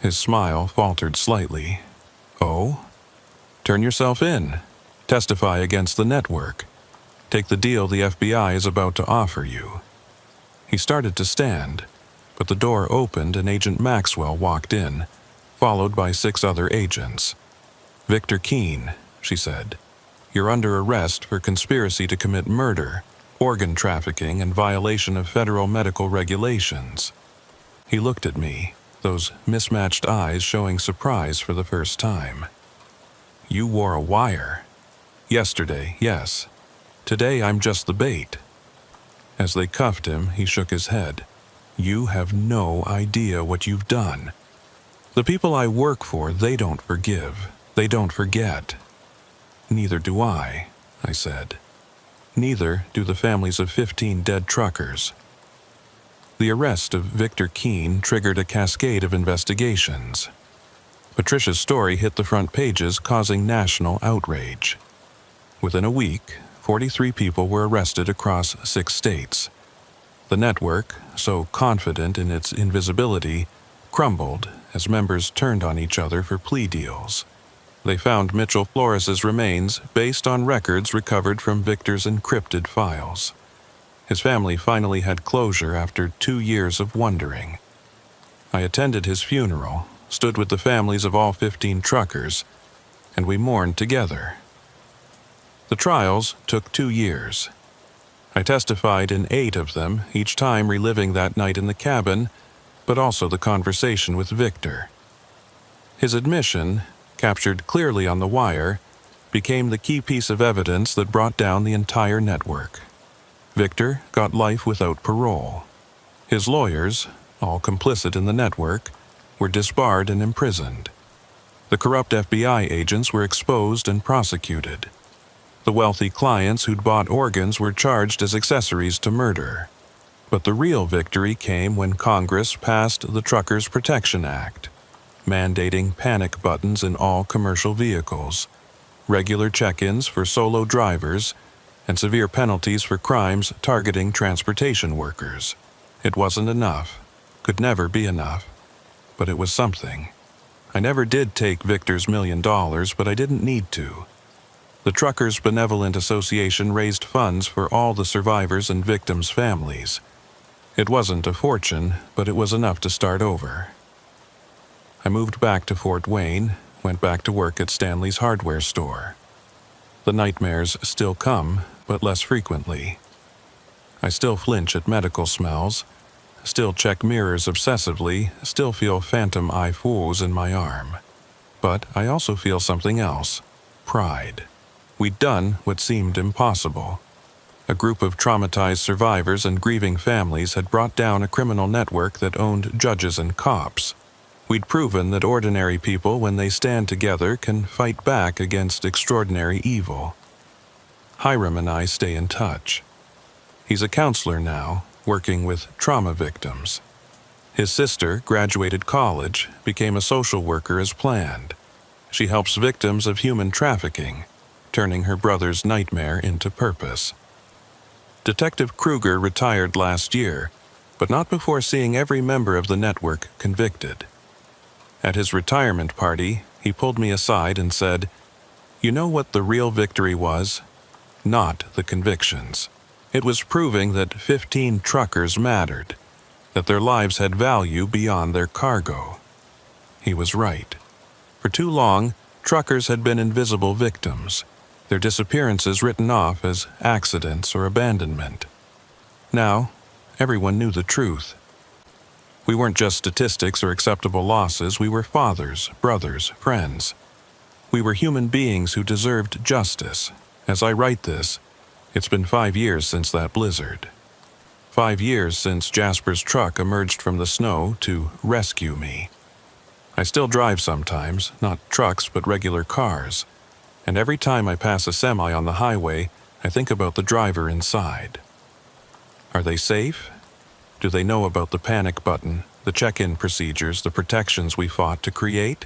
His smile faltered slightly. "Oh? Turn yourself in." Testify against the network. Take the deal the FBI is about to offer you." He started to stand, but the door opened and Agent Maxwell walked in, followed by 6 other agents. "Victor Keene," she said, "you're under arrest for conspiracy to commit murder, organ trafficking, and violation of federal medical regulations." He looked at me, those mismatched eyes showing surprise for the first time. "You wore a wire." "Yesterday, yes. Today I'm just the bait." As they cuffed him, he shook his head. "You have no idea what you've done. The people I work for, they don't forgive. They don't forget." "Neither do I," I said. "Neither do the families of 15 dead truckers." The arrest of Victor Keene triggered a cascade of investigations. Patricia's story hit the front pages, causing national outrage. Within a week, 43 people were arrested across 6 states. The network, so confident in its invisibility, crumbled as members turned on each other for plea deals. They found Mitchell Flores's remains based on records recovered from Victor's encrypted files. His family finally had closure after 2 years of wondering. I attended his funeral, stood with the families of all 15 truckers, and we mourned together. The trials took 2 years. I testified in 8 of them, each time reliving that night in the cabin, but also the conversation with Victor. His admission, captured clearly on the wire, became the key piece of evidence that brought down the entire network. Victor got life without parole. His lawyers, all complicit in the network, were disbarred and imprisoned. The corrupt FBI agents were exposed and prosecuted. The wealthy clients who'd bought organs were charged as accessories to murder. But the real victory came when Congress passed the Truckers' Protection Act, mandating panic buttons in all commercial vehicles, regular check-ins for solo drivers, and severe penalties for crimes targeting transportation workers. It wasn't enough, could never be enough, but it was something. I never did take Victor's $1 million, but I didn't need to. The Truckers' Benevolent Association raised funds for all the survivors and victims' families. It wasn't a fortune, but it was enough to start over. I moved back to Fort Wayne, went back to work at Stanley's hardware store. The nightmares still come, but less frequently. I still flinch at medical smells, still check mirrors obsessively, still feel phantom eye fours in my arm. But I also feel something else: pride. We'd done what seemed impossible. A group of traumatized survivors and grieving families had brought down a criminal network that owned judges and cops. We'd proven that ordinary people, when they stand together, can fight back against extraordinary evil. Hiram and I stay in touch. He's a counselor now, working with trauma victims. His sister graduated college, became a social worker as planned. She helps victims of human trafficking, turning her brother's nightmare into purpose. Detective Kruger retired last year, but not before seeing every member of the network convicted. At his retirement party, he pulled me aside and said, "You know what the real victory was? Not the convictions. It was proving that 15 truckers mattered, that their lives had value beyond their cargo." He was right. For too long, truckers had been invisible victims, their disappearances written off as accidents or abandonment. Now, everyone knew the truth. We weren't just statistics or acceptable losses, we were fathers, brothers, friends. We were human beings who deserved justice. As I write this, it's been 5 years since that blizzard. 5 years since Jasper's truck emerged from the snow to rescue me. I still drive sometimes, not trucks but regular cars, and every time I pass a semi on the highway, I think about the driver inside. Are they safe? Do they know about the panic button, the check-in procedures, the protections we fought to create?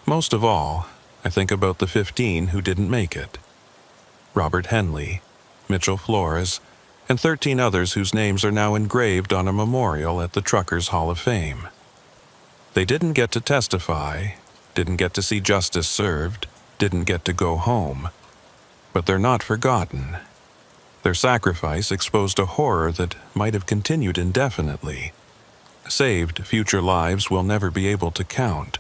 Most of all, I think about the 15 who didn't make it. Robert Henley, Mitchell Flores, and 13 others whose names are now engraved on a memorial at the Truckers' Hall of Fame. They didn't get to testify, didn't get to see justice served, didn't get to go home, But they're not forgotten. Their sacrifice exposed a horror that might have continued indefinitely. Saved future lives we'll never be able to count.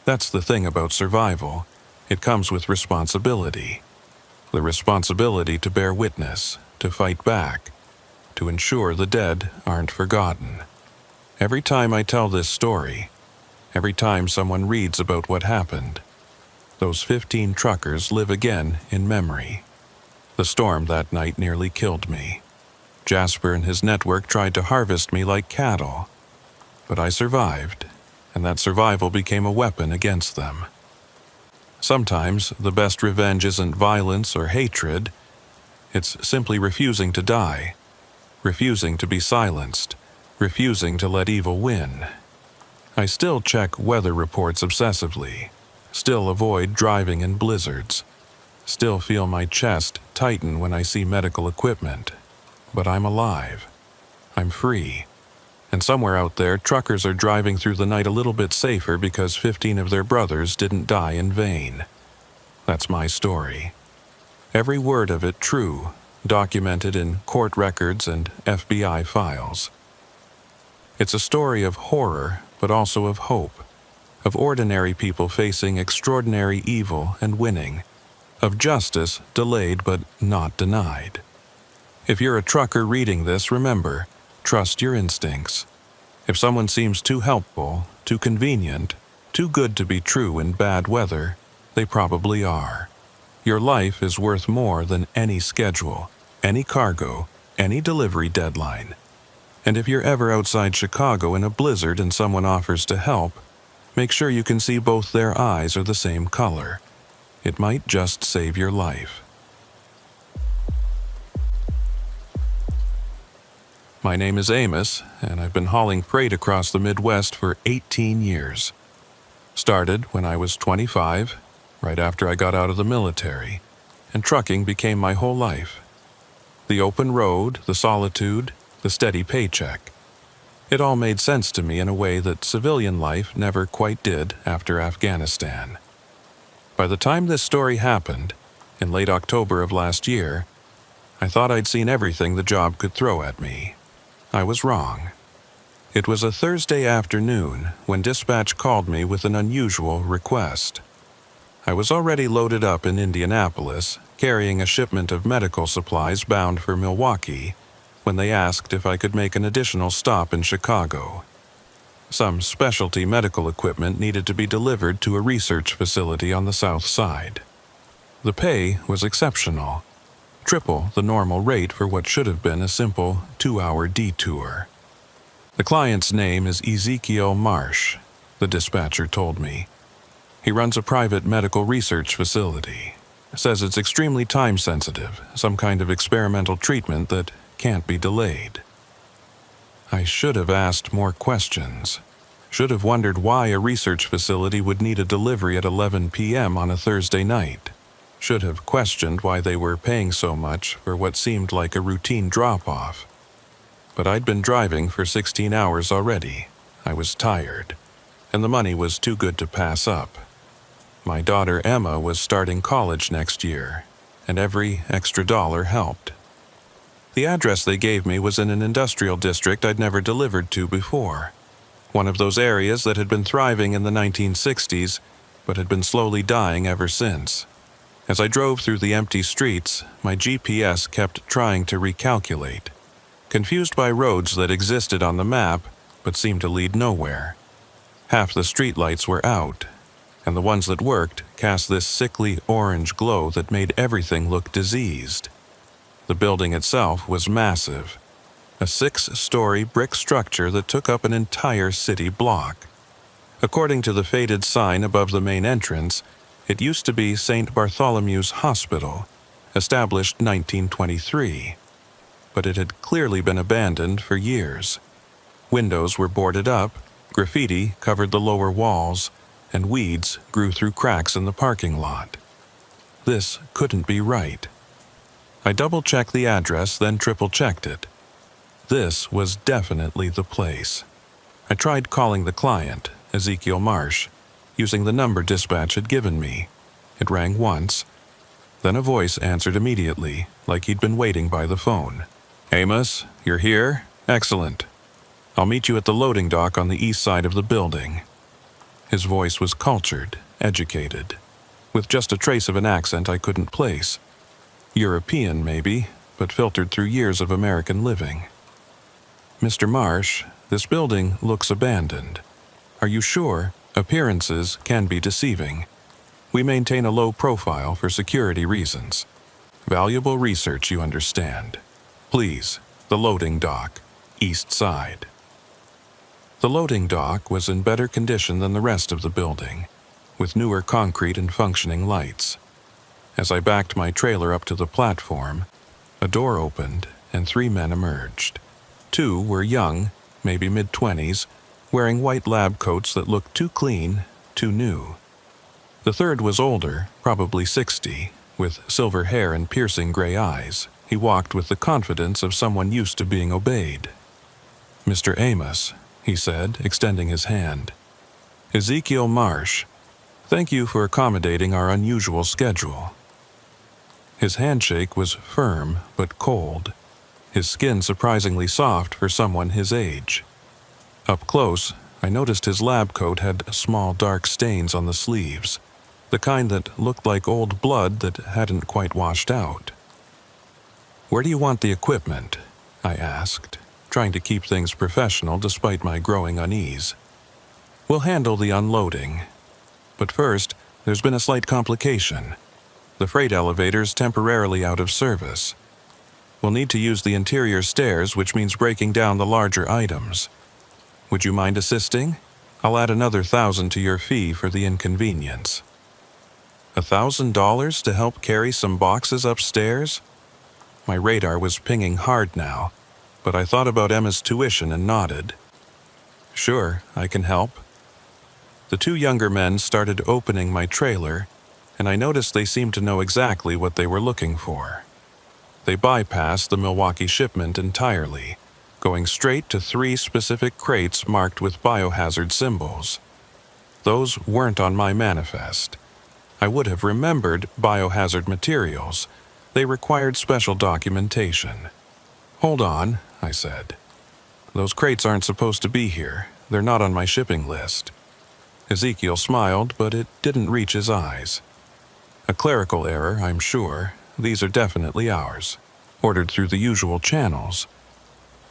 That's the thing about survival. It comes with responsibility. The responsibility to bear witness, to fight back, to ensure the dead aren't forgotten. Every time I tell this story, every time someone reads about what happened, those 15 truckers live again in memory. The storm that night nearly killed me. Jasper and his network tried to harvest me like cattle. But I survived, and that survival became a weapon against them. Sometimes the best revenge isn't violence or hatred. It's simply refusing to die, refusing to be silenced, refusing to let evil win. I still check weather reports obsessively, still avoid driving in blizzards, still feel my chest tighten when I see medical equipment. But I'm alive. I'm free. And somewhere out there, truckers are driving through the night a little bit safer because 15 of their brothers didn't die in vain. That's my story. Every word of it true, documented in court records and FBI files. It's a story of horror, but also of hope, of ordinary people facing extraordinary evil and winning, of justice delayed but not denied. If you're a trucker reading this, remember, trust your instincts. If someone seems too helpful, too convenient, too good to be true in bad weather, they probably are. Your life is worth more than any schedule, any cargo, any delivery deadline. And if you're ever outside Chicago in a blizzard and someone offers to help, make sure you can see both their eyes are the same color. It might just save your life. My name is Amos, and I've been hauling freight across the Midwest for 18 years. Started when I was 25, right after I got out of the military, and trucking became my whole life. The open road, the solitude, the steady paycheck. It all made sense to me in a way that civilian life never quite did after Afghanistan. By the time this story happened, in late October of last year, I thought I'd seen everything the job could throw at me. I was wrong. It was a Thursday afternoon when dispatch called me with an unusual request. I was already loaded up in Indianapolis, carrying a shipment of medical supplies bound for Milwaukee, when they asked if I could make an additional stop in Chicago. Some specialty medical equipment needed to be delivered to a research facility on the south side. The pay was exceptional. Triple the normal rate for what should have been a simple 2-hour detour. The client's name is Ezekiel Marsh, the dispatcher told me. He runs a private medical research facility. Says it's extremely time-sensitive, some kind of experimental treatment that can't be delayed. I should have asked more questions. Should have wondered why a research facility would need a delivery at 11 p.m. on a Thursday night. Should have questioned why they were paying so much for what seemed like a routine drop-off. But I'd been driving for 16 hours already. I was tired, and the money was too good to pass up. My daughter Emma was starting college next year, and every extra dollar helped. The address they gave me was in an industrial district I'd never delivered to before. One of those areas that had been thriving in the 1960s, but had been slowly dying ever since. As I drove through the empty streets, my GPS kept trying to recalculate, confused by roads that existed on the map but seemed to lead nowhere. Half the streetlights were out, and the ones that worked cast this sickly orange glow that made everything look diseased. The building itself was massive, a 6-story brick structure that took up an entire city block. According to the faded sign above the main entrance, it used to be St. Bartholomew's Hospital, established 1923, but it had clearly been abandoned for years. Windows were boarded up, graffiti covered the lower walls, and weeds grew through cracks in the parking lot. This couldn't be right. I double-checked the address, then triple-checked it. This was definitely the place. I tried calling the client, Ezekiel Marsh, using the number dispatch had given me. It rang once, Then a voice answered immediately, like he'd been waiting by the phone. "Amos, you're here? Excellent. I'll meet you at the loading dock on the east side of the building." His voice was cultured, educated, with just a trace of an accent I couldn't place. European, maybe, but filtered through years of American living. "Mr. Marsh, this building looks abandoned. Are you sure? Appearances can be deceiving. We maintain a low profile for security reasons. Valuable research, you understand. Please, the loading dock, east side." The loading dock was in better condition than the rest of the building, with newer concrete and functioning lights. As I backed my trailer up to the platform, a door opened and 3 men emerged. 2 were young, maybe mid-20s, wearing white lab coats that looked too clean, too new. The third was older, probably 60, with silver hair and piercing gray eyes. He walked with the confidence of someone used to being obeyed. "Mr. Amos," he said, extending his hand. "Ezekiel Marsh. Thank you for accommodating our unusual schedule." His handshake was firm but cold, his skin surprisingly soft for someone his age. Up close, I noticed his lab coat had small dark stains on the sleeves, the kind that looked like old blood that hadn't quite washed out. "Where do you want the equipment?" I asked, trying to keep things professional despite my growing unease. "We'll handle the unloading. But first, there's been a slight complication. The freight elevator's temporarily out of service. We'll need to use the interior stairs, which means breaking down the larger items. Would you mind assisting? I'll add another $1,000 to your fee for the inconvenience." $1,000 to help carry some boxes upstairs? My radar was pinging hard now, but I thought about Emma's tuition and nodded. "Sure, I can help." The 2 younger men started opening my trailer, and I noticed they seemed to know exactly what they were looking for. They bypassed the Milwaukee shipment entirely, going straight to 3 specific crates marked with biohazard symbols. Those weren't on my manifest. I would have remembered biohazard materials. They required special documentation. "Hold on," I said. "Those crates aren't supposed to be here. They're not on my shipping list." Ezekiel smiled, but it didn't reach his eyes. "A clerical error, I'm sure. These are definitely ours, ordered through the usual channels.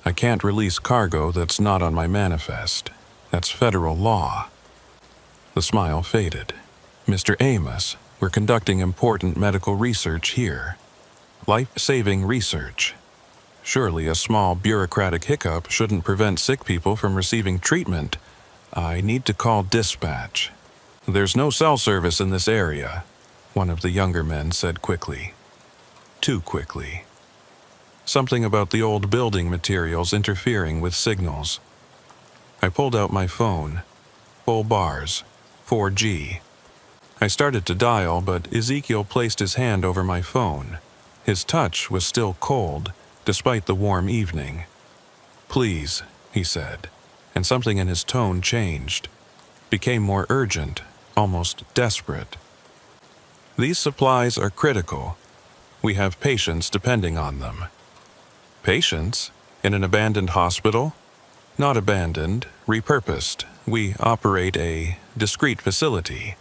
I can't release cargo that's not on my manifest. That's federal law." The smile faded. "Mr. Amos, we're conducting important medical research here. Life-saving research. Surely a small bureaucratic hiccup shouldn't prevent sick people from receiving treatment. I need to call dispatch." "There's no cell service in this area," one of the younger men said quickly. Too quickly. Something about the old building materials interfering with signals. I pulled out my phone. Full bars. 4G. I started to dial, but Ezekiel placed his hand over my phone. His touch was still cold, despite the warm evening. "Please," he said, and something in his tone changed. Became more urgent, almost desperate. "These supplies are critical. We have patients depending on them." "Patients? In an abandoned hospital?" "Not abandoned, repurposed. We operate a discreet facility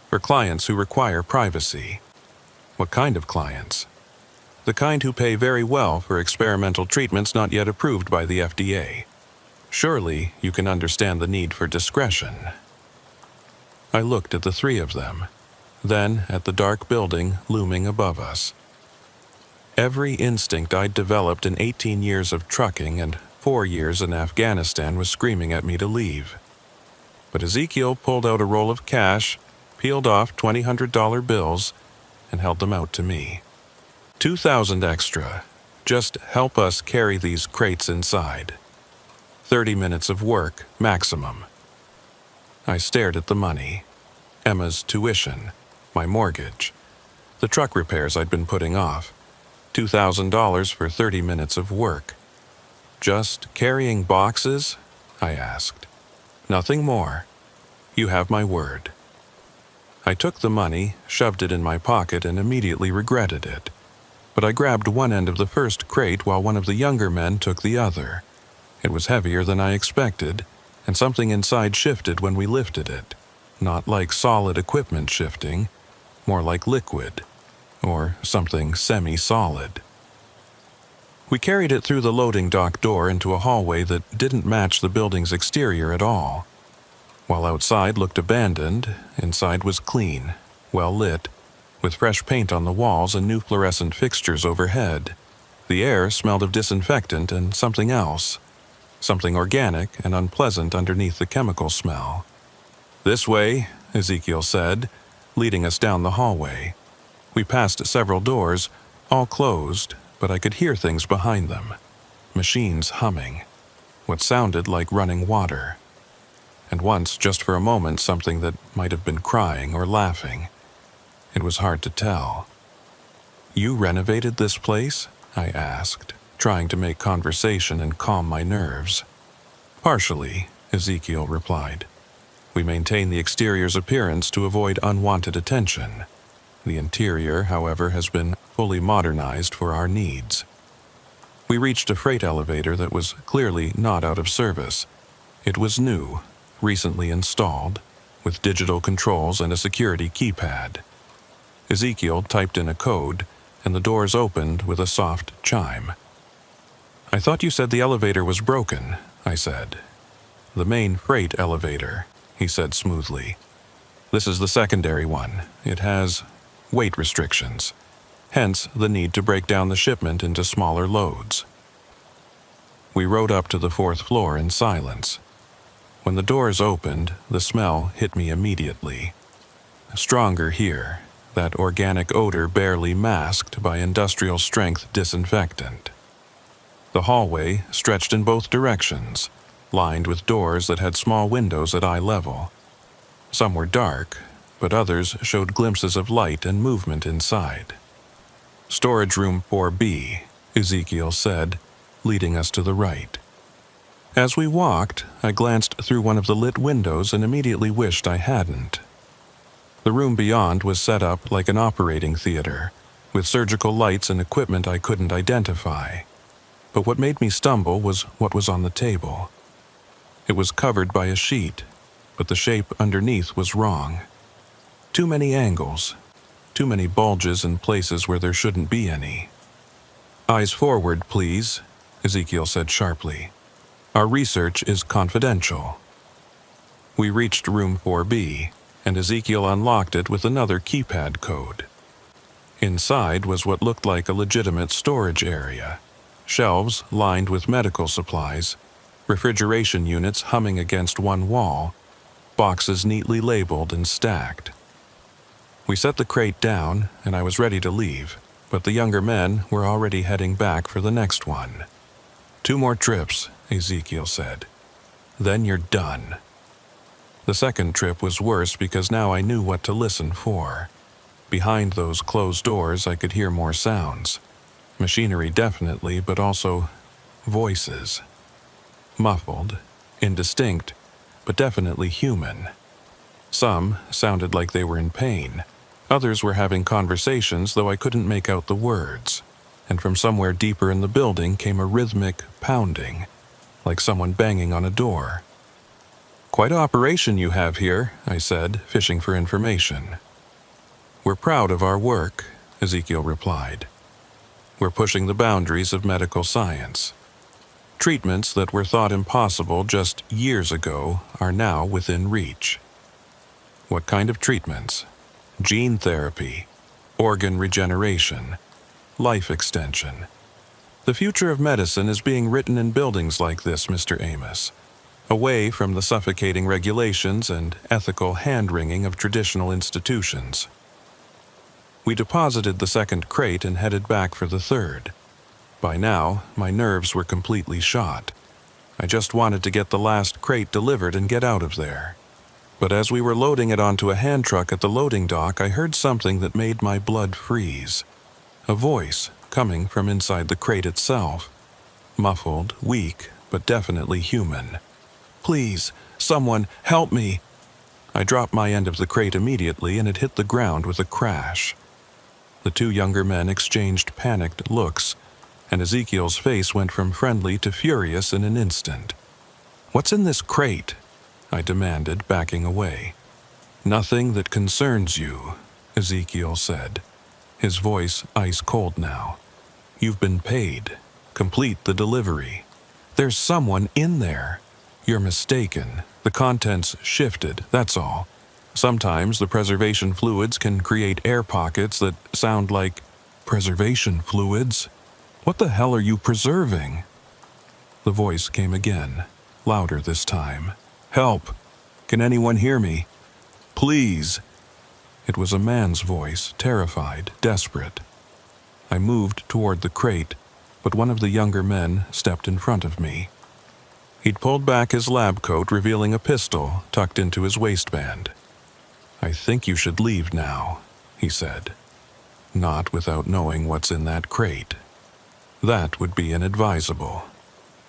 for clients who require privacy." "What kind of clients?" "The kind who pay very well for experimental treatments not yet approved by the FDA. Surely you can understand the need for discretion." I looked at the 3 of them, then at the dark building looming above us. Every instinct I'd developed in 18 years of trucking and 4 years in Afghanistan was screaming at me to leave. But Ezekiel pulled out a roll of cash, peeled off $200 bills, and held them out to me. $2,000 extra. Just help us carry these crates inside. 30 minutes of work, maximum. I stared at the money. Emma's tuition, my mortgage, the truck repairs I'd been putting off. $2,000 for 30 minutes of work. "Just carrying boxes?" I asked. "Nothing more. You have my word." I took the money, shoved it in my pocket, and immediately regretted it. But I grabbed one end of the first crate while one of the younger men took the other. It was heavier than I expected, and something inside shifted when we lifted it. Not like solid equipment shifting, more like liquid, or something semi-solid. We carried it through the loading dock door into a hallway that didn't match the building's exterior at all. While outside looked abandoned, inside was clean, well lit, with fresh paint on the walls and new fluorescent fixtures overhead. The air smelled of disinfectant and something else, something organic and unpleasant underneath the chemical smell. "This way," Ezekiel said, leading us down the hallway. We passed several doors, all closed, but I could hear things behind them. Machines humming, what sounded like running water. And once, just for a moment, something that might have been crying or laughing. It was hard to tell. "You renovated this place?" I asked, trying to make conversation and calm my nerves. "Partially," Ezekiel replied. "We maintain the exterior's appearance to avoid unwanted attention. The interior, however, has been fully modernized for our needs." We reached a freight elevator that was clearly not out of service. It was new, recently installed, with digital controls and a security keypad. Ezekiel typed in a code, and the doors opened with a soft chime. "I thought you said the elevator was broken," I said. "The main freight elevator," he said smoothly. "This is the secondary one. It has weight restrictions, hence the need to break down the shipment into smaller loads." We rode up to the 4th floor in silence. When the doors opened, the smell hit me immediately. Stronger here, that organic odor barely masked by industrial-strength disinfectant. The hallway stretched in both directions, lined with doors that had small windows at eye level. Some were dark, but others showed glimpses of light and movement inside. "Storage room 4B, Ezekiel said, leading us to the right. As we walked, I glanced through one of the lit windows and immediately wished I hadn't. The room beyond was set up like an operating theater, with surgical lights and equipment I couldn't identify. But what made me stumble was what was on the table. It was covered by a sheet, but the shape underneath was wrong. Too many angles, too many bulges in places where there shouldn't be any. "Eyes forward, please," Ezekiel said sharply. "Our research is confidential." We reached room 4B, and Ezekiel unlocked it with another keypad code. Inside was what looked like a legitimate storage area. Shelves lined with medical supplies, refrigeration units humming against one wall, boxes neatly labeled and stacked. We set the crate down, and I was ready to leave, but the younger men were already heading back for the next one. "2 more trips," Ezekiel said. "Then you're done." The second trip was worse because now I knew what to listen for. Behind those closed doors, I could hear more sounds. Machinery definitely, but also voices. Muffled, indistinct, but definitely human. Some sounded like they were in pain. Others were having conversations, though I couldn't make out the words. And from somewhere deeper in the building came a rhythmic pounding, like someone banging on a door. "Quite an operation you have here," I said, fishing for information. "We're proud of our work," Ezekiel replied. "We're pushing the boundaries of medical science. Treatments that were thought impossible just years ago are now within reach." "What kind of treatments?" "Gene therapy, organ regeneration, life extension. The future of medicine is being written in buildings like this, Mr. Amos, away from the suffocating regulations and ethical hand-wringing of traditional institutions." We deposited the second crate and headed back for the third. By now, my nerves were completely shot. I just wanted to get the last crate delivered and get out of there. But as we were loading it onto a hand truck at the loading dock, I heard something that made my blood freeze. A voice coming from inside the crate itself. Muffled, weak, but definitely human. "Please, someone, help me." I dropped my end of the crate immediately and it hit the ground with a crash. The two younger men exchanged panicked looks, and Ezekiel's face went from friendly to furious in an instant. "What's in this crate?" I demanded, backing away. "Nothing that concerns you," Ezekiel said, his voice ice cold now. "You've been paid. Complete the delivery. There's someone in there. You're mistaken. The contents shifted, that's all. Sometimes the preservation fluids can create air pockets that sound like preservation fluids. What the hell are you preserving?" The voice came again, louder this time. "Help! Can anyone hear me? Please!" It was a man's voice, terrified, desperate. I moved toward the crate, but one of the younger men stepped in front of me. He'd pulled back his lab coat, revealing a pistol tucked into his waistband. "I think you should leave now," he said. "Not without knowing what's in that crate." "That would be inadvisable,"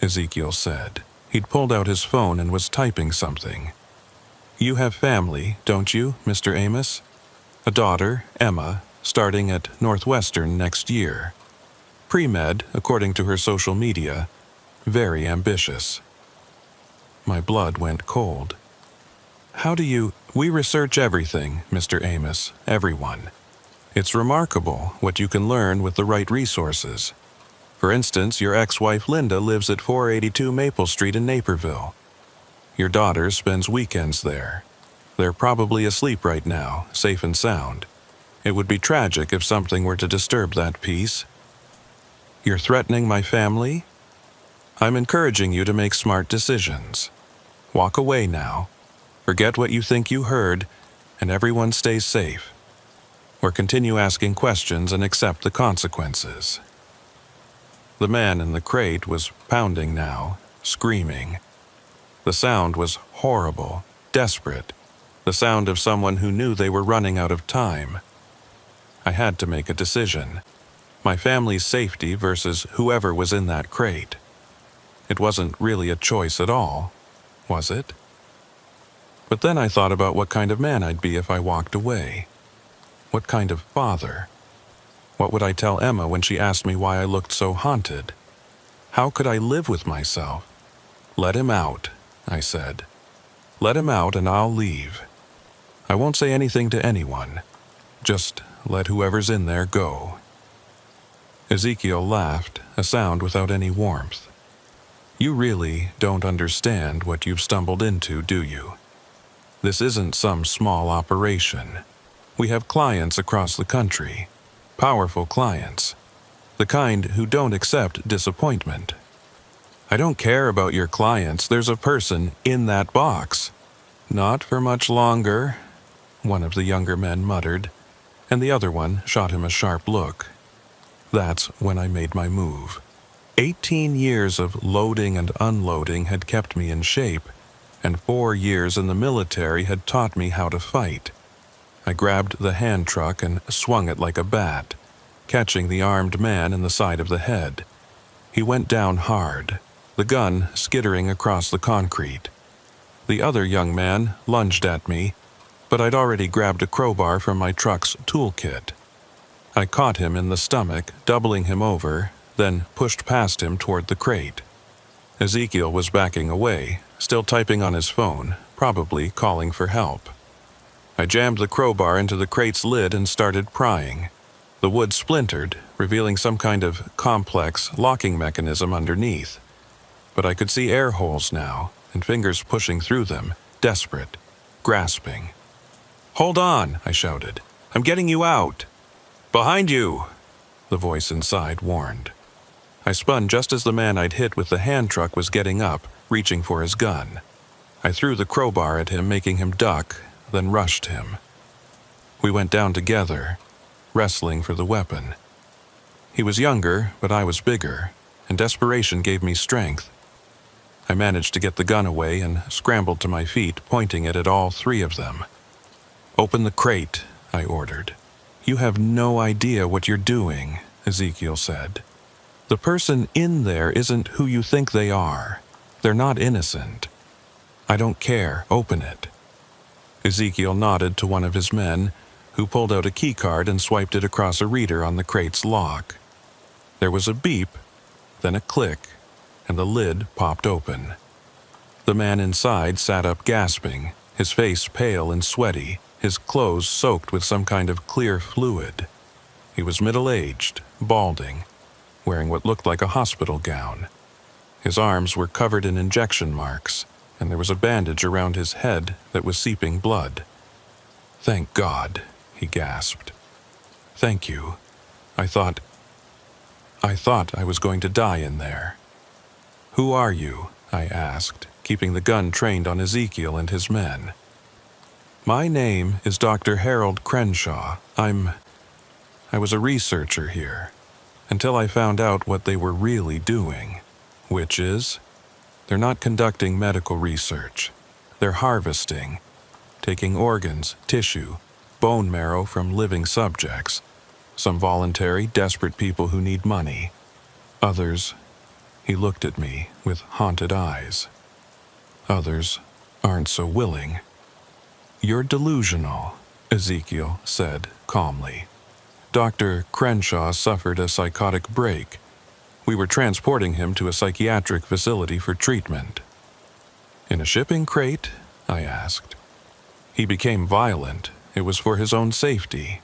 Ezekiel said. He'd pulled out his phone and was typing something. "You have family, don't you, Mr. Amos? A daughter, Emma, starting at Northwestern next year. Pre-med, according to her social media. Very ambitious." My blood went cold. "How do you—" "We research everything, Mr. Amos, everyone. It's remarkable what you can learn with the right resources. For instance, your ex-wife Linda lives at 482 Maple Street in Naperville. Your daughter spends weekends there. They're probably asleep right now, safe and sound. It would be tragic if something were to disturb that peace. You're threatening my family? I'm encouraging you to make smart decisions. Walk away now. Forget what you think you heard, and everyone stays safe. Or continue asking questions and accept the consequences." The man in the crate was pounding now, screaming. The sound was horrible, desperate, the sound of someone who knew they were running out of time. I had to make a decision. My family's safety versus whoever was in that crate. It wasn't really a choice at all, was it? But then I thought about what kind of man I'd be if I walked away. What kind of father? What would I tell Emma when she asked me why I looked so haunted? How could I live with myself? "Let him out," I said. "Let him out and I'll leave. I won't say anything to anyone. Just let whoever's in there go." Ezekiel laughed, a sound without any warmth. "You really don't understand what you've stumbled into, do you? This isn't some small operation. We have clients across the country, powerful clients, the kind who don't accept disappointment. I don't care about your clients, there's a person in that box." "Not for much longer," one of the younger men muttered, and the other one shot him a sharp look. That's when I made my move. 18 years of loading and unloading had kept me in shape, and 4 years in the military had taught me how to fight. I grabbed the hand truck and swung it like a bat, catching the armed man in the side of the head. He went down hard, the gun skittering across the concrete. The other young man lunged at me, but I'd already grabbed a crowbar from my truck's toolkit. I caught him in the stomach, doubling him over, then pushed past him toward the crate. Ezekiel was backing away, still typing on his phone, probably calling for help. I jammed the crowbar into the crate's lid and started prying. The wood splintered, revealing some kind of complex locking mechanism underneath. But I could see air holes now, and fingers pushing through them, desperate, grasping. "Hold on," I shouted. "I'm getting you out." "Behind you," the voice inside warned. I spun just as the man I'd hit with the hand truck was getting up, reaching for his gun. I threw the crowbar at him, making him duck, then rushed him. We went down together, wrestling for the weapon. He was younger, but I was bigger, and desperation gave me strength. I managed to get the gun away and scrambled to my feet, pointing it at all three of them. "Open the crate," I ordered. "You have no idea what you're doing," Ezekiel said. "The person in there isn't who you think they are. They're not innocent. I don't care. Open it." Ezekiel nodded to one of his men, who pulled out a keycard and swiped it across a reader on the crate's lock. There was a beep, then a click, and the lid popped open. The man inside sat up gasping, his face pale and sweaty, his clothes soaked with some kind of clear fluid. He was middle-aged, balding, wearing what looked like a hospital gown. His arms were covered in injection marks, and there was a bandage around his head that was seeping blood. "Thank God," he gasped. "Thank you. I thought I was going to die in there." "Who are you?" I asked, keeping the gun trained on Ezekiel and his men. "My name is Dr. Harold Crenshaw. I was a researcher here, until I found out what they were really doing, which is, they're not conducting medical research. They're harvesting, taking organs, tissue, bone marrow from living subjects, some voluntary, desperate people who need money. Others," he looked at me with haunted eyes, "others aren't so willing." "You're delusional," Ezekiel said calmly. "Dr. Crenshaw suffered a psychotic break. We were transporting him to a psychiatric facility for treatment." "In a shipping crate?" I asked. "He became violent. It was for his own safety."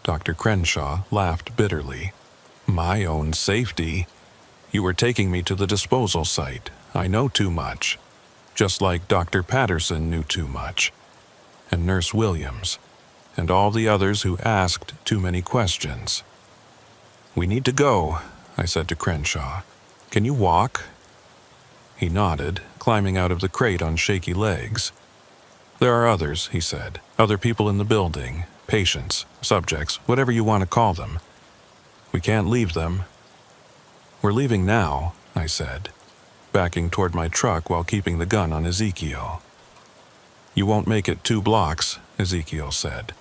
Dr. Crenshaw laughed bitterly. "My own safety? You were taking me to the disposal site. I know too much. Just like Dr. Patterson knew too much. And Nurse Williams. And all the others who asked too many questions." "We need to go," I said to Crenshaw. "Can you walk?" He nodded, climbing out of the crate on shaky legs. "There are others," he said. "Other people in the building. Patients, subjects, whatever you want to call them. We can't leave them." "We're leaving now," I said, backing toward my truck while keeping the gun on Ezekiel. "You won't make it 2 blocks," Ezekiel said.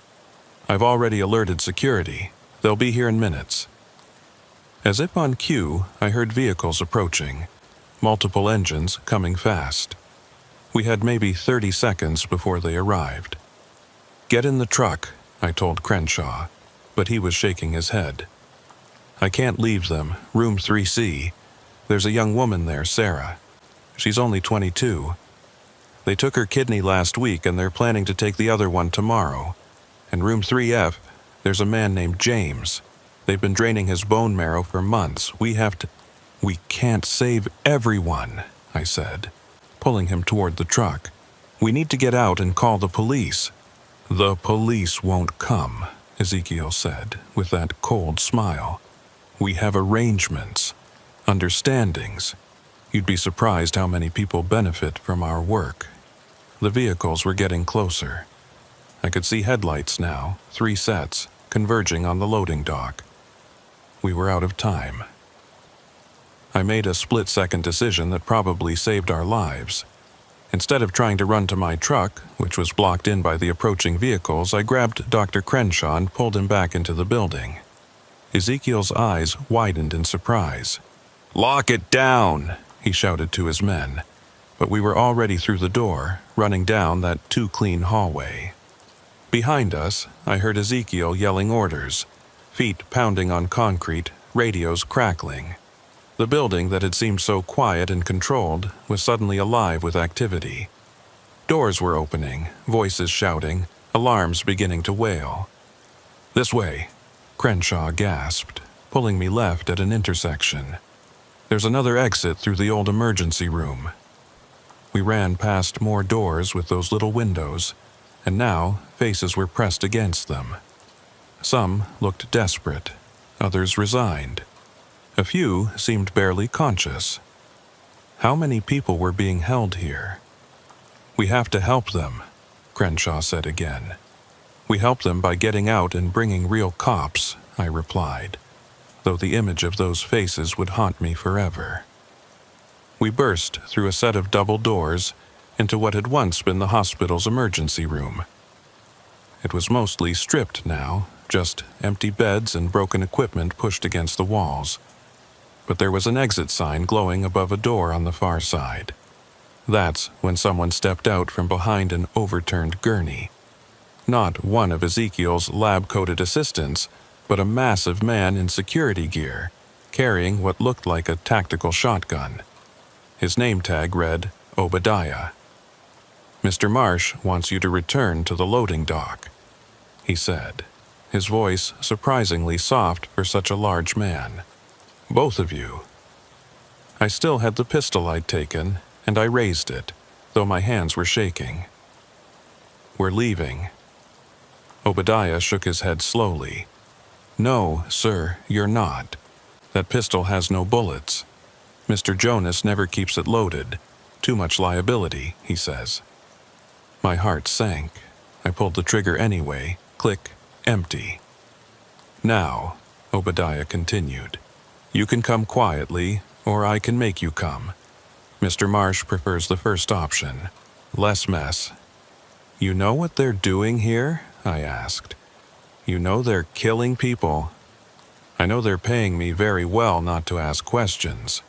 "I've already alerted security. They'll be here in minutes." As if on cue, I heard vehicles approaching, multiple engines coming fast. We had maybe 30 seconds before they arrived. "Get in the truck," I told Crenshaw, but he was shaking his head. "I can't leave them. Room 3C. There's a young woman there, Sarah. She's only 22. They took her kidney last week and they're planning to take the other one tomorrow. And room 3F, there's a man named James. They've been draining his bone marrow for months. We can't save everyone," I said, pulling him toward the truck. "We need to get out and call the police." "The police won't come," Ezekiel said, with that cold smile. "We have arrangements, understandings. You'd be surprised how many people benefit from our work." The vehicles were getting closer. I could see headlights now, 3 sets, converging on the loading dock. We were out of time. I made a split-second decision that probably saved our lives. Instead of trying to run to my truck, which was blocked in by the approaching vehicles, I grabbed Dr. Crenshaw and pulled him back into the building. Ezekiel's eyes widened in surprise. "Lock it down!" he shouted to his men. But we were already through the door, running down that too-clean hallway. Behind us, I heard Ezekiel yelling orders, feet pounding on concrete, radios crackling. The building that had seemed so quiet and controlled was suddenly alive with activity. Doors were opening, voices shouting, alarms beginning to wail. "This way," Crenshaw gasped, pulling me left at an intersection. "There's another exit through the old emergency room." We ran past more doors with those little windows, and now faces were pressed against them. Some looked desperate, others resigned. A few seemed barely conscious. How many people were being held here? "We have to help them," Crenshaw said again. "We help them by getting out and bringing real cops," I replied, though the image of those faces would haunt me forever. We burst through a set of double doors into what had once been the hospital's emergency room. It was mostly stripped now, just empty beds and broken equipment pushed against the walls. But there was an exit sign glowing above a door on the far side. That's when someone stepped out from behind an overturned gurney. Not one of Ezekiel's lab-coated assistants, but a massive man in security gear, carrying what looked like a tactical shotgun. His name tag read, Obadiah. "Mr. Marsh wants you to return to the loading dock," he said, his voice surprisingly soft for such a large man. "Both of you." I still had the pistol I'd taken, and I raised it, though my hands were shaking. "We're leaving." Obadiah shook his head slowly. "No, sir, you're not. That pistol has no bullets. Mr. Jonas never keeps it loaded. Too much liability, he says." My heart sank. I pulled the trigger anyway. Click, empty. "Now," Obadiah continued, "you can come quietly, or I can make you come. Mr. Marsh prefers the first option. Less mess." "You know what they're doing here?" I asked. "You know they're killing people." "I know they're paying me very well not to ask questions,"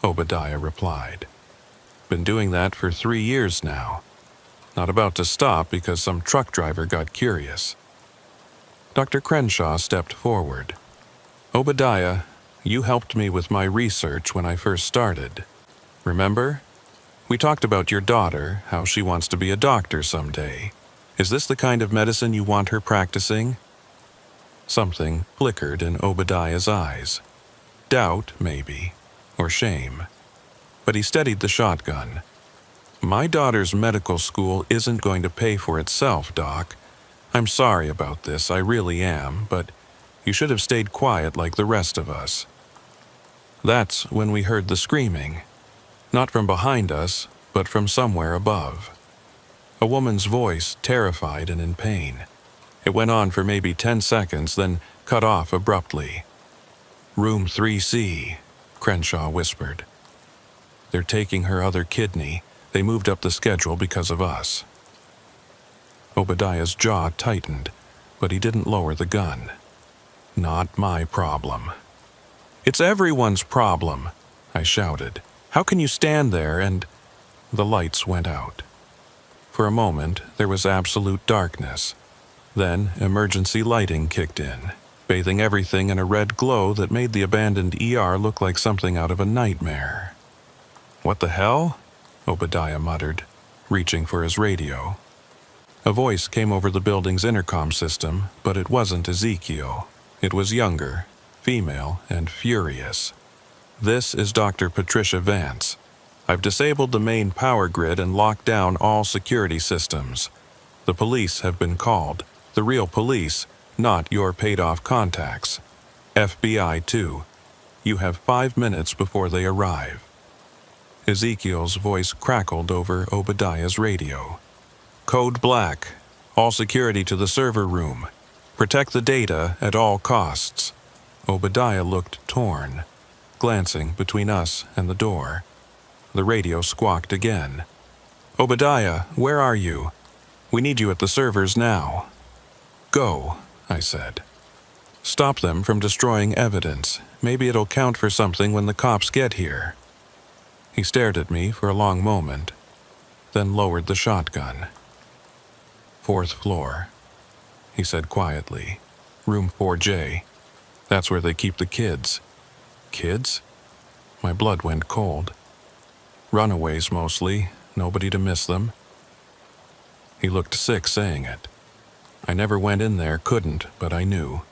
Obadiah replied. "Been doing that for 3 years now. Not about to stop because some truck driver got curious." Dr. Crenshaw stepped forward. "Obadiah, you helped me with my research when I first started. Remember? We talked about your daughter, how she wants to be a doctor someday. Is this the kind of medicine you want her practicing?" Something flickered in Obadiah's eyes. Doubt, maybe, or shame. But he steadied the shotgun. "My daughter's medical school isn't going to pay for itself, Doc. I'm sorry about this, I really am, but you should have stayed quiet like the rest of us." That's when we heard the screaming. Not from behind us, but from somewhere above. A woman's voice, terrified and in pain. It went on for maybe 10 seconds, then cut off abruptly. "Room 3C, Crenshaw whispered. "They're taking her other kidney. They moved up the schedule because of us." Obadiah's jaw tightened, but he didn't lower the gun. "Not my problem." "It's everyone's problem," I shouted. "How can you stand there and—" The lights went out. For a moment, there was absolute darkness. Then, emergency lighting kicked in, bathing everything in a red glow that made the abandoned ER look like something out of a nightmare. "What the hell?" Obadiah muttered, reaching for his radio. A voice came over the building's intercom system, but it wasn't Ezekiel. It was younger, female, and furious. "This is Dr. Patricia Vance. I've disabled the main power grid and locked down all security systems. The police have been called. The real police, not your paid-off contacts. FBI, too. You have 5 minutes before they arrive." Ezekiel's voice crackled over Obadiah's radio. "Code Black. All security to the server room. Protect the data at all costs." Obadiah looked torn, glancing between us and the door. The radio squawked again. "Obadiah, where are you? We need you at the servers now." "Go," I said. "Stop them from destroying evidence. Maybe it'll count for something when the cops get here." He stared at me for a long moment, then lowered the shotgun. "4th floor," he said quietly. "Room 4J. That's where they keep the kids." "Kids?" My blood went cold. "Runaways mostly, nobody to miss them." He looked sick saying it. I never went in there, couldn't, but I knew.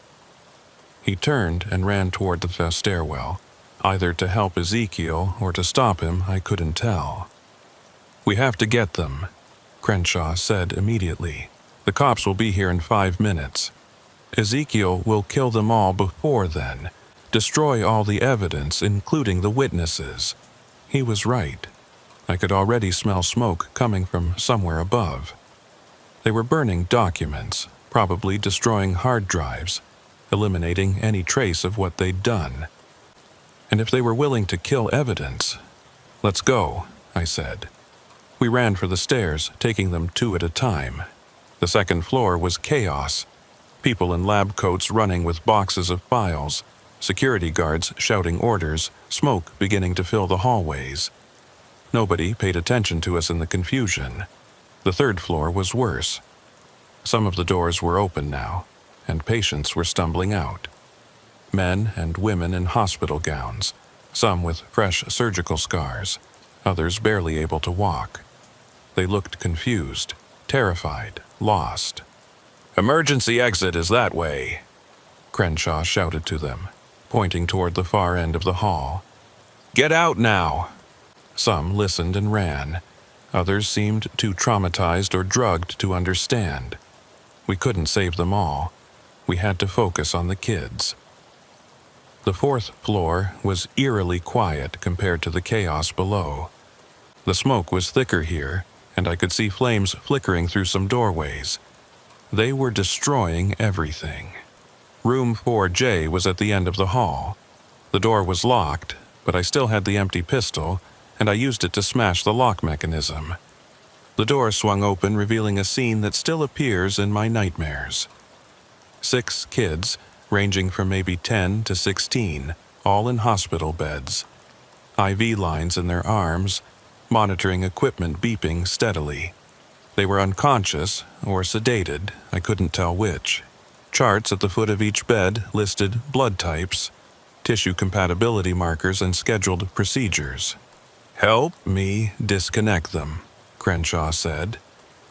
He turned and ran toward the stairwell, either to help Ezekiel or to stop him, I couldn't tell. "We have to get them," Crenshaw said immediately. "The cops will be here in 5 minutes. Ezekiel will kill them all before then, destroy all the evidence, including the witnesses." He was right. I could already smell smoke coming from somewhere above. They were burning documents, probably destroying hard drives, eliminating any trace of what they'd done. And if they were willing to kill evidence— "Let's go," I said. We ran for the stairs, taking them 2 at a time. The 2nd floor was chaos. People in lab coats running with boxes of files, security guards shouting orders, smoke beginning to fill the hallways. Nobody paid attention to us in the confusion. The third floor was worse. Some of the doors were open now, and patients were stumbling out. Men and women in hospital gowns, some with fresh surgical scars, others barely able to walk. They looked confused, terrified, lost. "Emergency exit is that way," Crenshaw shouted to them, pointing toward the far end of the hall. "Get out now!" Some listened and ran. Others seemed too traumatized or drugged to understand. We couldn't save them all. We had to focus on the kids. The fourth floor was eerily quiet compared to the chaos below. The smoke was thicker here, and I could see flames flickering through some doorways. They were destroying everything. Room 4J was at the end of the hall. The door was locked, but I still had the empty pistol, and I used it to smash the lock mechanism. The door swung open, revealing a scene that still appears in my nightmares. 6 kids, ranging from maybe 10 to 16, all in hospital beds. IV lines in their arms, monitoring equipment beeping steadily. They were unconscious or sedated, I couldn't tell which. Charts at the foot of each bed listed blood types, tissue compatibility markers, and scheduled procedures. "Help me disconnect them," Crenshaw said,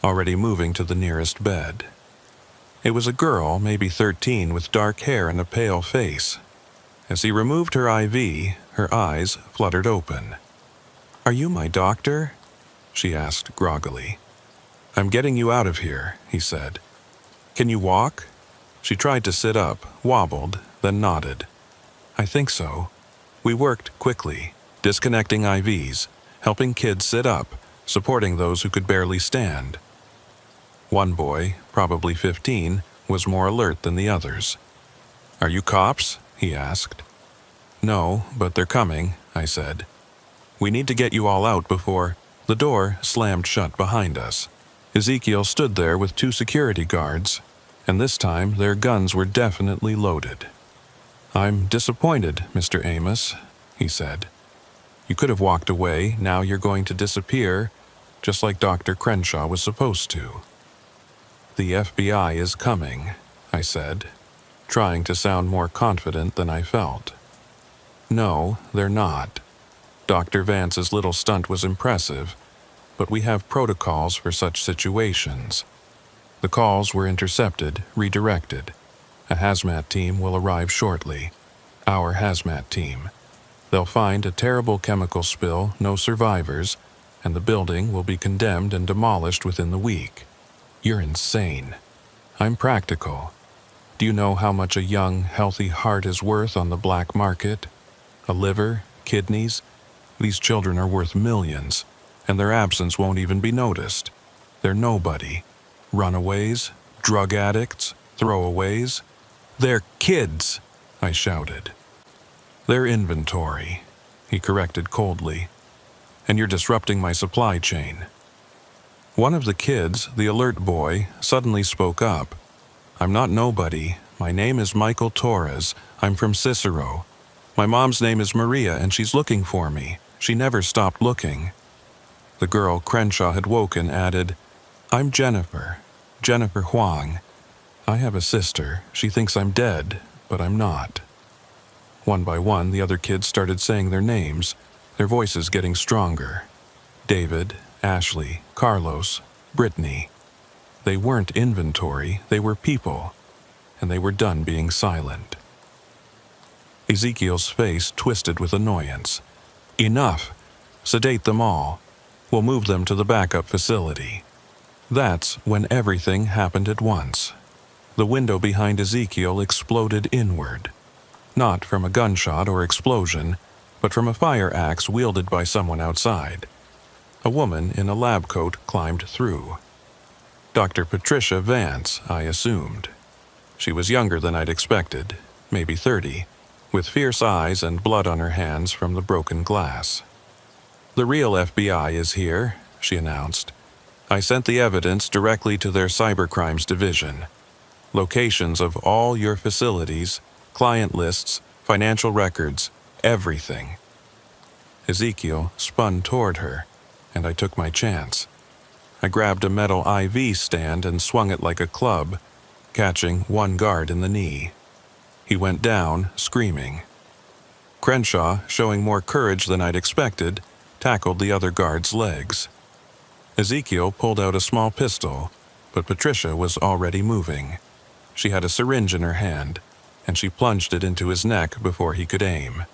already moving to the nearest bed. It was a girl, maybe 13, with dark hair and a pale face. As he removed her IV, her eyes fluttered open. "Are you my doctor?" she asked groggily. "I'm getting you out of here," he said. "Can you walk?" She tried to sit up, wobbled, then nodded. "I think so." We worked quickly, disconnecting IVs, helping kids sit up, supporting those who could barely stand. One boy, probably 15, was more alert than the others. "Are you cops?" he asked. "No, but they're coming," I said. "We need to get you all out before—" The door slammed shut behind us. Ezekiel stood there with 2 security guards, and this time their guns were definitely loaded. "I'm disappointed, Mr. Amos," he said. "You could have walked away, now you're going to disappear, just like Dr. Crenshaw was supposed to." "The FBI is coming," I said, trying to sound more confident than I felt. "No, they're not. Dr. Vance's little stunt was impressive, but we have protocols for such situations." The calls were intercepted, redirected. A hazmat team will arrive shortly. Our hazmat team. They'll find a terrible chemical spill, no survivors, and the building will be condemned and demolished within the week. You're insane. I'm practical. Do you know how much a young, healthy heart is worth on the black market? A liver, kidneys? These children are worth millions, and their absence won't even be noticed. They're nobody. Runaways, drug addicts, throwaways. "They're kids," I shouted. "They're inventory," he corrected coldly. "And you're disrupting my supply chain." One of the kids, the alert boy, suddenly spoke up. "I'm not nobody. My name is Michael Torres. I'm from Cicero. My mom's name is Maria, and she's looking for me. She never stopped looking." The girl Crenshaw had woken added, "I'm Jennifer Huang. I have a sister. She thinks I'm dead, but I'm not." One by one, the other kids started saying their names, their voices getting stronger. David, Ashley, Carlos, Brittany. They weren't inventory, they were people, and they were done being silent. Ezekiel's face twisted with annoyance. "Enough! Sedate them all. We'll move them to the backup facility." That's when everything happened at once. The window behind Ezekiel exploded inward. Not from a gunshot or explosion, but from a fire axe wielded by someone outside. A woman in a lab coat climbed through. Dr. Patricia Vance, I assumed. She was younger than I'd expected, maybe 30, with fierce eyes and blood on her hands from the broken glass. "The real FBI is here," she announced. "I sent the evidence directly to their cybercrimes division. Locations of all your facilities, client lists, financial records, everything." Ezekiel spun toward her, and I took my chance. I grabbed a metal IV stand and swung it like a club, catching one guard in the knee. He went down, screaming. Crenshaw, showing more courage than I'd expected, tackled the other guard's legs. Ezekiel pulled out a small pistol, but Patricia was already moving. She had a syringe in her hand, and she plunged it into his neck before he could aim.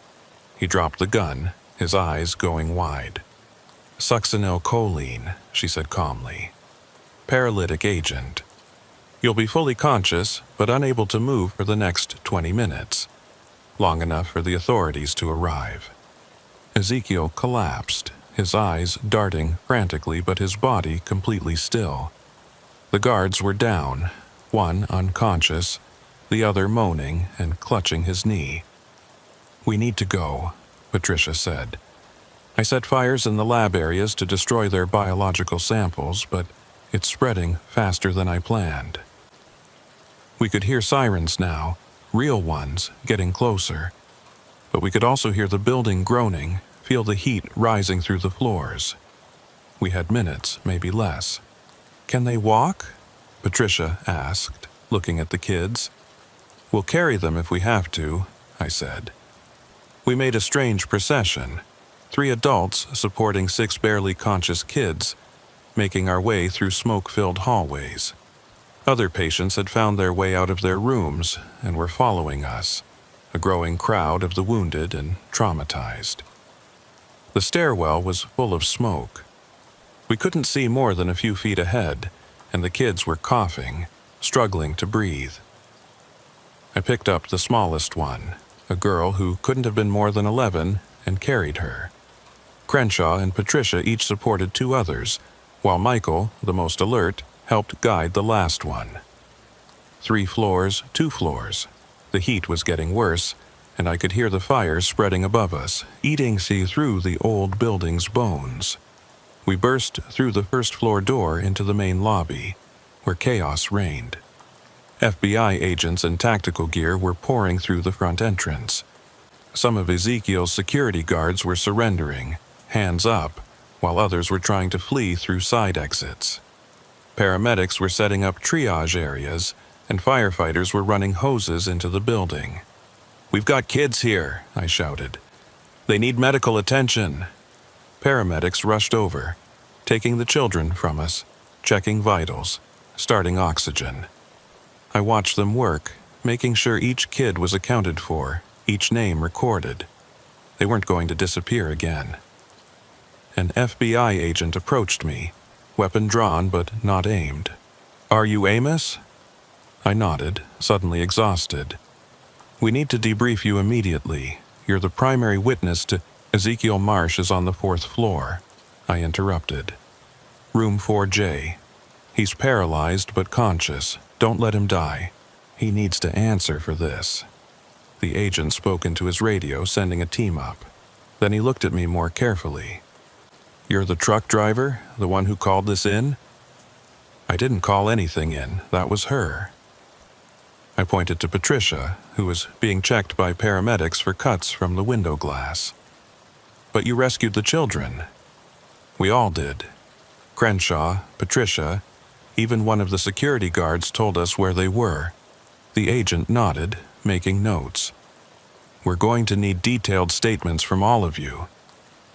He dropped the gun, his eyes going wide. "Succinylcholine," she said calmly. "Paralytic agent. You'll be fully conscious, but unable to move for the next 20 minutes. Long enough for the authorities to arrive." Ezekiel collapsed, his eyes darting frantically but his body completely still. The guards were down, one unconscious, the other moaning and clutching his knee. "We need to go," Patricia said. "I set fires in the lab areas to destroy their biological samples, but it's spreading faster than I planned." We could hear sirens now, real ones, getting closer. But we could also hear the building groaning, feel the heat rising through the floors. We had minutes, maybe less. "Can they walk?" Patricia asked, looking at the kids. "We'll carry them if we have to," I said. We made a strange procession, 3 adults supporting 6 barely conscious kids, making our way through smoke-filled hallways. Other patients had found their way out of their rooms and were following us, a growing crowd of the wounded and traumatized. The stairwell was full of smoke. We couldn't see more than a few feet ahead, and the kids were coughing, struggling to breathe. I picked up the smallest one, a girl who couldn't have been more than 11, and carried her. Crenshaw and Patricia each supported 2 others, while Michael, the most alert, helped guide the last one. 3 floors, 2 floors. The heat was getting worse, and I could hear the fire spreading above us, eating through the old building's bones. We burst through the first-floor door into the main lobby, where chaos reigned. FBI agents in tactical gear were pouring through the front entrance. Some of Ezekiel's security guards were surrendering, hands up, while others were trying to flee through side exits. Paramedics were setting up triage areas, and firefighters were running hoses into the building. "We've got kids here," I shouted. "They need medical attention." Paramedics rushed over, taking the children from us, checking vitals, starting oxygen. I watched them work, making sure each kid was accounted for, each name recorded. They weren't going to disappear again. An FBI agent approached me, weapon drawn but not aimed. "Are you Amos?" I nodded, suddenly exhausted. "We need to debrief you immediately. You're the primary witness to—" "Ezekiel Marsh is on the 4th floor," I interrupted. "Room 4J. He's paralyzed but conscious. Don't let him die. He needs to answer for this." The agent spoke into his radio, sending a team up. Then he looked at me more carefully. "You're the truck driver, the one who called this in?" "I didn't call anything in. That was her." I pointed to Patricia, who was being checked by paramedics for cuts from the window glass. "But you rescued the children." "We all did. Crenshaw, Patricia, even one of the security guards told us where they were." The agent nodded, making notes. "We're going to need detailed statements from all of you.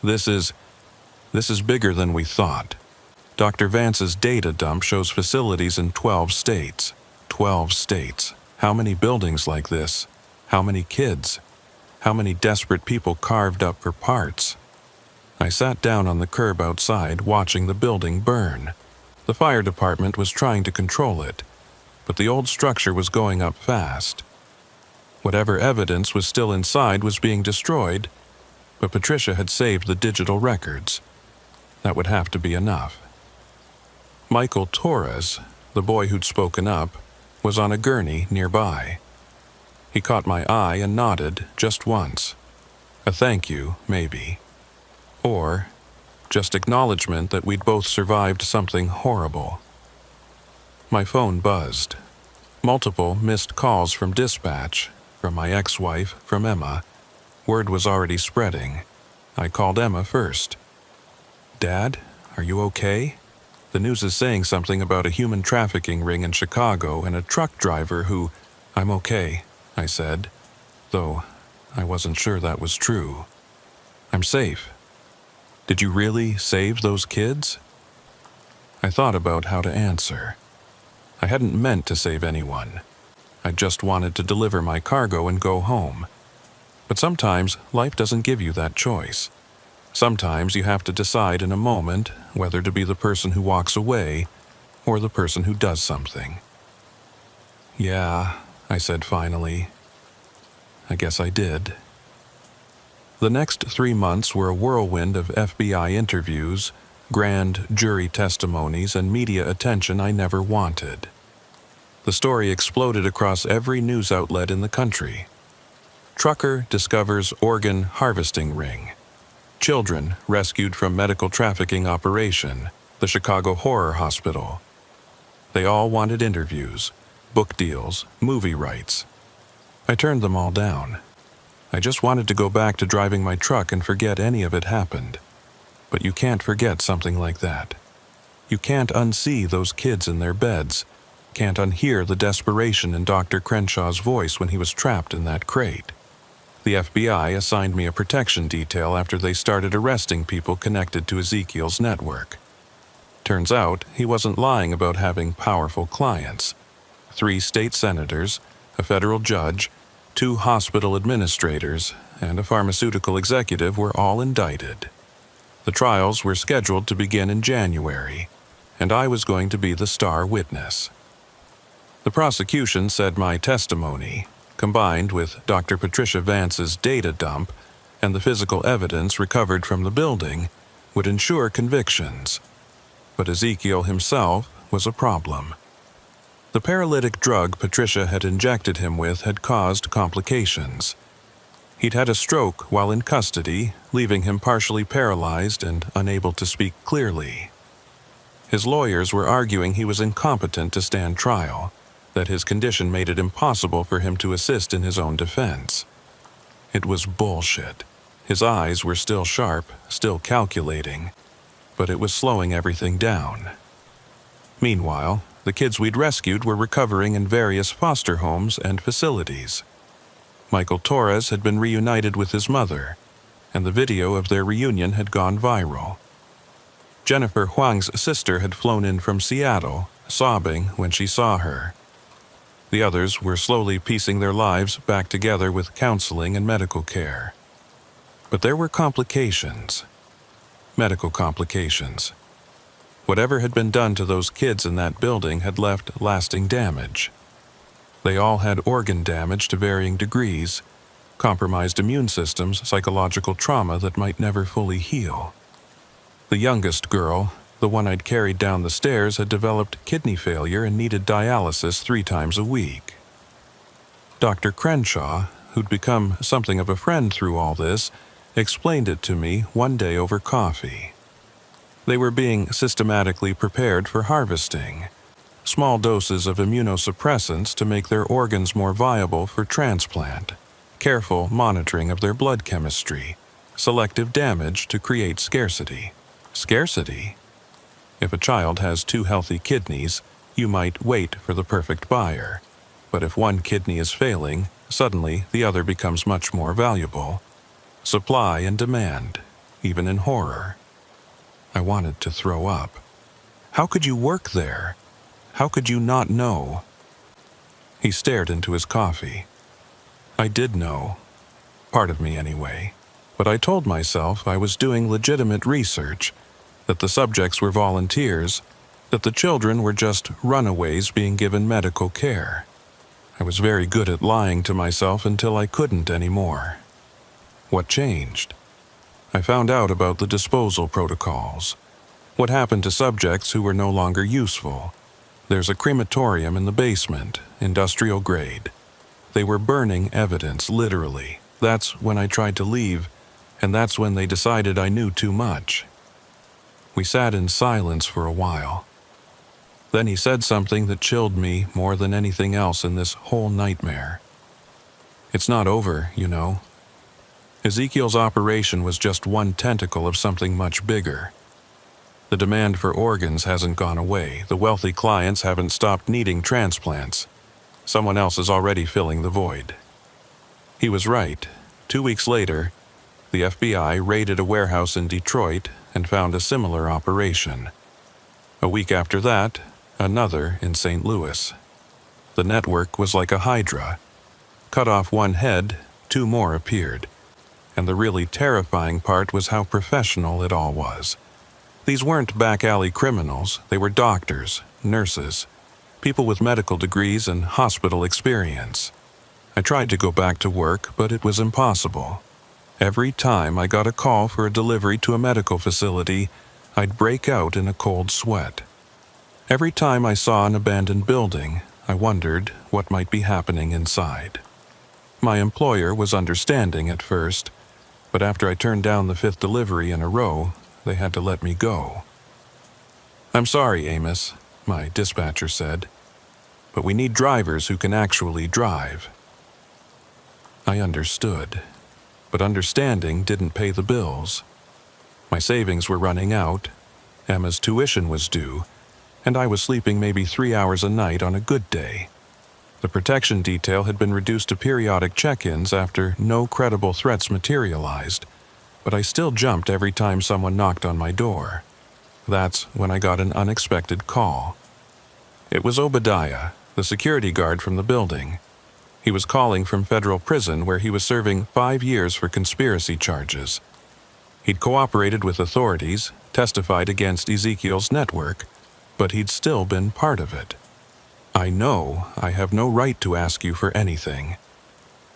This is bigger than we thought. Dr. Vance's data dump shows facilities in 12 states. 12 states. How many buildings like this? How many kids? How many desperate people carved up for parts?" I sat down on the curb outside, watching the building burn. The fire department was trying to control it, but the old structure was going up fast. Whatever evidence was still inside was being destroyed, but Patricia had saved the digital records. That would have to be enough. Michael Torres, the boy who'd spoken up, was on a gurney nearby. He caught my eye and nodded just once. A thank you, maybe. Or just acknowledgement that we'd both survived something horrible. My phone buzzed. Multiple missed calls from dispatch, from my ex-wife, from Emma. Word was already spreading. I called Emma first. "Dad, Are you okay? The news is saying something about a human trafficking ring in Chicago and a truck driver who—" "I'm okay," I said, though I wasn't sure that was true. "I'm safe. Did you really save those kids?" I thought about how to answer. I hadn't meant to save anyone. I just wanted to deliver my cargo and go home. But sometimes life doesn't give you that choice. Sometimes you have to decide in a moment whether to be the person who walks away or the person who does something. "Yeah," I said finally. "I guess I did." The next 3 months were a whirlwind of FBI interviews, grand jury testimonies, and media attention I never wanted. The story exploded across every news outlet in the country. Trucker discovers organ harvesting ring. Children rescued from medical trafficking operation, the Chicago Horror Hospital. They all wanted interviews, book deals, movie rights. I turned them all down. I just wanted to go back to driving my truck and forget any of it happened. But you can't forget something like that. You can't unsee those kids in their beds, can't unhear the desperation in Dr. Crenshaw's voice when he was trapped in that crate. The FBI assigned me a protection detail after they started arresting people connected to Ezekiel's network. Turns out he wasn't lying about having powerful clients. 3 state senators, a federal judge, 2 hospital administrators, and a pharmaceutical executive were all indicted. The trials were scheduled to begin in January, and I was going to be the star witness. The prosecution said my testimony, combined with Dr. Patricia Vance's data dump and the physical evidence recovered from the building, would ensure convictions. But Ezekiel himself was a problem. The paralytic drug Patricia had injected him with had caused complications. He'd had a stroke while in custody, leaving him partially paralyzed and unable to speak clearly. His lawyers were arguing he was incompetent to stand trial, that his condition made it impossible for him to assist in his own defense. It was bullshit. His eyes were still sharp, still calculating, but it was slowing everything down. Meanwhile, the kids we'd rescued were recovering in various foster homes and facilities. Michael Torres had been reunited with his mother, and the video of their reunion had gone viral. Jennifer Huang's sister had flown in from Seattle, sobbing when she saw her. The others were slowly piecing their lives back together with counseling and medical care. But there were complications. Medical complications. Whatever had been done to those kids in that building had left lasting damage. They all had organ damage to varying degrees, compromised immune systems, psychological trauma that might never fully heal. The youngest girl, the one I'd carried down the stairs, had developed kidney failure and needed dialysis 3 times a week. Dr. Crenshaw, who'd become something of a friend through all this, explained it to me one day over coffee. They were being systematically prepared for harvesting, small doses of immunosuppressants to make their organs more viable for transplant, careful monitoring of their blood chemistry, selective damage to create scarcity. Scarcity? If a child has 2 healthy kidneys, you might wait for the perfect buyer. But if one kidney is failing, suddenly the other becomes much more valuable. Supply and demand, even in horror. I wanted to throw up. How could you work there? How could you not know? He stared into his coffee. I did know. Part of me anyway. But I told myself I was doing legitimate research, that the subjects were volunteers, that the children were just runaways being given medical care. I was very good at lying to myself until I couldn't anymore. What changed? I found out about the disposal protocols. What happened to subjects who were no longer useful? There's a crematorium in the basement, industrial grade. They were burning evidence, literally. That's when I tried to leave, and that's when they decided I knew too much. We sat in silence for a while. Then he said something that chilled me more than anything else in this whole nightmare. It's not over, you know. Ezekiel's operation was just one tentacle of something much bigger. The demand for organs hasn't gone away. The wealthy clients haven't stopped needing transplants. Someone else is already filling the void. He was right. 2 weeks later, the FBI raided a warehouse in Detroit and found a similar operation. A week after that, another in St. Louis. The network was like a hydra. Cut off one head, 2 more appeared. And the really terrifying part was how professional it all was. These weren't back-alley criminals. They were doctors, nurses, people with medical degrees and hospital experience. I tried to go back to work, but it was impossible. Every time I got a call for a delivery to a medical facility, I'd break out in a cold sweat. Every time I saw an abandoned building, I wondered what might be happening inside. My employer was understanding at first, but after I turned down the 5th delivery in a row, they had to let me go. "I'm sorry, Amos," my dispatcher said, "but we need drivers who can actually drive." I understood, but understanding didn't pay the bills. My savings were running out, Emma's tuition was due, and I was sleeping maybe 3 hours a night on a good day. The protection detail had been reduced to periodic check-ins after no credible threats materialized, but I still jumped every time someone knocked on my door. That's when I got an unexpected call. It was Obadiah, the security guard from the building. He was calling from federal prison where he was serving 5 years for conspiracy charges. He'd cooperated with authorities, testified against Ezekiel's network, but he'd still been part of it. "I know I have no right to ask you for anything,"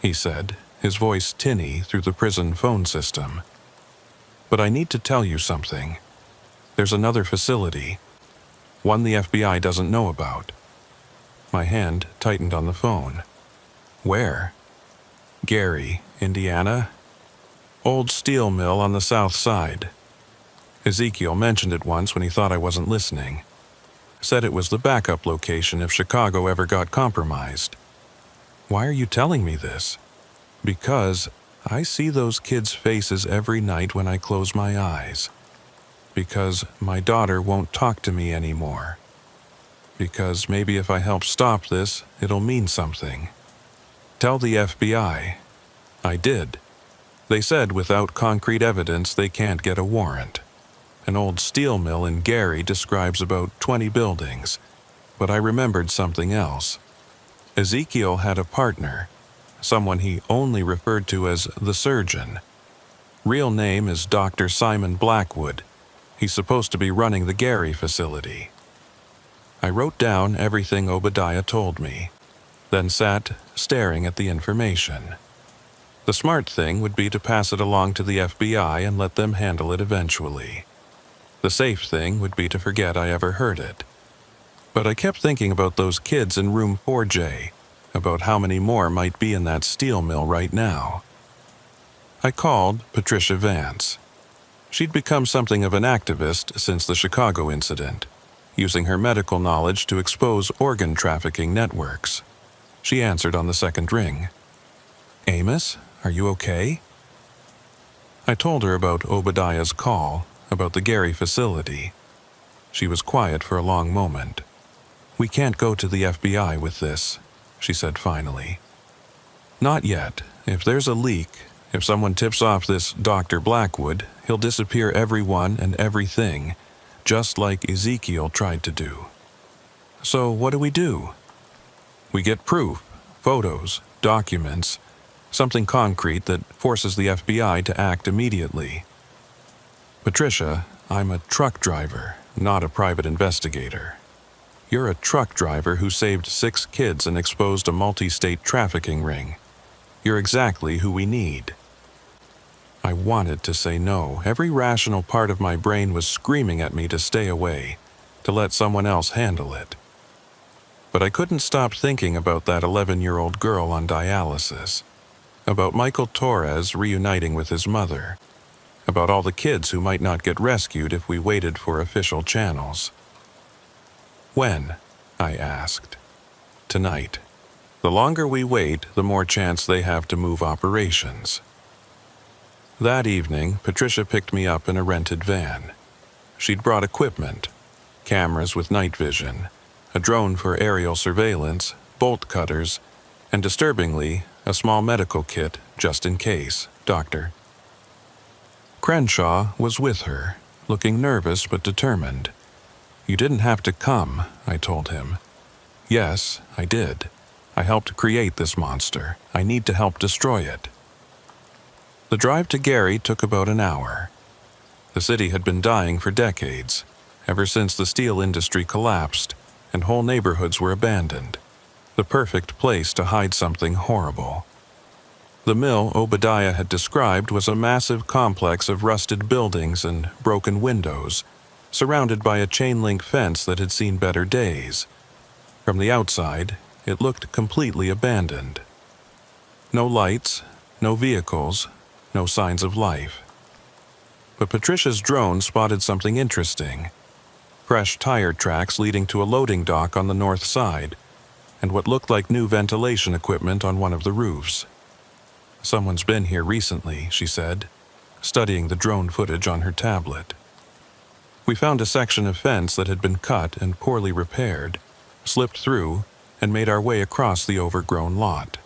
he said, his voice tinny through the prison phone system. "But I need to tell you something. There's another facility, one the FBI doesn't know about." My hand tightened on the phone. "Where?" "Gary, Indiana. Old steel mill on the south side. Ezekiel mentioned it once when he thought I wasn't listening. Said it was the backup location if Chicago ever got compromised." "Why are you telling me this?" "Because I see those kids' faces every night when I close my eyes. Because my daughter won't talk to me anymore. Because maybe if I help stop this, it'll mean something. Tell the FBI." I did. They said without concrete evidence they can't get a warrant. An old steel mill in Gary describes about 20 buildings, but I remembered something else. Ezekiel had a partner, someone he only referred to as the surgeon. Real name is Dr. Simon Blackwood. He's supposed to be running the Gary facility. I wrote down everything Obadiah told me, then sat staring at the information. The smart thing would be to pass it along to the FBI and let them handle it eventually. The safe thing would be to forget I ever heard it. But I kept thinking about those kids in room 4J, about how many more might be in that steel mill right now. I called Patricia Vance. She'd become something of an activist since the Chicago incident, using her medical knowledge to expose organ trafficking networks. She answered on the second ring. "Amos, are you okay?" I told her about Obadiah's call, about the Gary facility. She was quiet for a long moment. "We can't go to the FBI with this," she said finally. "Not yet. If there's a leak, if someone tips off this Dr. Blackwood, he'll disappear everyone and everything, just like Ezekiel tried to do. So what do? We get proof, photos, documents, something concrete that forces the FBI to act immediately. Patricia, I'm a truck driver, not a private investigator. You're a truck driver who saved 6 kids and exposed a multi-state trafficking ring. You're exactly who we need." I wanted to say no. Every rational part of my brain was screaming at me to stay away, to let someone else handle it. But I couldn't stop thinking about that 11-year-old girl on dialysis, about Michael Torres reuniting with his mother, about all the kids who might not get rescued if we waited for official channels. "When?" I asked. "Tonight. The longer we wait, the more chance they have to move operations." That evening, Patricia picked me up in a rented van. She'd brought equipment, cameras with night vision, a drone for aerial surveillance, bolt cutters, and disturbingly, a small medical kit just in case, Doctor. Crenshaw was with her, looking nervous but determined. "You didn't have to come," I told him. "Yes, I did. I helped create this monster. I need to help destroy it." The drive to Gary took about an hour. The city had been dying for decades, ever since the steel industry collapsed and whole neighborhoods were abandoned. The perfect place to hide something horrible. The mill Obadiah had described was a massive complex of rusted buildings and broken windows, surrounded by a chain-link fence that had seen better days. From the outside, it looked completely abandoned. No lights, no vehicles, no signs of life. But Patricia's drone spotted something interesting. Fresh tire tracks leading to a loading dock on the north side, and what looked like new ventilation equipment on one of the roofs. "Someone's been here recently," she said, studying the drone footage on her tablet. We found a section of fence that had been cut and poorly repaired, slipped through, and made our way across the overgrown lot.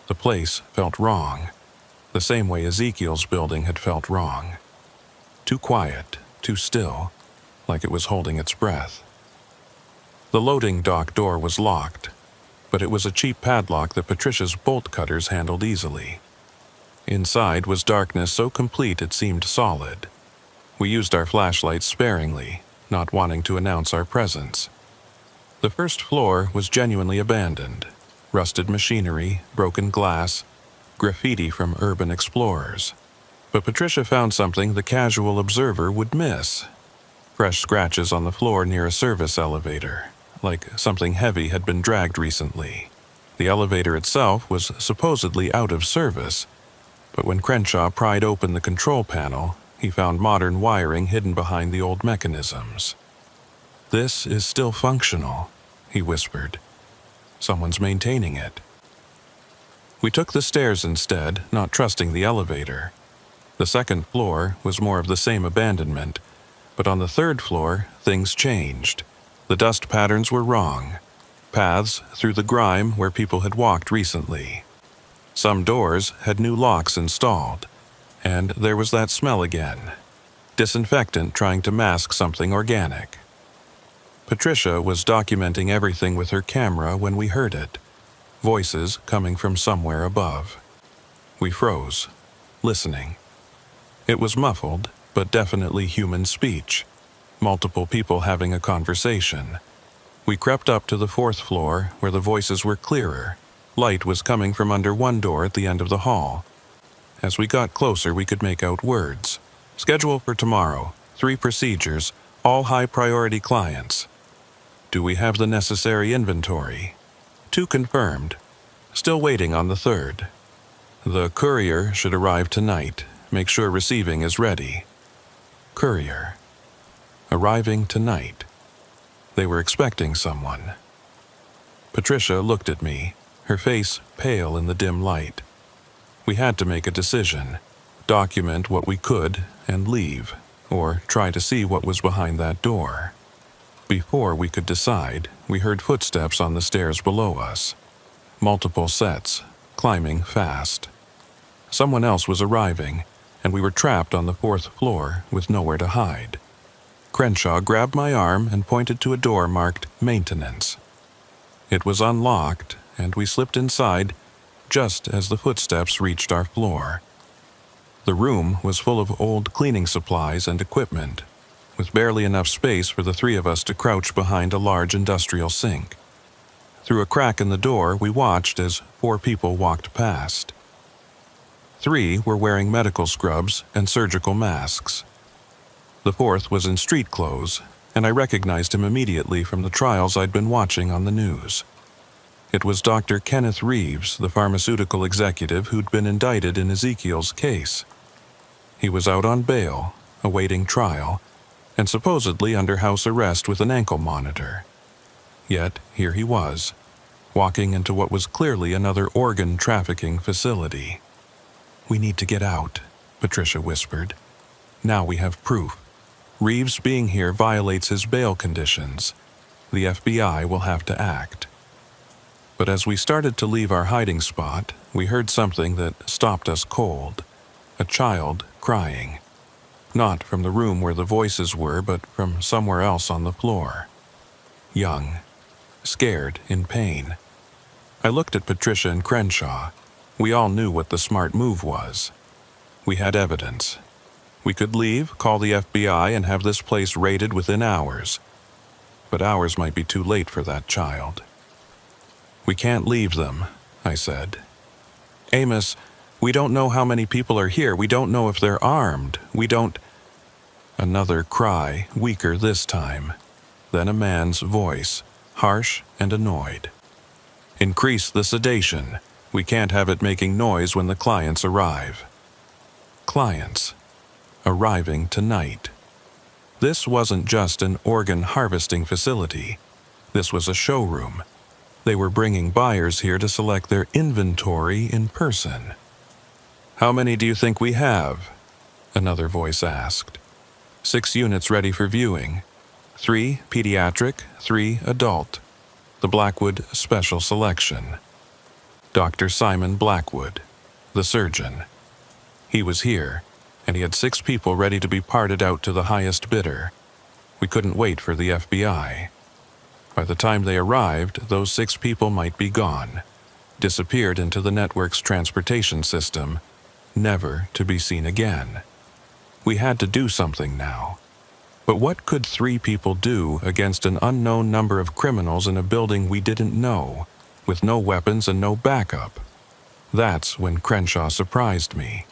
The place felt wrong, the same way Ezekiel's building had felt wrong. Too quiet, too still, like it was holding its breath. The loading dock door was locked, but it was a cheap padlock that Patricia's bolt cutters handled easily. Inside was darkness so complete it seemed solid. We used our flashlights sparingly, not wanting to announce our presence. The first floor was genuinely abandoned. Rusted machinery, broken glass, graffiti from urban explorers. But Patricia found something the casual observer would miss. Fresh scratches on the floor near a service elevator, like something heavy had been dragged recently. The elevator itself was supposedly out of service, but when Crenshaw pried open the control panel, he found modern wiring hidden behind the old mechanisms. "This is still functional," he whispered. "Someone's maintaining it." We took the stairs instead, not trusting the elevator. The second floor was more of the same abandonment, but on the third floor, things changed. The dust patterns were wrong. Paths through the grime where people had walked recently. Some doors had new locks installed, and there was that smell again. Disinfectant trying to mask something organic. Patricia was documenting everything with her camera when we heard it. Voices coming from somewhere above. We froze, listening. It was muffled, but definitely human speech. Multiple people having a conversation. We crept up to the fourth floor, where the voices were clearer. Light was coming from under one door at the end of the hall. As we got closer, we could make out words. "Schedule for tomorrow. 3 procedures, all high-priority clients." "Do we have the necessary inventory?" 2 confirmed. Still waiting on the 3rd. "The courier should arrive tonight. Make sure receiving is ready." Courier. Arriving tonight. They were expecting someone. Patricia looked at me, her face pale in the dim light. We had to make a decision. Document what we could and leave, or try to see what was behind that door. Before we could decide, we heard footsteps on the stairs below us. Multiple sets, climbing fast. Someone else was arriving, and we were trapped on the 4th floor with nowhere to hide. Crenshaw grabbed my arm and pointed to a door marked Maintenance. It was unlocked, and we slipped inside just as the footsteps reached our floor. The room was full of old cleaning supplies and equipment, with barely enough space for the 3 of us to crouch behind a large industrial sink. Through a crack in the door, we watched as 4 people walked past. 3 were wearing medical scrubs and surgical masks. The 4th was in street clothes, and I recognized him immediately from the trials I'd been watching on the news. It was Dr. Kenneth Reeves, the pharmaceutical executive who'd been indicted in Ezekiel's case. He was out on bail, awaiting trial, and supposedly under house arrest with an ankle monitor. Yet here he was, walking into what was clearly another organ trafficking facility. "We need to get out," Patricia whispered. "Now we have proof." Reeves being here violates his bail conditions. The FBI will have to act. But as we started to leave our hiding spot, we heard something that stopped us cold. A child crying. Not from the room where the voices were, but from somewhere else on the floor. Young. Scared, in pain. I looked at Patricia and Crenshaw. We all knew what the smart move was. We had evidence. We could leave, call the FBI, and have this place raided within hours. But hours might be too late for that child. We can't leave them, I said. Amos, we don't know how many people are here. We don't know if they're armed. We don't... Another cry, weaker this time. Then a man's voice, harsh and annoyed. Increase the sedation. We can't have it making noise when the clients arrive. Clients. Arriving tonight. This wasn't just an organ harvesting facility. This was a showroom. They were bringing buyers here to select their inventory in person. How many do you think we have? Another voice asked. 6 units ready for viewing. 3 pediatric, 3 adult. The Blackwood Special Selection. Dr. Simon Blackwood, the surgeon. He was here, and he had 6 people ready to be parted out to the highest bidder. We couldn't wait for the FBI. By the time they arrived, those 6 people might be gone, disappeared into the network's transportation system, never to be seen again. We had to do something now. But what could 3 people do against an unknown number of criminals in a building we didn't know, with no weapons and no backup? That's when Crenshaw surprised me.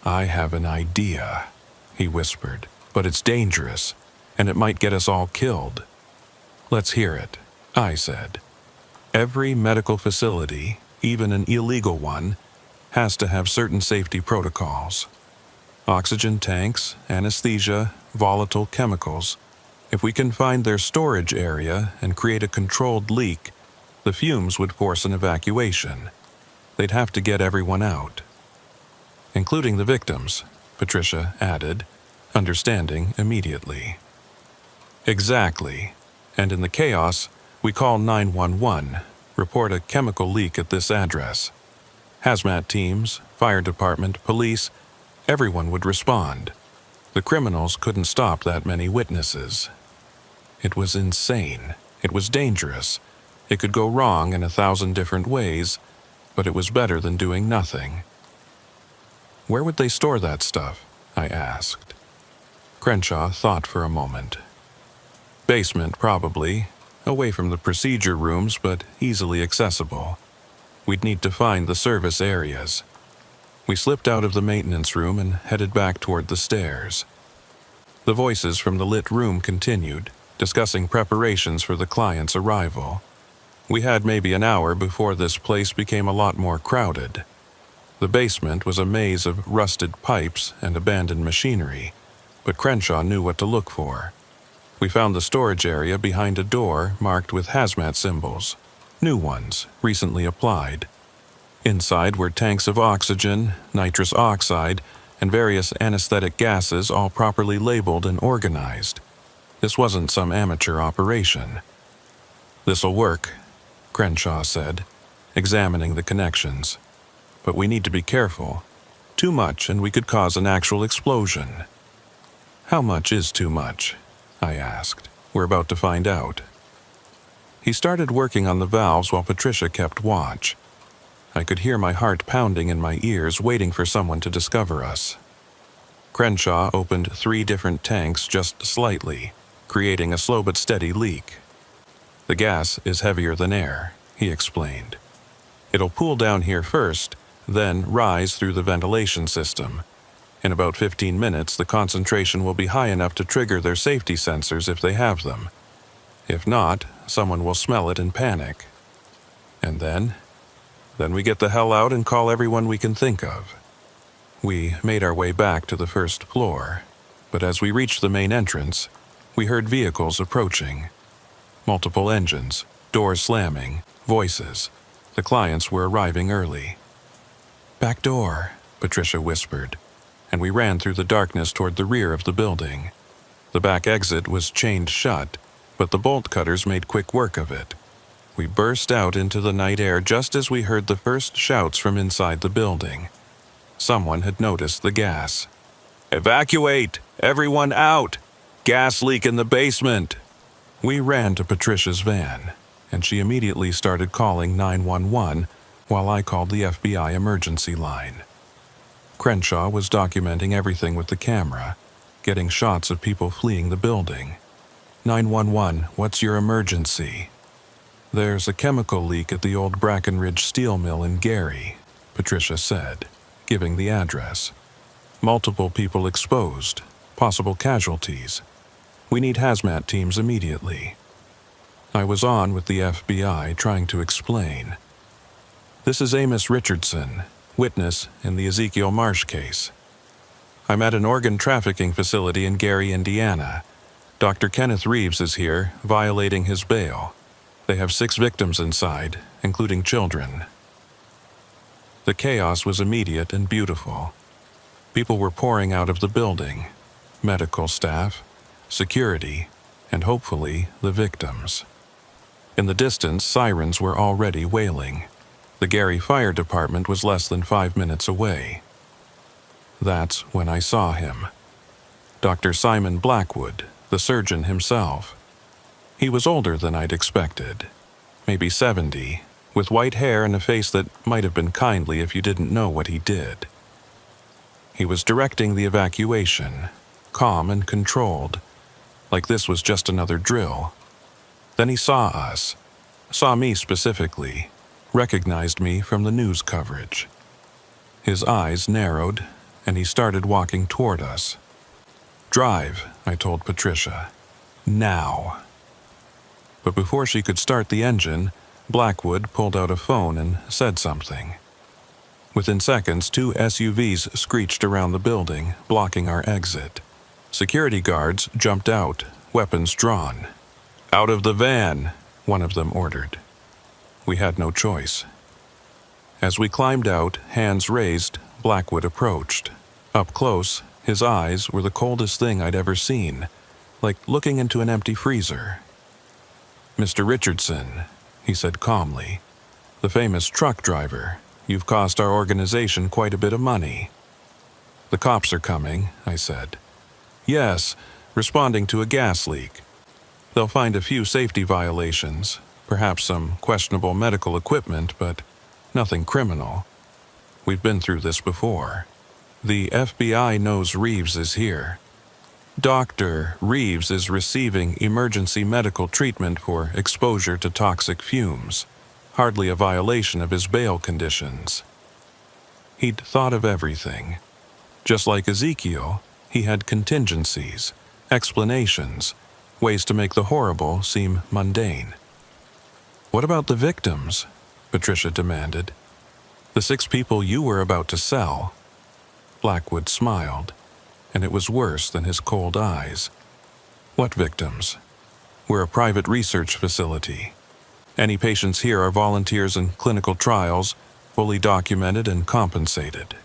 I have an idea, he whispered, but it's dangerous, and it might get us all killed. Let's hear it, I said. Every medical facility, even an illegal one, has to have certain safety protocols. Oxygen tanks, anesthesia, volatile chemicals. If we can find their storage area and create a controlled leak, the fumes would force an evacuation. They'd have to get everyone out. Including the victims, Patricia added, understanding immediately. Exactly. And in the chaos, we call 911, report a chemical leak at this address. Hazmat teams, fire department, police, everyone would respond. The criminals couldn't stop that many witnesses. It was insane. It was dangerous. It could go wrong in 1,000 different ways, but it was better than doing nothing. Where would they store that stuff? I asked. Crenshaw thought for a moment. Basement, probably. Away from the procedure rooms, but easily accessible. We'd need to find the service areas. We slipped out of the maintenance room and headed back toward the stairs. The voices from the lit room continued, discussing preparations for the client's arrival. We had maybe an hour before this place became a lot more crowded. The basement was a maze of rusted pipes and abandoned machinery, but Crenshaw knew what to look for. We found the storage area behind a door marked with hazmat symbols, new ones, recently applied. Inside were tanks of oxygen, nitrous oxide, and various anesthetic gases, all properly labeled and organized. This wasn't some amateur operation. "This'll work," Crenshaw said, examining the connections. "But we need to be careful. Too much and we could cause an actual explosion." "How much is too much?" I asked. "We're about to find out." He started working on the valves while Patricia kept watch. I could hear my heart pounding in my ears, waiting for someone to discover us. Crenshaw opened 3 different tanks just slightly, creating a slow but steady leak. "The gas is heavier than air," he explained. "It'll pool down here first, then rise through the ventilation system. In about 15 minutes, the concentration will be high enough to trigger their safety sensors if they have them. If not, someone will smell it and panic. And then we get the hell out and call everyone we can think of." We made our way back to the first floor, but as we reached the main entrance, we heard vehicles approaching. Multiple engines, doors slamming, voices. The clients were arriving early. "Back door," Patricia whispered, and we ran through the darkness toward the rear of the building. The back exit was chained shut, but the bolt cutters made quick work of it. We burst out into the night air just as we heard the first shouts from inside the building. Someone had noticed the gas. "Evacuate! Everyone out! Gas leak in the basement!" We ran to Patricia's van, and she immediately started calling 911 while I called the FBI emergency line. Crenshaw was documenting everything with the camera, getting shots of people fleeing the building. 911, what's your emergency? There's a chemical leak at the old Brackenridge steel mill in Gary, Patricia said, giving the address. Multiple people exposed, possible casualties. We need hazmat teams immediately. I was on with the FBI trying to explain. This is Amos Richardson, witness in the Ezekiel Marsh case. I'm at an organ trafficking facility in Gary, Indiana. Dr. Kenneth Reeves is here, violating his bail. They have 6 victims inside, including children. The chaos was immediate and beautiful. People were pouring out of the building. Medical staff, security, and hopefully the victims. In the distance, sirens were already wailing. The Gary Fire Department was less than 5 minutes away. That's when I saw him. Dr. Simon Blackwood, the surgeon himself. He was older than I'd expected, maybe 70, with white hair and a face that might have been kindly if you didn't know what he did. He was directing the evacuation, calm and controlled, like this was just another drill. Then he saw us, saw me specifically, recognized me from the news coverage. His eyes narrowed, and he started walking toward us. "Drive," I told Patricia. "Now." But before she could start the engine, Blackwood pulled out a phone and said something. Within seconds, 2 SUVs screeched around the building, blocking our exit. Security guards jumped out, weapons drawn. "Out of the van," one of them ordered. We had no choice. As we climbed out, hands raised, Blackwood approached. Up close, his eyes were the coldest thing I'd ever seen, like looking into an empty freezer. "Mr. Richardson," he said calmly, "the famous truck driver, you've cost our organization quite a bit of money." "The cops are coming," I said. "Yes, responding to a gas leak. They'll find a few safety violations, perhaps some questionable medical equipment, but nothing criminal. We've been through this before. The FBI knows Reeves is here. Dr. Reeves is receiving emergency medical treatment for exposure to toxic fumes, hardly a violation of his bail conditions." He'd thought of everything. Just like Ezekiel, he had contingencies, explanations, ways to make the horrible seem mundane. "What about the victims?" Patricia demanded. "The 6 people you were about to sell." Blackwood smiled, and it was worse than his cold eyes. "What victims? We're a private research facility. Any patients here are volunteers in clinical trials, fully documented and compensated."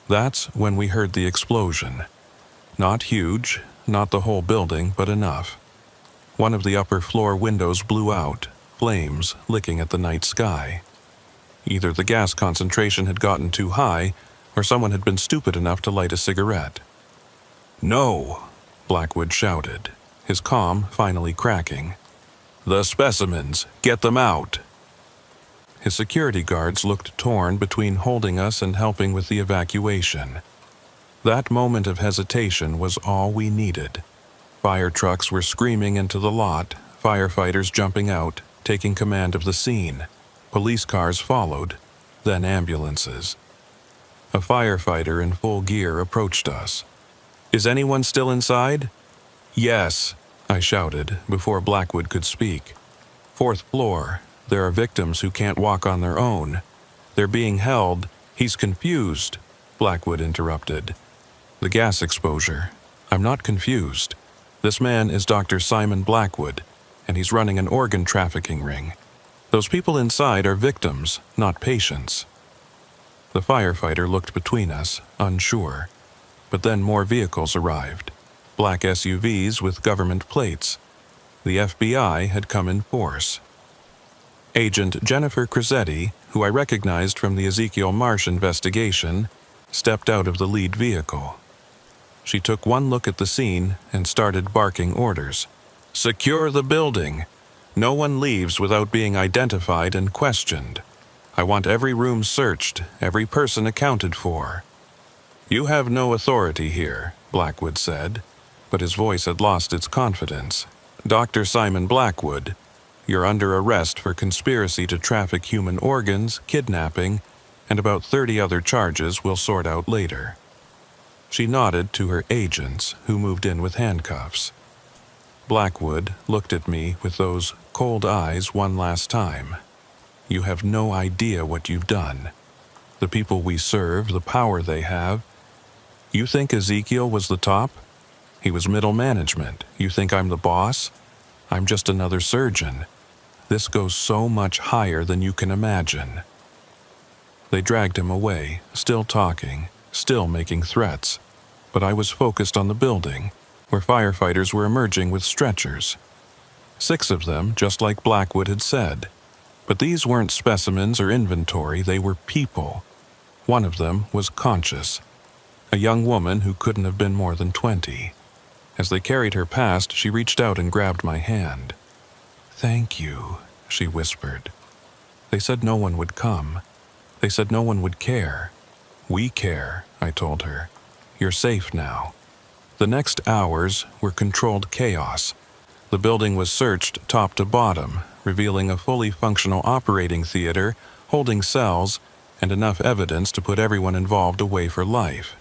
That's when we heard the explosion. Not huge, not the whole building, but enough. One of the upper floor windows blew out, flames licking at the night sky. Either the gas concentration had gotten too high, or someone had been stupid enough to light a cigarette. "No!" Blackwood shouted, his calm finally cracking. "The specimens! Get them out!" His security guards looked torn between holding us and helping with the evacuation. That moment of hesitation was all we needed. Fire trucks were screaming into the lot, firefighters jumping out, taking command of the scene. Police cars followed, then ambulances. A firefighter in full gear approached us. "Is anyone still inside?" "Yes," I shouted before Blackwood could speak. "4th floor. There are victims who can't walk on their own. They're being held." "He's confused," Blackwood interrupted. "The gas exposure. I'm not confused. This man is Dr. Simon Blackwood, and he's running an organ trafficking ring. Those people inside are victims, not patients." The firefighter looked between us, unsure, but then more vehicles arrived. black SUVs with government plates. The FBI had come in force. Agent Jennifer Crizzetti, who I recognized from the Ezekiel Marsh investigation, stepped out of the lead vehicle. She took one look at the scene and started barking orders. "Secure the building. No one leaves without being identified and questioned. I want every room searched, every person accounted for." "You have no authority here," Blackwood said, but his voice had lost its confidence. "Dr. Simon Blackwood, you're under arrest for conspiracy to traffic human organs, kidnapping, and about 30 other charges we'll sort out later." She nodded to her agents, who moved in with handcuffs. Blackwood looked at me with those cold eyes one last time. "You have no idea what you've done. The people we serve, the power they have. You think Ezekiel was the top? He was middle management. You think I'm the boss? I'm just another surgeon. This goes so much higher than you can imagine." They dragged him away, still talking, still making threats, but I was focused on the building, where firefighters were emerging with stretchers. 6 of them, just like Blackwood had said. But these weren't specimens or inventory, they were people. One of them was conscious, a young woman who couldn't have been more than 20. As they carried her past, she reached out and grabbed my hand. "Thank you," she whispered. "They said no one would come. They said no one would care. We care," I told her. "You're safe now." The next hours were controlled chaos. The building was searched top to bottom, revealing a fully functional operating theater, holding cells, and enough evidence to put everyone involved away for life.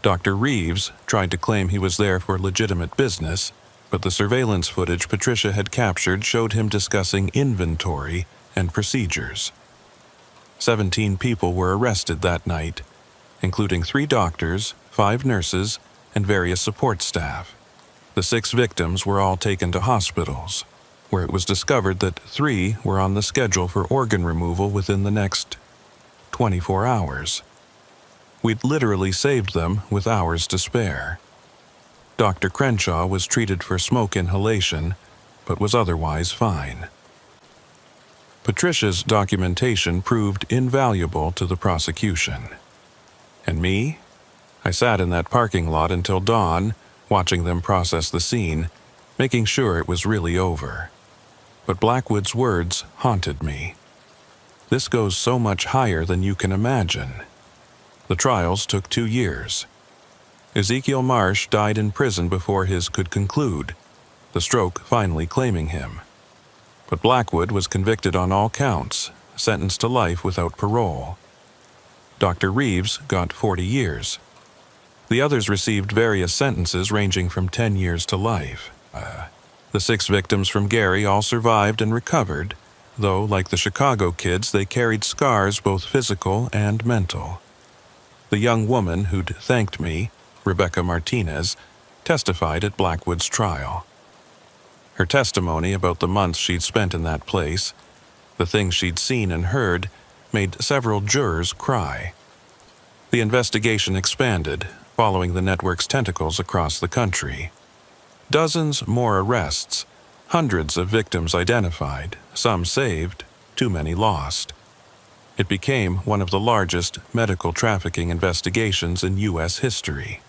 Dr. Reeves tried to claim he was there for legitimate business, but the surveillance footage Patricia had captured showed him discussing inventory and procedures. 17 people were arrested that night, including 3 doctors, 5 nurses, and various support staff. The 6 victims were all taken to hospitals, where it was discovered that 3 were on the schedule for organ removal within the next 24 hours. We'd literally saved them with hours to spare. Dr. Crenshaw was treated for smoke inhalation, but was otherwise fine. Patricia's documentation proved invaluable to the prosecution. And me? I sat in that parking lot until dawn, watching them process the scene, making sure it was really over. But Blackwood's words haunted me. "This goes so much higher than you can imagine." The trials took 2 years. Ezekiel Marsh died in prison before his could conclude, the stroke finally claiming him. But Blackwood was convicted on all counts, sentenced to life without parole. Dr. Reeves got 40 years. The others received various sentences ranging from 10 years to life. The 6 victims from Gary all survived and recovered, though, like the Chicago kids, they carried scars both physical and mental. The young woman who'd thanked me, Rebecca Martinez, testified at Blackwood's trial. Her testimony about the months she'd spent in that place, the things she'd seen and heard, made several jurors cry. The investigation expanded, following the network's tentacles across the country. Dozens more arrests, hundreds of victims identified, some saved, too many lost. It became one of the largest medical trafficking investigations in U.S. history.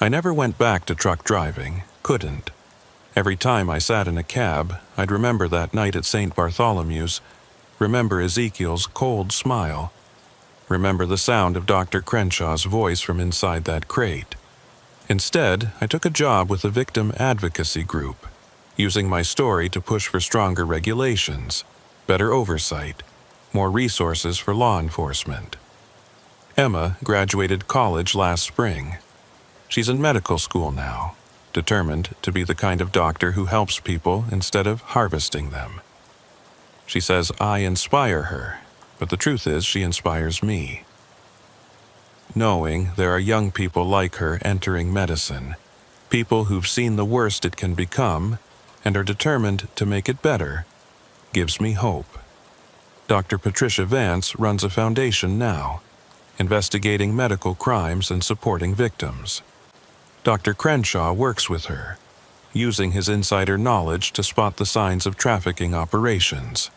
I never went back to truck driving, couldn't. Every time I sat in a cab, I'd remember that night at St. Bartholomew's, remember Ezekiel's cold smile, remember the sound of Dr. Crenshaw's voice from inside that crate. Instead, I took a job with a victim advocacy group, using my story to push for stronger regulations, better oversight, more resources for law enforcement. Emma graduated college last spring. She's in medical school now, determined to be the kind of doctor who helps people instead of harvesting them. She says I inspire her, but the truth is she inspires me. Knowing there are young people like her entering medicine, people who've seen the worst it can become and are determined to make it better, gives me hope. Dr. Patricia Vance runs a foundation now, investigating medical crimes and supporting victims. Dr. Crenshaw works with her, using his insider knowledge to spot the signs of trafficking operations.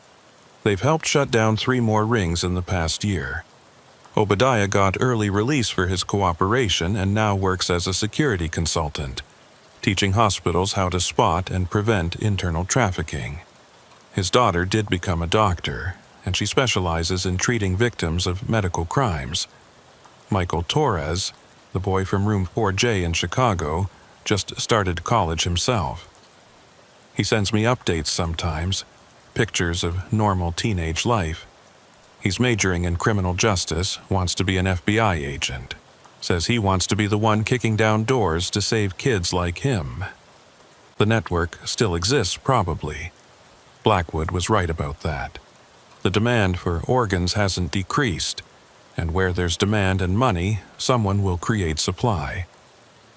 They've helped shut down 3 more rings in the past year. Obadiah got early release for his cooperation and now works as a security consultant, teaching hospitals how to spot and prevent internal trafficking. His daughter did become a doctor, and she specializes in treating victims of medical crimes. Michael Torres, the boy from room 4J in Chicago, just started college himself. He sends me updates sometimes, pictures of normal teenage life. He's majoring in criminal justice, wants to be an FBI agent. Says he wants to be the one kicking down doors to save kids like him. The network still exists, probably. Blackwood was right about that. The demand for organs hasn't decreased, and where there's demand and money, someone will create supply.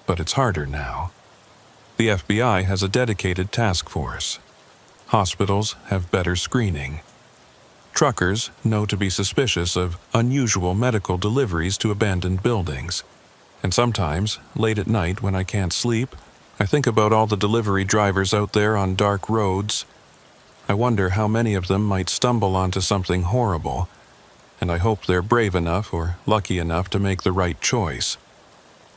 But it's harder now. The FBI has a dedicated task force. Hospitals have better screening. Truckers know to be suspicious of unusual medical deliveries to abandoned buildings. And sometimes, late at night when I can't sleep, I think about all the delivery drivers out there on dark roads. I wonder how many of them might stumble onto something horrible, and I hope they're brave enough or lucky enough to make the right choice.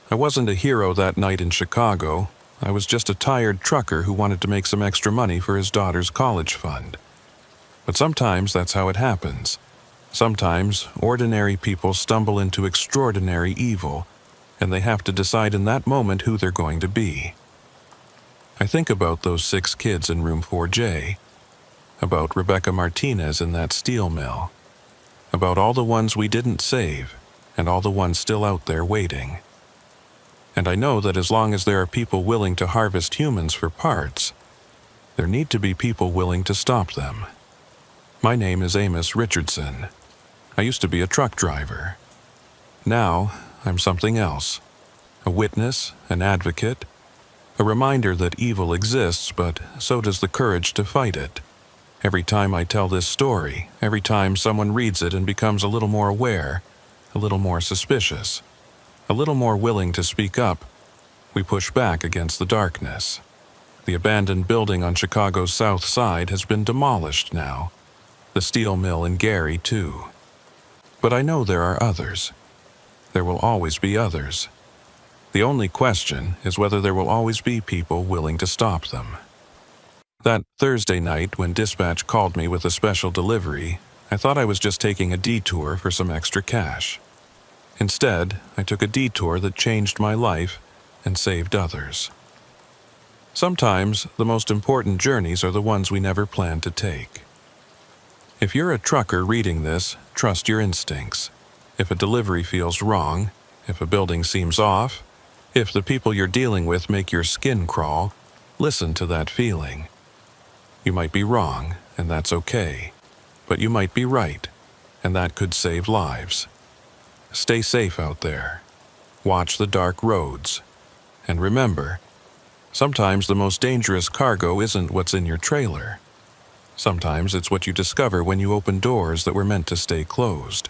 I wasn't a hero that night in Chicago. I was just a tired trucker who wanted to make some extra money for his daughter's college fund. But sometimes that's how it happens. Sometimes ordinary people stumble into extraordinary evil, and they have to decide in that moment who they're going to be. I think about those 6 kids in room 4J, about Rebecca Martinez in that steel mill, about all the ones we didn't save, and all the ones still out there waiting. And I know that as long as there are people willing to harvest humans for parts, there need to be people willing to stop them. My name is Amos Richardson. I used to be a truck driver. Now, I'm something else. A witness, an advocate, a reminder that evil exists, but so does the courage to fight it. Every time I tell this story, every time someone reads it and becomes a little more aware, a little more suspicious, a little more willing to speak up, we push back against the darkness. The abandoned building on Chicago's South Side has been demolished now. The steel mill in Gary, too. But I know there are others. There will always be others. The only question is whether there will always be people willing to stop them. That Thursday night when dispatch called me with a special delivery, I thought I was just taking a detour for some extra cash. Instead, I took a detour that changed my life and saved others. Sometimes, the most important journeys are the ones we never planned to take. If you're a trucker reading this, trust your instincts. If a delivery feels wrong, if a building seems off, if the people you're dealing with make your skin crawl, listen to that feeling. You might be wrong, and that's okay. But you might be right, and that could save lives. Stay safe out there. Watch the dark roads. And remember, sometimes the most dangerous cargo isn't what's in your trailer. Sometimes it's what you discover when you open doors that were meant to stay closed.